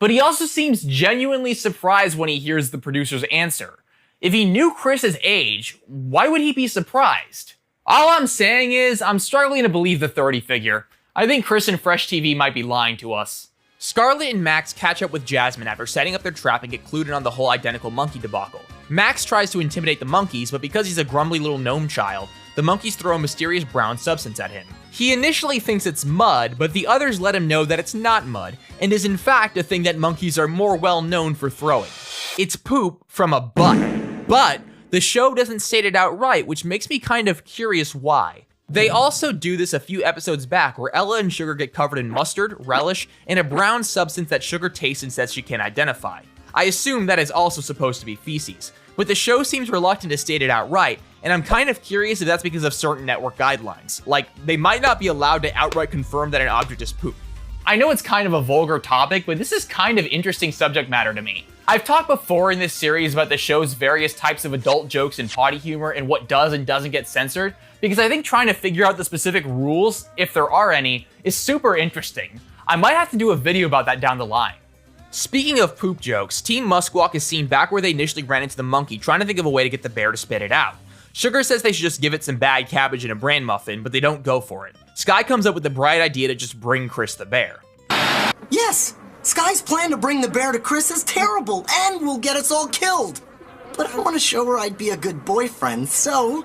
but he also seems genuinely surprised when he hears the producer's answer. If he knew Chris's age, why would he be surprised? All I'm saying is, I'm struggling to believe the 30 figure. I think Chris and Fresh TV might be lying to us. Scarlet and Max catch up with Jasmine after setting up their trap and get clued in on the whole identical monkey debacle. Max tries to intimidate the monkeys, but because he's a grumbly little gnome child, the monkeys throw a mysterious brown substance at him. He initially thinks it's mud, but the others let him know that it's not mud, and is in fact a thing that monkeys are more well known for throwing. It's poop from a butt. But the show doesn't state it outright, which makes me kind of curious why. They also do this a few episodes back where Ella and Sugar get covered in mustard, relish, and a brown substance that Sugar tastes and says she can't identify. I assume that is also supposed to be feces, but the show seems reluctant to state it outright, and I'm kind of curious if that's because of certain network guidelines. Like, they might not be allowed to outright confirm that an object is poop. I know it's kind of a vulgar topic, but this is kind of interesting subject matter to me. I've talked before in this series about the show's various types of adult jokes and potty humor and what does and doesn't get censored, because I think trying to figure out the specific rules, if there are any, is super interesting. I might have to do a video about that down the line. Speaking of poop jokes, Team Muskwalk is seen back where they initially ran into the monkey, trying to think of a way to get the bear to spit it out. Sugar says they should just give it some bad cabbage and a bran muffin, but they don't go for it. Sky comes up with the bright idea to just bring Chris the bear. Yes! Sky's plan to bring the bear to Chris is terrible and will get us all killed. But I want to show her I'd be a good boyfriend, so...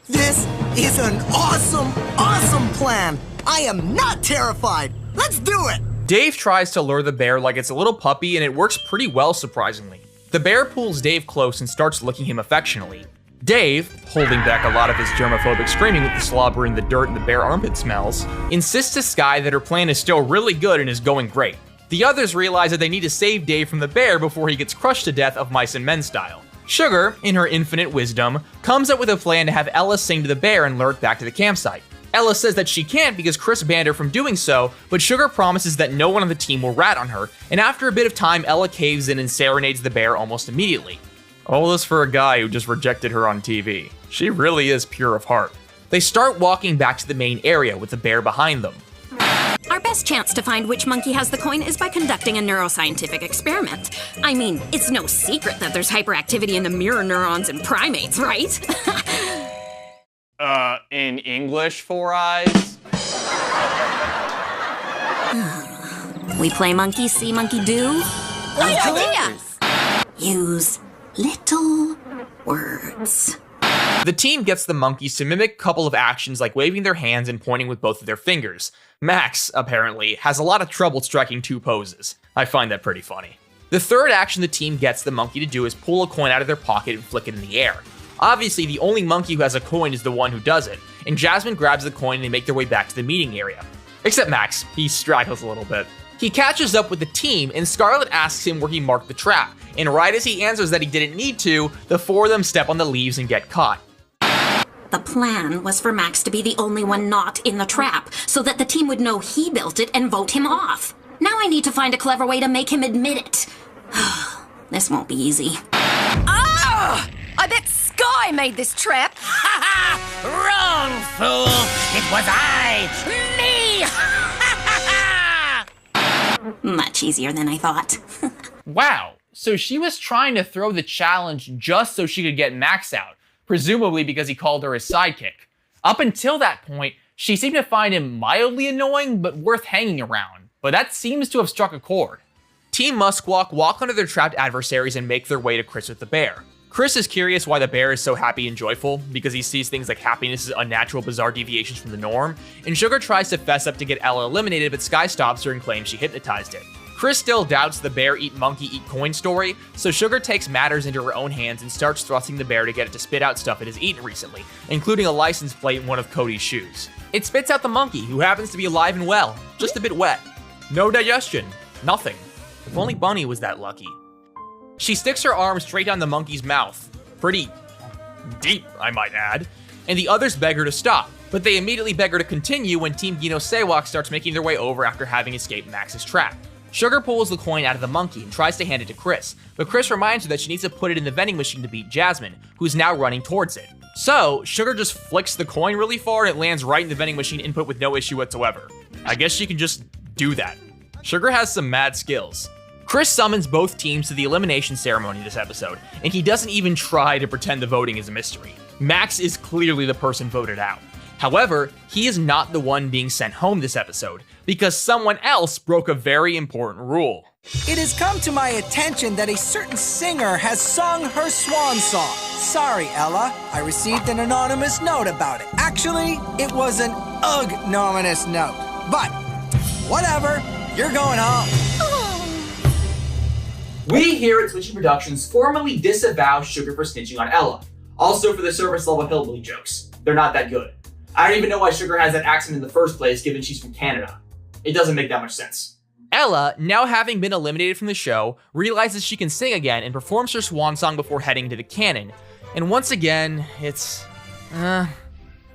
This is an awesome, awesome plan! I am not terrified! Let's do it! Dave tries to lure the bear like it's a little puppy, and it works pretty well, surprisingly. The bear pulls Dave close and starts licking him affectionately. Dave, holding back a lot of his germophobic screaming with the slobber and the dirt and the bear armpit smells, insists to Sky that her plan is still really good and is going great. The others realize that they need to save Dave from the bear before he gets crushed to death of Mice and Men style. Sugar, in her infinite wisdom, comes up with a plan to have Ella sing to the bear and lure it back to the campsite. Ella says that she can't because Chris banned her from doing so, but Sugar promises that no one on the team will rat on her, and after a bit of time, Ella caves in and serenades the bear almost immediately. All this for a guy who just rejected her on TV. She really is pure of heart. They start walking back to the main area with the bear behind them. Our best chance to find which monkey has the coin is by conducting a neuroscientific experiment. I mean, it's no secret that there's hyperactivity in the mirror neurons in primates, right? In English, Four Eyes? We play monkey see, monkey do? Great idea! Use little words. The team gets the monkeys to mimic a couple of actions like waving their hands and pointing with both of their fingers. Max, apparently, has a lot of trouble striking two poses. I find that pretty funny. The third action the team gets the monkey to do is pull a coin out of their pocket and flick it in the air. Obviously, the only monkey who has a coin is the one who does it, and Jasmine grabs the coin and they make their way back to the meeting area. Except Max, he straggles a little bit. He catches up with the team, and Scarlet asks him where he marked the trap, and right as he answers that he didn't need to, the four of them step on the leaves and get caught. The plan was for Max to be the only one not in the trap, so that the team would know he built it and vote him off. Now I need to find a clever way to make him admit it. This won't be easy. Ah! I bet Sky made this trap. Wrong, fool! It was I! Me! Much easier than I thought. Wow, so she was trying to throw the challenge just so she could get Max out, presumably because he called her his sidekick. Up until that point, she seemed to find him mildly annoying but worth hanging around, but that seems to have struck a chord. Team Muskwalk walk onto their trapped adversaries and make their way to Chris with the bear. Chris is curious why the bear is so happy and joyful, because he sees things like happiness as unnatural, bizarre deviations from the norm, and Sugar tries to fess up to get Ella eliminated, but Sky stops her and claims she hypnotized it. Chris still doubts the bear eat monkey eat coin story, so Sugar takes matters into her own hands and starts thrusting the bear to get it to spit out stuff it has eaten recently, including a license plate in one of Cody's shoes. It spits out the monkey, who happens to be alive and well, just a bit wet. No digestion, nothing. If only Bunny was that lucky. She sticks her arm straight down the monkey's mouth. Pretty deep, I might add. And the others beg her to stop, but they immediately beg her to continue when Team Gino Sewak starts making their way over after having escaped Max's trap. Sugar pulls the coin out of the monkey and tries to hand it to Chris, but Chris reminds her that she needs to put it in the vending machine to beat Jasmine, who's now running towards it. So, Sugar just flicks the coin really far and it lands right in the vending machine input with no issue whatsoever. I guess she can just do that. Sugar has some mad skills. Chris summons both teams to the elimination ceremony this episode, and he doesn't even try to pretend the voting is a mystery. Max is clearly the person voted out. However, he is not the one being sent home this episode, because someone else broke a very important rule. It has come to my attention that a certain singer has sung her swan song. Sorry, Ella, I received an anonymous note about it. Actually, it was an anonymous note. But, whatever, you're going home. We here at Switchy Productions formally disavow Sugar for snitching on Ella. Also for the surface level hillbilly jokes. They're not that good. I don't even know why Sugar has that accent in the first place, given she's from Canada. It doesn't make that much sense. Ella, now having been eliminated from the show, realizes she can sing again and performs her swan song before heading to the cannon. And once again, it's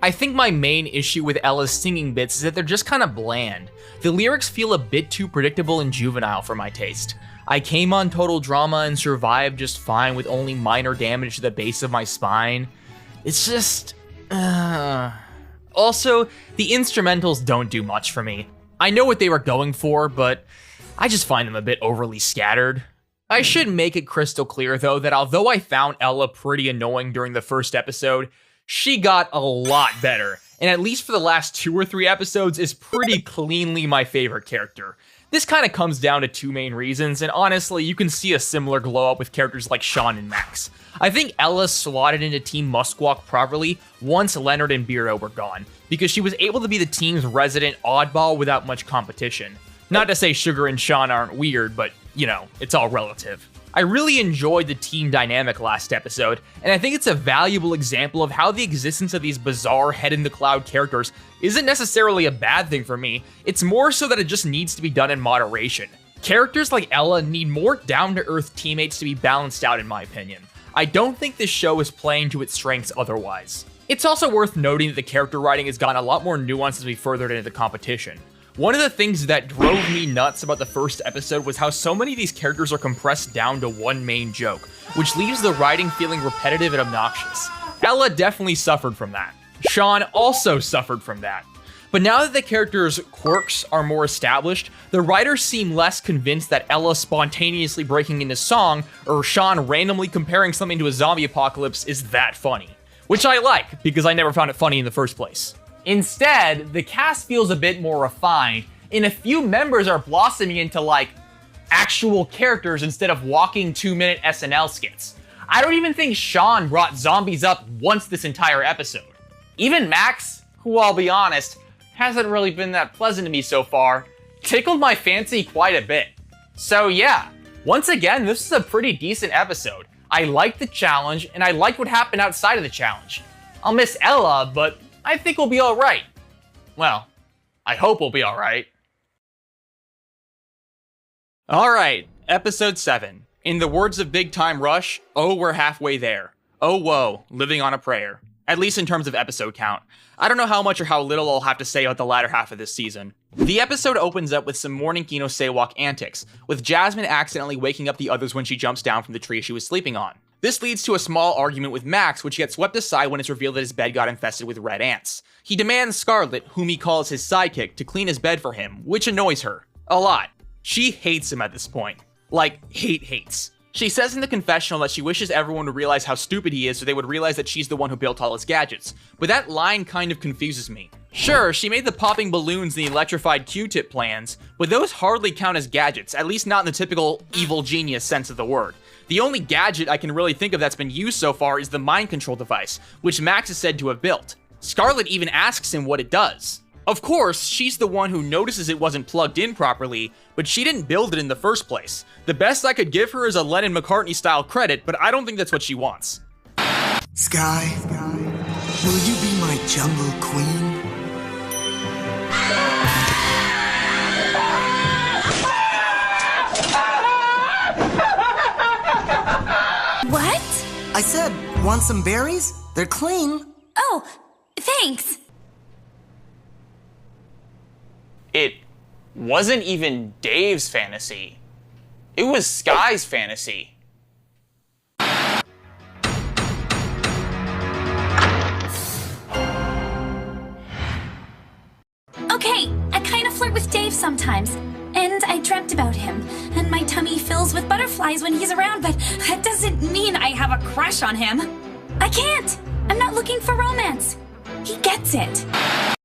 I think my main issue with Ella's singing bits is that they're just kind of bland. The lyrics feel a bit too predictable and juvenile for my taste. I came on Total Drama and survived just fine with only minor damage to the base of my spine. It's just... Also, the instrumentals don't do much for me. I know what they were going for, but I just find them a bit overly scattered. I should make it crystal clear, though, that although I found Ella pretty annoying during the first episode, she got a lot better, and at least for the last 2 or 3 episodes is pretty cleanly my favorite character. This kind of comes down to 2 main reasons, and honestly, you can see a similar glow up with characters like Sean and Max. I think Ella slotted into Team Muskwalk properly once Leonard and Biro were gone, because she was able to be the team's resident oddball without much competition. Not to say Sugar and Sean aren't weird, but, you know, it's all relative. I really enjoyed the team dynamic last episode, and I think it's a valuable example of how the existence of these bizarre head-in-the-cloud characters isn't necessarily a bad thing for me, it's more so that it just needs to be done in moderation. Characters like Ella need more down-to-earth teammates to be balanced out in my opinion. I don't think this show is playing to its strengths otherwise. It's also worth noting that the character writing has gotten a lot more nuanced as we furthered into the competition. One of the things that drove me nuts about the first episode was how so many of these characters are compressed down to one main joke, which leaves the writing feeling repetitive and obnoxious. Ella definitely suffered from that. Sean also suffered from that. But now that the characters' quirks are more established, the writers seem less convinced that Ella spontaneously breaking into song or Sean randomly comparing something to a zombie apocalypse is that funny. Which I like, because I never found it funny in the first place. Instead, the cast feels a bit more refined, and a few members are blossoming into, like, actual characters instead of walking 2-minute SNL skits. I don't even think Sean brought zombies up once this entire episode. Even Max, who I'll be honest, hasn't really been that pleasant to me so far, tickled my fancy quite a bit. So yeah, once again, this is a pretty decent episode. I liked the challenge, and I liked what happened outside of the challenge. I'll miss Ella, but I think we'll be alright. Well, I hope we'll be alright. Alright, episode 7. In the words of Big Time Rush, oh, we're halfway there. Oh, whoa, living on a prayer. At least in terms of episode count. I don't know how much or how little I'll have to say about the latter half of this season. The episode opens up with some morning Kino Sewak antics, with Jasmine accidentally waking up the others when she jumps down from the tree she was sleeping on. This leads to a small argument with Max, which gets swept aside when it's revealed that his bed got infested with red ants. He demands Scarlet, whom he calls his sidekick, to clean his bed for him, which annoys her. A lot. She hates him at this point. Like, hates. She says in the confessional that she wishes everyone would realize how stupid he is so they would realize that she's the one who built all his gadgets, but that line kind of confuses me. Sure, she made the popping balloons and the electrified Q-tip plans, but those hardly count as gadgets, at least not in the typical evil genius sense of the word. The only gadget I can really think of that's been used so far is the mind control device, which Max is said to have built. Scarlet even asks him what it does. Of course, she's the one who notices it wasn't plugged in properly, but she didn't build it in the first place. The best I could give her is a Lennon-McCartney style credit, but I don't think that's what she wants. Sky, will you be my jungle queen? What? I said, want some berries? They're clean. Oh, thanks. It wasn't even Dave's fantasy. It was Sky's fantasy. Okay, I kind of flirt with Dave sometimes. And I dreamt about him. And my tummy fills with butterflies when he's around, but that doesn't mean I have a crush on him. I can't. I'm not looking for romance. He gets it.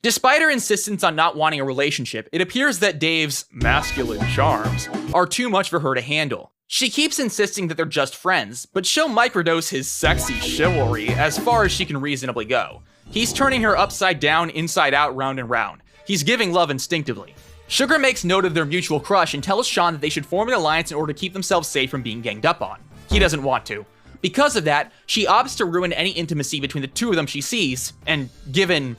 Despite her insistence on not wanting a relationship, it appears that Dave's masculine charms are too much for her to handle. She keeps insisting that they're just friends, but she'll microdose his sexy chivalry as far as she can reasonably go. He's turning her upside down, inside out, round and round. He's giving love instinctively. Sugar makes note of their mutual crush and tells Sean that they should form an alliance in order to keep themselves safe from being ganged up on. He doesn't want to. Because of that, she opts to ruin any intimacy between the two of them she sees, and given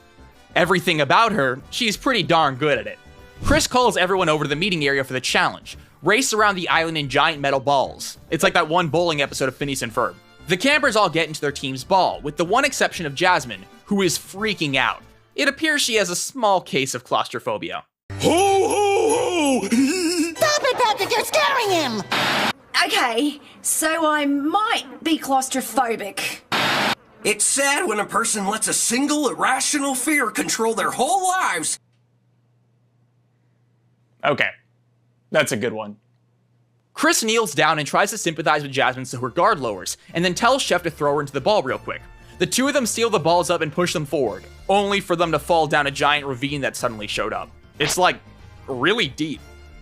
everything about her, she's pretty darn good at it. Chris calls everyone over to the meeting area for the challenge. Race around the island in giant metal balls. It's like that one bowling episode of Phineas and Ferb. The campers all get into their team's ball, with the one exception of Jasmine, who is freaking out. It appears she has a small case of claustrophobia. Ho, ho, ho! Stop it, Patrick! You're scaring him! Okay, so I might be claustrophobic. It's sad when a person lets a single irrational fear control their whole lives. Okay, that's a good one. Chris kneels down and tries to sympathize with Jasmine so her guard lowers, and then tells Chef to throw her into the ball real quick. The two of them seal the balls up and push them forward, only for them to fall down a giant ravine that suddenly showed up. It's like, really deep.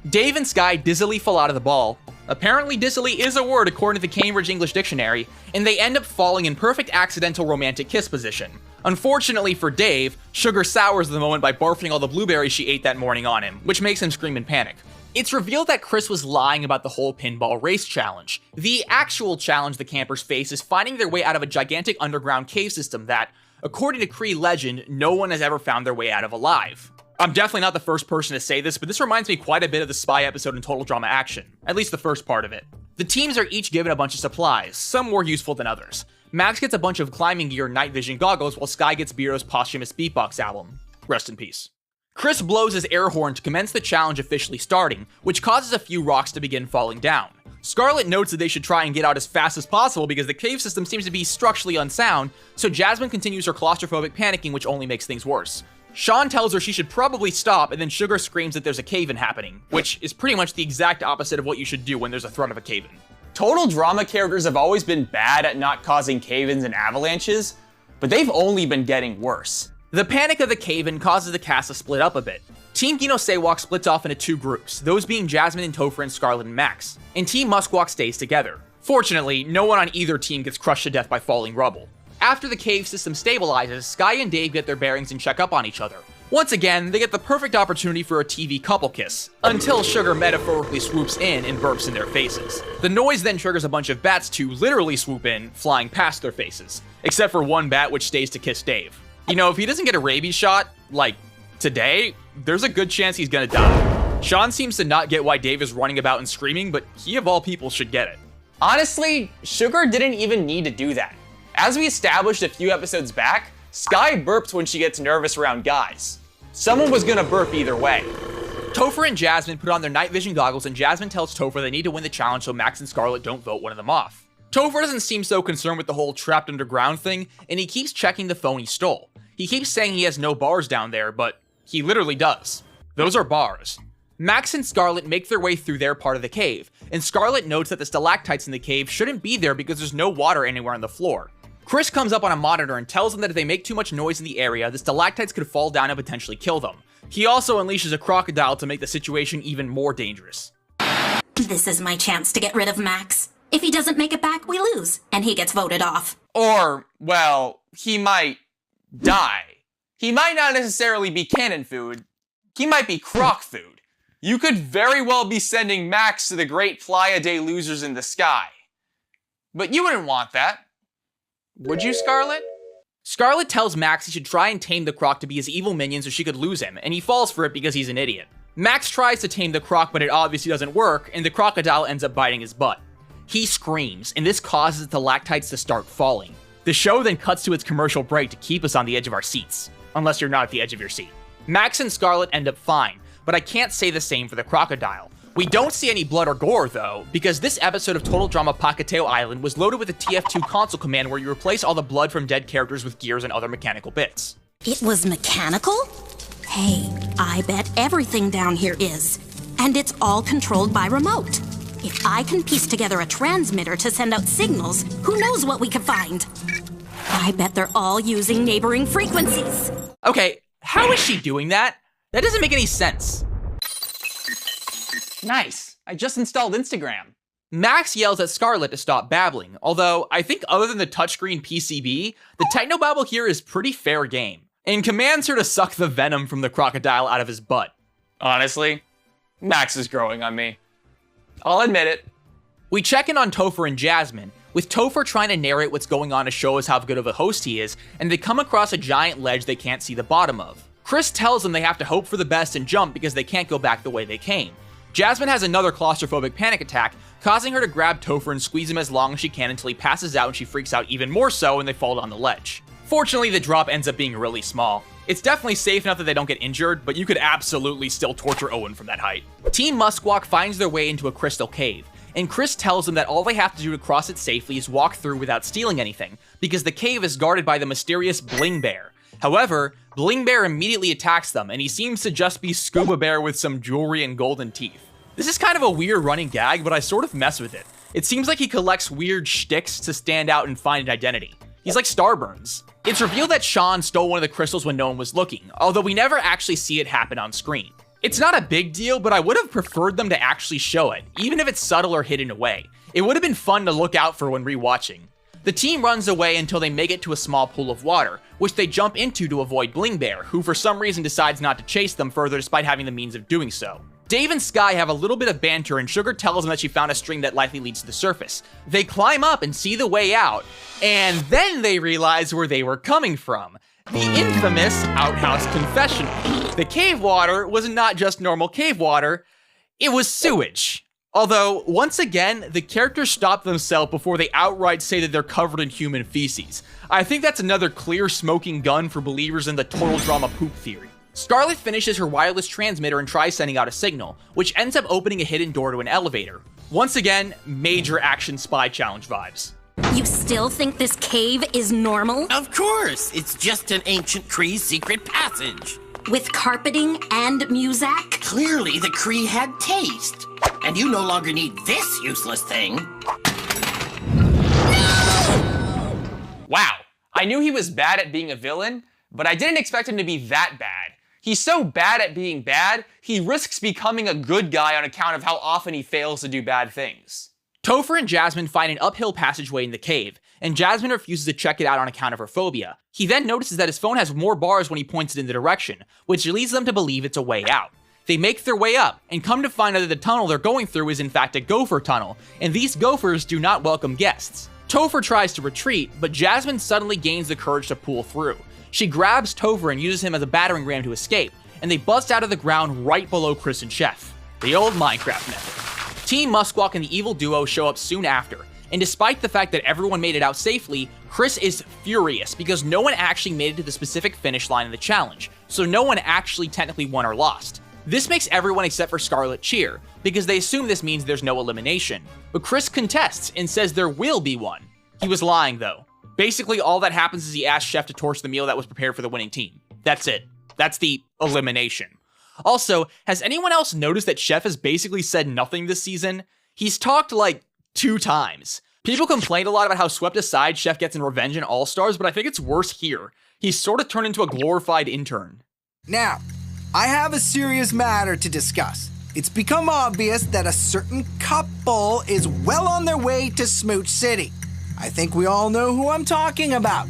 Dave and Sky dizzily fall out of the ball. Apparently dizzily is a word according to the Cambridge English Dictionary, and they end up falling in perfect accidental romantic kiss position. Unfortunately for Dave, Sugar sours the moment by barfing all the blueberries she ate that morning on him, which makes him scream in panic. It's revealed that Chris was lying about the whole pinball race challenge. The actual challenge the campers face is finding their way out of a gigantic underground cave system that, according to Cree legend, no one has ever found their way out of alive. I'm definitely not the first person to say this, but this reminds me quite a bit of the Spy episode in Total Drama Action, at least the first part of it. The teams are each given a bunch of supplies, some more useful than others. Max gets a bunch of climbing gear and night vision goggles, while Sky gets Bero's posthumous beatbox album. Rest in peace. Chris blows his air horn to commence the challenge officially starting, which causes a few rocks to begin falling down. Scarlet notes that they should try and get out as fast as possible because the cave system seems to be structurally unsound, so Jasmine continues her claustrophobic panicking, which only makes things worse. Sean tells her she should probably stop, and then Sugar screams that there's a cave-in happening, which is pretty much the exact opposite of what you should do when there's a threat of a cave-in. Total Drama characters have always been bad at not causing cave-ins and avalanches, but they've only been getting worse. The panic of the cave-in causes the cast to split up a bit. Team Gino Sewak splits off into two groups, those being Jasmine and Topher and Scarlet and Max, and Team Muskwalk stays together. Fortunately, no one on either team gets crushed to death by falling rubble. After the cave system stabilizes, Sky and Dave get their bearings and check up on each other. Once again, they get the perfect opportunity for a TV couple kiss, until Sugar metaphorically swoops in and burps in their faces. The noise then triggers a bunch of bats to literally swoop in, flying past their faces, except for one bat which stays to kiss Dave. You know, if he doesn't get a rabies shot, like, today, there's a good chance he's gonna die. Sean seems to not get why Dave is running about and screaming, but he of all people should get it. Honestly, Sugar didn't even need to do that. As we established a few episodes back, Sky burps when she gets nervous around guys. Someone was gonna burp either way. Topher and Jasmine put on their night vision goggles, and Jasmine tells Topher they need to win the challenge so Max and Scarlet don't vote one of them off. Topher doesn't seem so concerned with the whole trapped underground thing, and he keeps checking the phone he stole. He keeps saying he has no bars down there, but he literally does. Those are bars. Max and Scarlet make their way through their part of the cave, and Scarlet notes that the stalactites in the cave shouldn't be there because there's no water anywhere on the floor. Chris comes up on a monitor and tells them that if they make too much noise in the area, the stalactites could fall down and potentially kill them. He also unleashes a crocodile to make the situation even more dangerous. This is my chance to get rid of Max. If he doesn't make it back, we lose, and he gets voted off. Or, well, he might die. He might not necessarily be cannon food. He might be croc food. You could very well be sending Max to the great Playa de Losers in the sky. But you wouldn't want that. Would you, Scarlet? Scarlet tells Max he should try and tame the croc to be his evil minion so she could lose him, and he falls for it because he's an idiot. Max tries to tame the croc, but it obviously doesn't work, and the crocodile ends up biting his butt. He screams, and this causes the stalactites to start falling. The show then cuts to its commercial break to keep us on the edge of our seats. Unless you're not at the edge of your seat. Max and Scarlet end up fine, but I can't say the same for the crocodile. We don't see any blood or gore, though, because this episode of Total Drama Pacateo Island was loaded with a TF2 console command where you replace all the blood from dead characters with gears and other mechanical bits. It was mechanical? Hey, I bet everything down here is. And it's all controlled by remote. If I can piece together a transmitter to send out signals, who knows what we could find? I bet they're all using neighboring frequencies. Okay, how is she doing that? That doesn't make any sense. Nice. I just installed Instagram. Max yells at Scarlet to stop babbling, although I think other than the touchscreen PCB, the technobabble here is pretty fair game, and commands her to suck the venom from the crocodile out of his butt. Honestly, Max is growing on me. I'll admit it. We check in on Topher and Jasmine, with Topher trying to narrate what's going on to show us how good of a host he is, and they come across a giant ledge they can't see the bottom of. Chris tells them they have to hope for the best and jump because they can't go back the way they came. Jasmine has another claustrophobic panic attack, causing her to grab Topher and squeeze him as long as she can until he passes out and she freaks out even more so and they fall down the ledge. Fortunately, the drop ends up being really small. It's definitely safe enough that they don't get injured, but you could absolutely still torture Owen from that height. Team Muskwalk finds their way into a crystal cave, and Chris tells them that all they have to do to cross it safely is walk through without stealing anything, because the cave is guarded by the mysterious Bling Bear. However, Bling Bear immediately attacks them, and he seems to just be Scuba Bear with some jewelry and golden teeth. This is kind of a weird running gag, but I sort of mess with it. It seems like he collects weird shticks to stand out and find an identity. He's like Starburns. It's revealed that Sean stole one of the crystals when no one was looking, although we never actually see it happen on screen. It's not a big deal, but I would have preferred them to actually show it, even if it's subtle or hidden away. It would have been fun to look out for when rewatching. The team runs away until they make it to a small pool of water, which they jump into to avoid Bling Bear, who for some reason decides not to chase them further despite having the means of doing so. Dave and Sky have a little bit of banter, and Sugar tells them that she found a string that likely leads to the surface. They climb up and see the way out, and then they realize where they were coming from. The infamous outhouse confessional. The cave water was not just normal cave water, it was sewage. Although, once again, the characters stop themselves before they outright say that they're covered in human feces. I think that's another clear smoking gun for believers in the total drama poop theory. Scarlet finishes her wireless transmitter and tries sending out a signal, which ends up opening a hidden door to an elevator. Once again, major action spy challenge vibes. You still think this cave is normal? Of course! It's just an ancient Kree secret passage. With carpeting and music? Clearly the Kree had taste. And you no longer need this useless thing. Wow, I knew he was bad at being a villain, but I didn't expect him to be that bad. He's so bad at being bad, he risks becoming a good guy on account of how often he fails to do bad things. Topher and Jasmine find an uphill passageway in the cave, and Jasmine refuses to check it out on account of her phobia. He then notices that his phone has more bars when he points it in the direction, which leads them to believe it's a way out. They make their way up, and come to find out that the tunnel they're going through is in fact a gopher tunnel, and these gophers do not welcome guests. Topher tries to retreat, but Jasmine suddenly gains the courage to pull through. She grabs Topher and uses him as a battering ram to escape, and they bust out of the ground right below Chris and Chef. The old Minecraft method. Team Muskwalk and the evil duo show up soon after, and despite the fact that everyone made it out safely, Chris is furious because no one actually made it to the specific finish line of the challenge, so no one actually technically won or lost. This makes everyone except for Scarlet cheer, because they assume this means there's no elimination. But Chris contests and says there will be one. He was lying though. Basically, all that happens is he asks Chef to torch the meal that was prepared for the winning team. That's it. That's the elimination. Also, has anyone else noticed that Chef has basically said nothing this season? He's talked like 2 times. People complained a lot about how swept aside Chef gets in Revenge and All-Stars, but I think it's worse here. He's sort of turned into a glorified intern. Now, I have a serious matter to discuss. It's become obvious that a certain couple is well on their way to Smooch City. I think we all know who I'm talking about.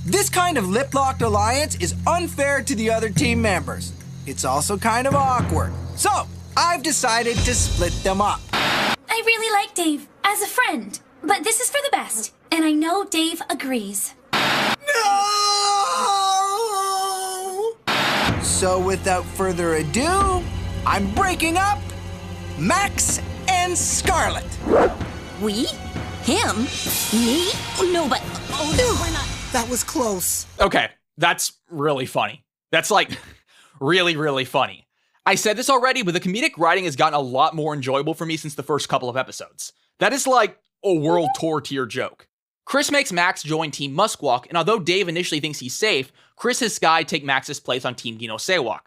This kind of lip-locked alliance is unfair to the other team members. It's also kind of awkward. So, I've decided to split them up. I really like Dave as a friend, but this is for the best, and I know Dave agrees. No! So without further ado, I'm breaking up Max and Scarlet. We? Him? Me? No, but... Oh, no, we're not... That was close. Okay, that's really funny. That's like really, really funny. I said this already, but the comedic writing has gotten a lot more enjoyable for me since the first couple of episodes. That is like a world tour tier joke. Chris makes Max join Team Muskwalk, and although Dave initially thinks he's safe, Chris has Sky take Max's place on Team Gino Sewak.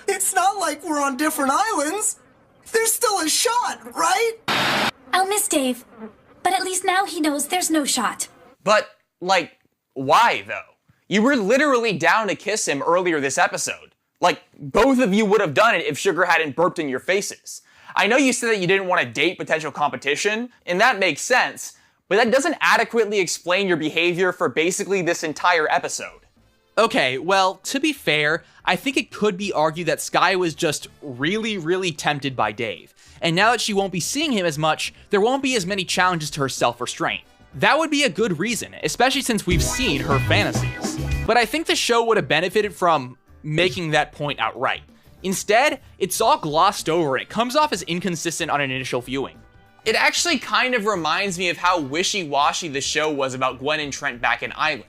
It's not like we're on different islands. There's still a shot, right? I'll miss Dave, but at least now he knows there's no shot. But, like, why though? You were literally down to kiss him earlier this episode. Like, both of you would have done it if Sugar hadn't burped in your faces. I know you said that you didn't want to date potential competition, and that makes sense, but that doesn't adequately explain your behavior for basically this entire episode. Okay, well, to be fair, I think it could be argued that Sky was just really, really tempted by Dave. And now that she won't be seeing him as much, there won't be as many challenges to her self-restraint. That would be a good reason, especially since we've seen her fantasies. But I think the show would have benefited from making that point outright. Instead, it's all glossed over and it comes off as inconsistent on an initial viewing. It actually kind of reminds me of how wishy-washy the show was about Gwen and Trent back in Island.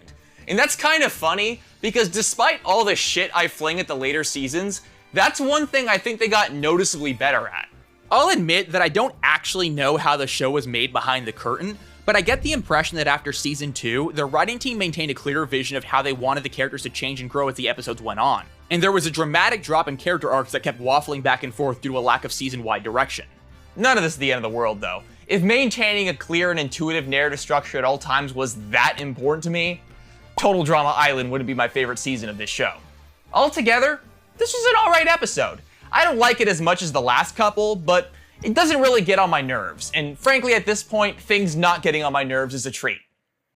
And that's kind of funny, because despite all the shit I fling at the later seasons, that's one thing I think they got noticeably better at. I'll admit that I don't actually know how the show was made behind the curtain, but I get the impression that after season 2, the writing team maintained a clearer vision of how they wanted the characters to change and grow as the episodes went on. And there was a dramatic drop in character arcs that kept waffling back and forth due to a lack of season-wide direction. None of this is the end of the world, though. If maintaining a clear and intuitive narrative structure at all times was that important to me, Total Drama Island wouldn't be my favorite season of this show. Altogether, this was an alright episode. I don't like it as much as the last couple, but it doesn't really get on my nerves, and frankly at this point, things not getting on my nerves is a treat.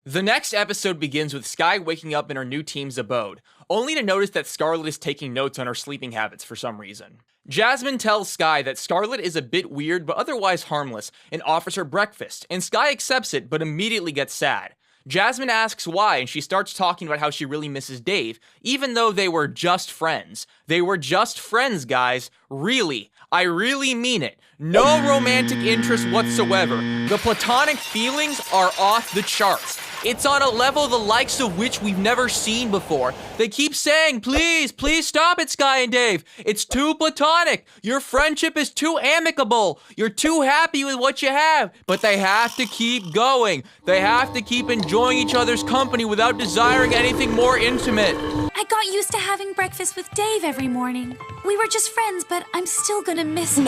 The next episode begins with Skye waking up in her new team's abode, only to notice that Scarlet is taking notes on her sleeping habits for some reason. Jasmine tells Skye that Scarlet is a bit weird but otherwise harmless and offers her breakfast, and Skye accepts it but immediately gets sad. Jasmine asks why, and she starts talking about how she really misses Dave, even though they were just friends. They were just friends, guys. Really. I really mean it. No romantic interest whatsoever. The platonic feelings are off the charts. It's on a level the likes of which we've never seen before. They keep saying, please, please stop it, Skye and Dave. It's too platonic. Your friendship is too amicable. You're too happy with what you have. But they have to keep going. They have to keep enjoying each other's company without desiring anything more intimate. I got used to having breakfast with Dave every morning. We were just friends, but I'm still gonna miss him.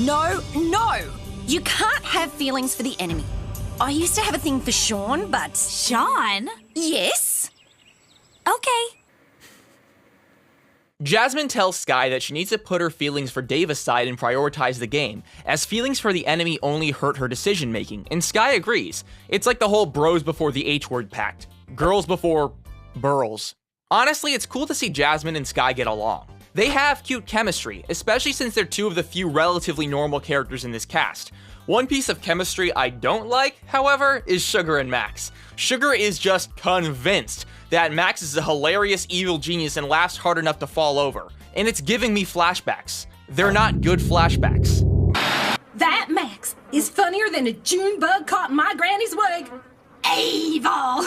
No. You can't have feelings for the enemy. I used to have a thing for Sean, but... Sean? Yes? Okay. Jasmine tells Skye that she needs to put her feelings for Dave aside and prioritize the game, as feelings for the enemy only hurt her decision-making, and Skye agrees. It's like the whole bros before the H-word pact. Girls before... burls. Honestly, it's cool to see Jasmine and Skye get along. They have cute chemistry, especially since they're two of the few relatively normal characters in this cast. One piece of chemistry I don't like, however, is Sugar and Max. Sugar is just convinced that Max is a hilarious evil genius and laughs hard enough to fall over. And it's giving me flashbacks. They're not good flashbacks. That Max is funnier than a June bug caught in my granny's wig. Evil!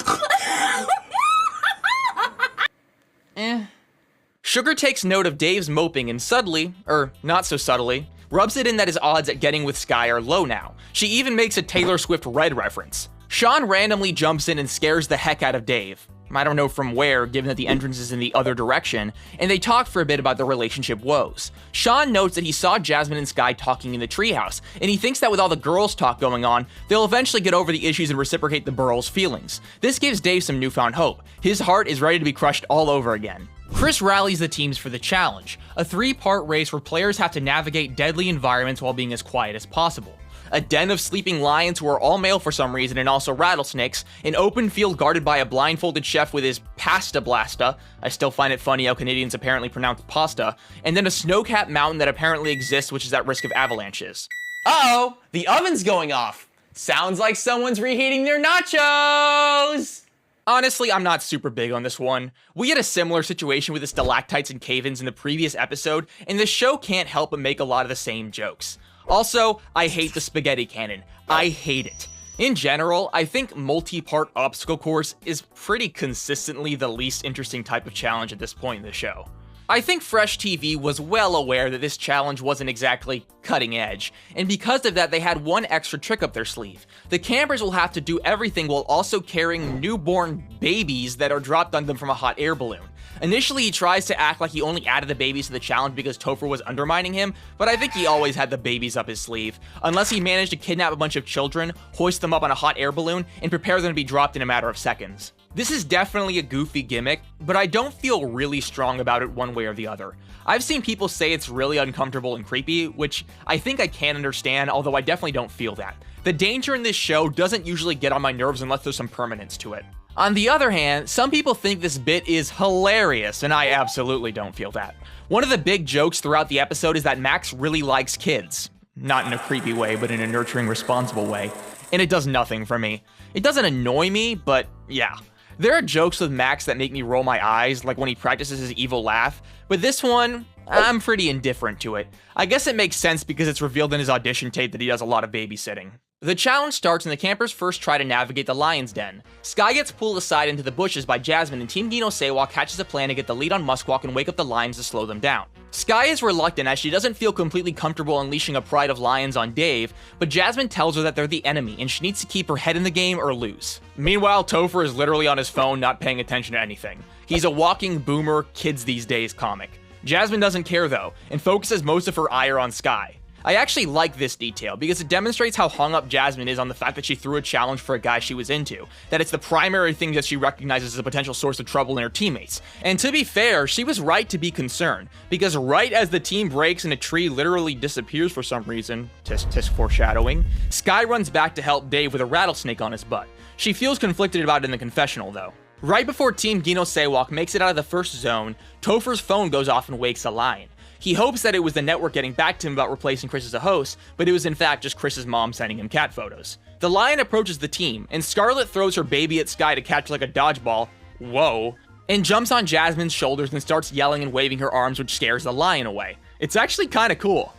Sugar takes note of Dave's moping and subtly, or not so subtly, rubs it in that his odds at getting with Skye are low now. She even makes a Taylor Swift Red reference. Sean randomly jumps in and scares the heck out of Dave. I don't know from where, given that the entrance is in the other direction, and they talk for a bit about their relationship woes. Sean notes that he saw Jasmine and Skye talking in the treehouse, and he thinks that with all the girls talk going on, they'll eventually get over the issues and reciprocate the girls' feelings. This gives Dave some newfound hope. His heart is ready to be crushed all over again. Chris rallies the teams for the challenge, a 3-part race where players have to navigate deadly environments while being as quiet as possible. A den of sleeping lions who are all male for some reason and also rattlesnakes, an open field guarded by a blindfolded chef with his pasta blasta, I still find it funny how Canadians apparently pronounce pasta, and then a snow-capped mountain that apparently exists which is at risk of avalanches. Uh-oh, the oven's going off. Sounds like someone's reheating their nachos! Honestly, I'm not super big on this one. We had a similar situation with the stalactites and cave-ins in the previous episode, and the show can't help but make a lot of the same jokes. Also, I hate the spaghetti cannon. I hate it. In general, I think multi-part obstacle course is pretty consistently the least interesting type of challenge at this point in the show. I think Fresh TV was well aware that this challenge wasn't exactly cutting edge, and because of that they had one extra trick up their sleeve. The campers will have to do everything while also carrying newborn babies that are dropped on them from a hot air balloon. Initially he tries to act like he only added the babies to the challenge because Topher was undermining him, but I think he always had the babies up his sleeve, unless he managed to kidnap a bunch of children, hoist them up on a hot air balloon, and prepare them to be dropped in a matter of seconds. This is definitely a goofy gimmick, but I don't feel really strong about it one way or the other. I've seen people say it's really uncomfortable and creepy, which I think I can understand, although I definitely don't feel that. The danger in this show doesn't usually get on my nerves unless there's some permanence to it. On the other hand, some people think this bit is hilarious, and I absolutely don't feel that. One of the big jokes throughout the episode is that Max really likes kids. Not in a creepy way, but in a nurturing, responsible way. And it does nothing for me. It doesn't annoy me, but yeah. There are jokes with Max that make me roll my eyes, like when he practices his evil laugh, but this one, I'm pretty indifferent to it. I guess it makes sense because it's revealed in his audition tape that he does a lot of babysitting. The challenge starts when the campers first try to navigate the lion's den. Sky gets pulled aside into the bushes by Jasmine, and Team Gino Sewak hatches a plan to get the lead on Muskwalk and wake up the lions to slow them down. Sky is reluctant as she doesn't feel completely comfortable unleashing a pride of lions on Dave, but Jasmine tells her that they're the enemy and she needs to keep her head in the game or lose. Meanwhile, Topher is literally on his phone not paying attention to anything. He's a walking boomer kids these days comic. Jasmine doesn't care though, and focuses most of her ire on Sky. I actually like this detail because it demonstrates how hung up Jasmine is on the fact that she threw a challenge for a guy she was into, that it's the primary thing that she recognizes as a potential source of trouble in her teammates. And to be fair, she was right to be concerned, because right as the team breaks and a tree literally disappears for some reason, tisk foreshadowing, Sky runs back to help Dave with a rattlesnake on his butt. She feels conflicted about it in the confessional though. Right before Team Gino Sewak makes it out of the first zone, Topher's phone goes off and wakes a lion. He hopes that it was the network getting back to him about replacing Chris as a host, but it was in fact just Chris's mom sending him cat photos. The lion approaches the team, and Scarlet throws her baby at Sky to catch like a dodgeball, whoa, and jumps on Jasmine's shoulders and starts yelling and waving her arms, which scares the lion away. It's actually kinda cool.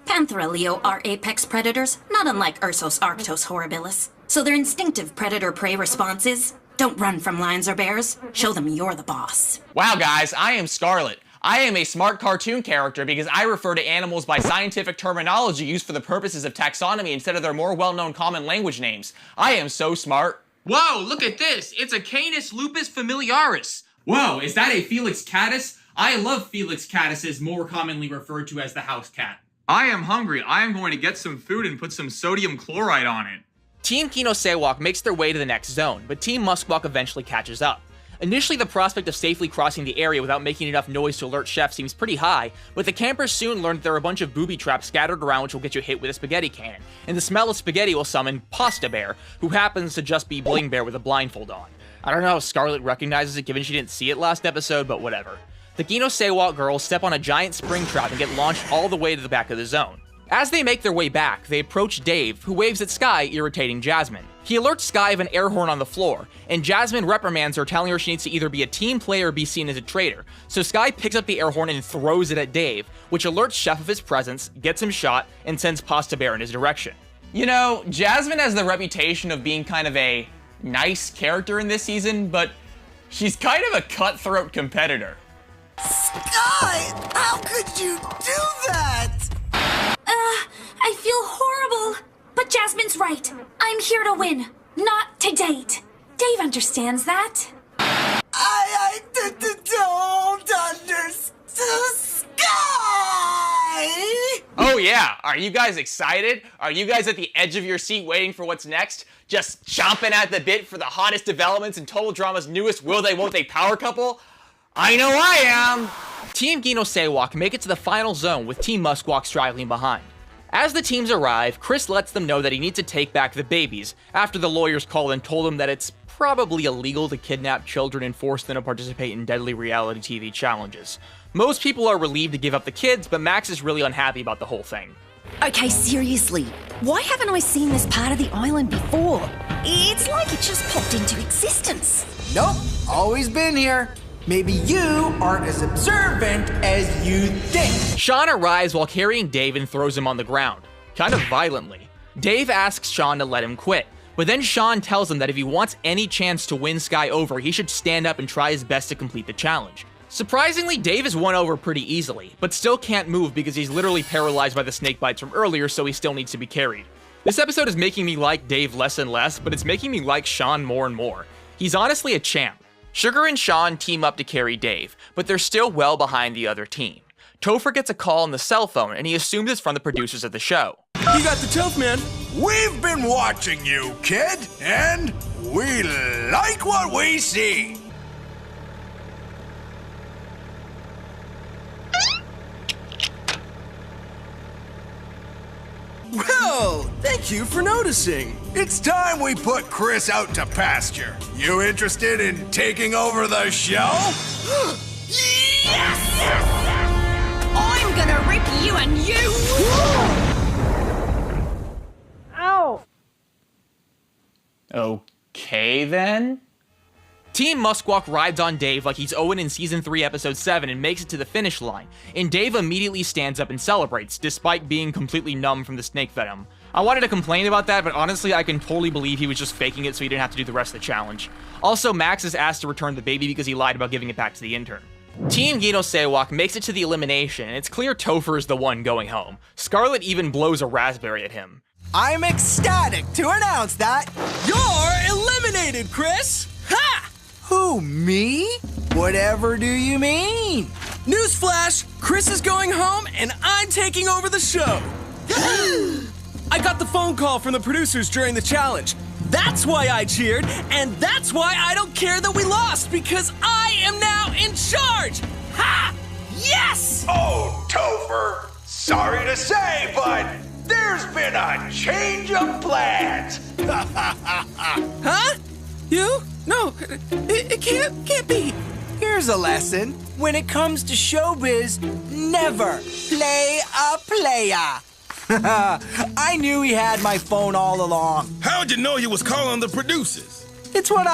Panthera leo are apex predators, not unlike Ursus arctos horribilis. So their instinctive predator-prey response is, don't run from lions or bears, show them you're the boss. Wow guys, I am Scarlet. I am a smart cartoon character because I refer to animals by scientific terminology used for the purposes of taxonomy instead of their more well-known common language names. I am so smart. Whoa, look at this! It's a Canis lupus familiaris! Whoa, is that a Felix catus? I love Felix catuses, more commonly referred to as the house cat. I am hungry. I am going to get some food and put some sodium chloride on it. Team Gino Sewak makes their way to the next zone, but Team Muskwalk eventually catches up. Initially, the prospect of safely crossing the area without making enough noise to alert Chef seems pretty high, but the campers soon learn that there are a bunch of booby traps scattered around which will get you hit with a spaghetti cannon, and the smell of spaghetti will summon Pasta Bear, who happens to just be Bling Bear with a blindfold on. I don't know how Scarlet recognizes it given she didn't see it last episode, but whatever. The Gino Sewak girls step on a giant spring trap and get launched all the way to the back of the zone. As they make their way back, they approach Dave, who waves at Sky, irritating Jasmine. He alerts Sky of an air horn on the floor, and Jasmine reprimands her, telling her she needs to either be a team player or be seen as a traitor. So Sky picks up the air horn and throws it at Dave, which alerts Chef of his presence, gets him shot, and sends Pasta Bear in his direction. You know, Jasmine has the reputation of being kind of a nice character in this season, but she's kind of a cutthroat competitor. Sky, how could you do that? I feel horrible. But Jasmine's right. I'm here to win, not to date. Dave understands that. I don't understand. Sky! Oh yeah, are you guys excited? Are you guys at the edge of your seat waiting for what's next? Just chomping at the bit for the hottest developments in Total Drama's newest Will They Won't They power couple? I know I am! Team Gino Sewak make it to the final zone with Team Muskwalk straggling behind. As the teams arrive, Chris lets them know that he needs to take back the babies, after the lawyers called and told him that it's probably illegal to kidnap children and force them to participate in deadly reality TV challenges. Most people are relieved to give up the kids, but Max is really unhappy about the whole thing. Okay, seriously, why haven't I seen this part of the island before? It's like it just popped into existence. Nope, always been here. Maybe you aren't as observant as you think. Sean arrives while carrying Dave and throws him on the ground, kind of violently. Dave asks Sean to let him quit, but then Sean tells him that if he wants any chance to win Sky over, he should stand up and try his best to complete the challenge. Surprisingly, Dave is won over pretty easily, but still can't move because he's literally paralyzed by the snake bites from earlier, so he still needs to be carried. This episode is making me like Dave less and less, but it's making me like Sean more and more. He's honestly a champ. Sugar and Sean team up to carry Dave, but they're still well behind the other team. Topher gets a call on the cell phone, and he assumes it's from the producers of the show. You got the tilt, man. We've been watching you, kid, and we like what we see. Well, thank you for noticing. It's time we put Chris out to pasture. You interested in taking over the show? Yes! I'm gonna rip you and you! Okay then. Team Muskwalk rides on Dave like he's Owen in Season 3, Episode 7 and makes it to the finish line, and Dave immediately stands up and celebrates, despite being completely numb from the snake venom. I wanted to complain about that, but honestly I can totally believe he was just faking it so he didn't have to do the rest of the challenge. Also, Max is asked to return the baby because he lied about giving it back to the intern. Team Gino Sewak makes it to the elimination, and it's clear Topher is the one going home. Scarlet even blows a raspberry at him. I'm ecstatic to announce that you're eliminated, Chris! Ha! Who, me? Whatever do you mean? Newsflash! Chris is going home, and I'm taking over the show! I got the phone call from the producers during the challenge. That's why I cheered, and that's why I don't care that we lost, because I am now in charge! Ha! Yes! Oh, Topher, sorry to say, but there's been a change of plans. Huh? You? No, it can't be. Here's a lesson. When it comes to showbiz, never play a player. I knew he had my phone all along. How'd you know he was calling the producers? It's what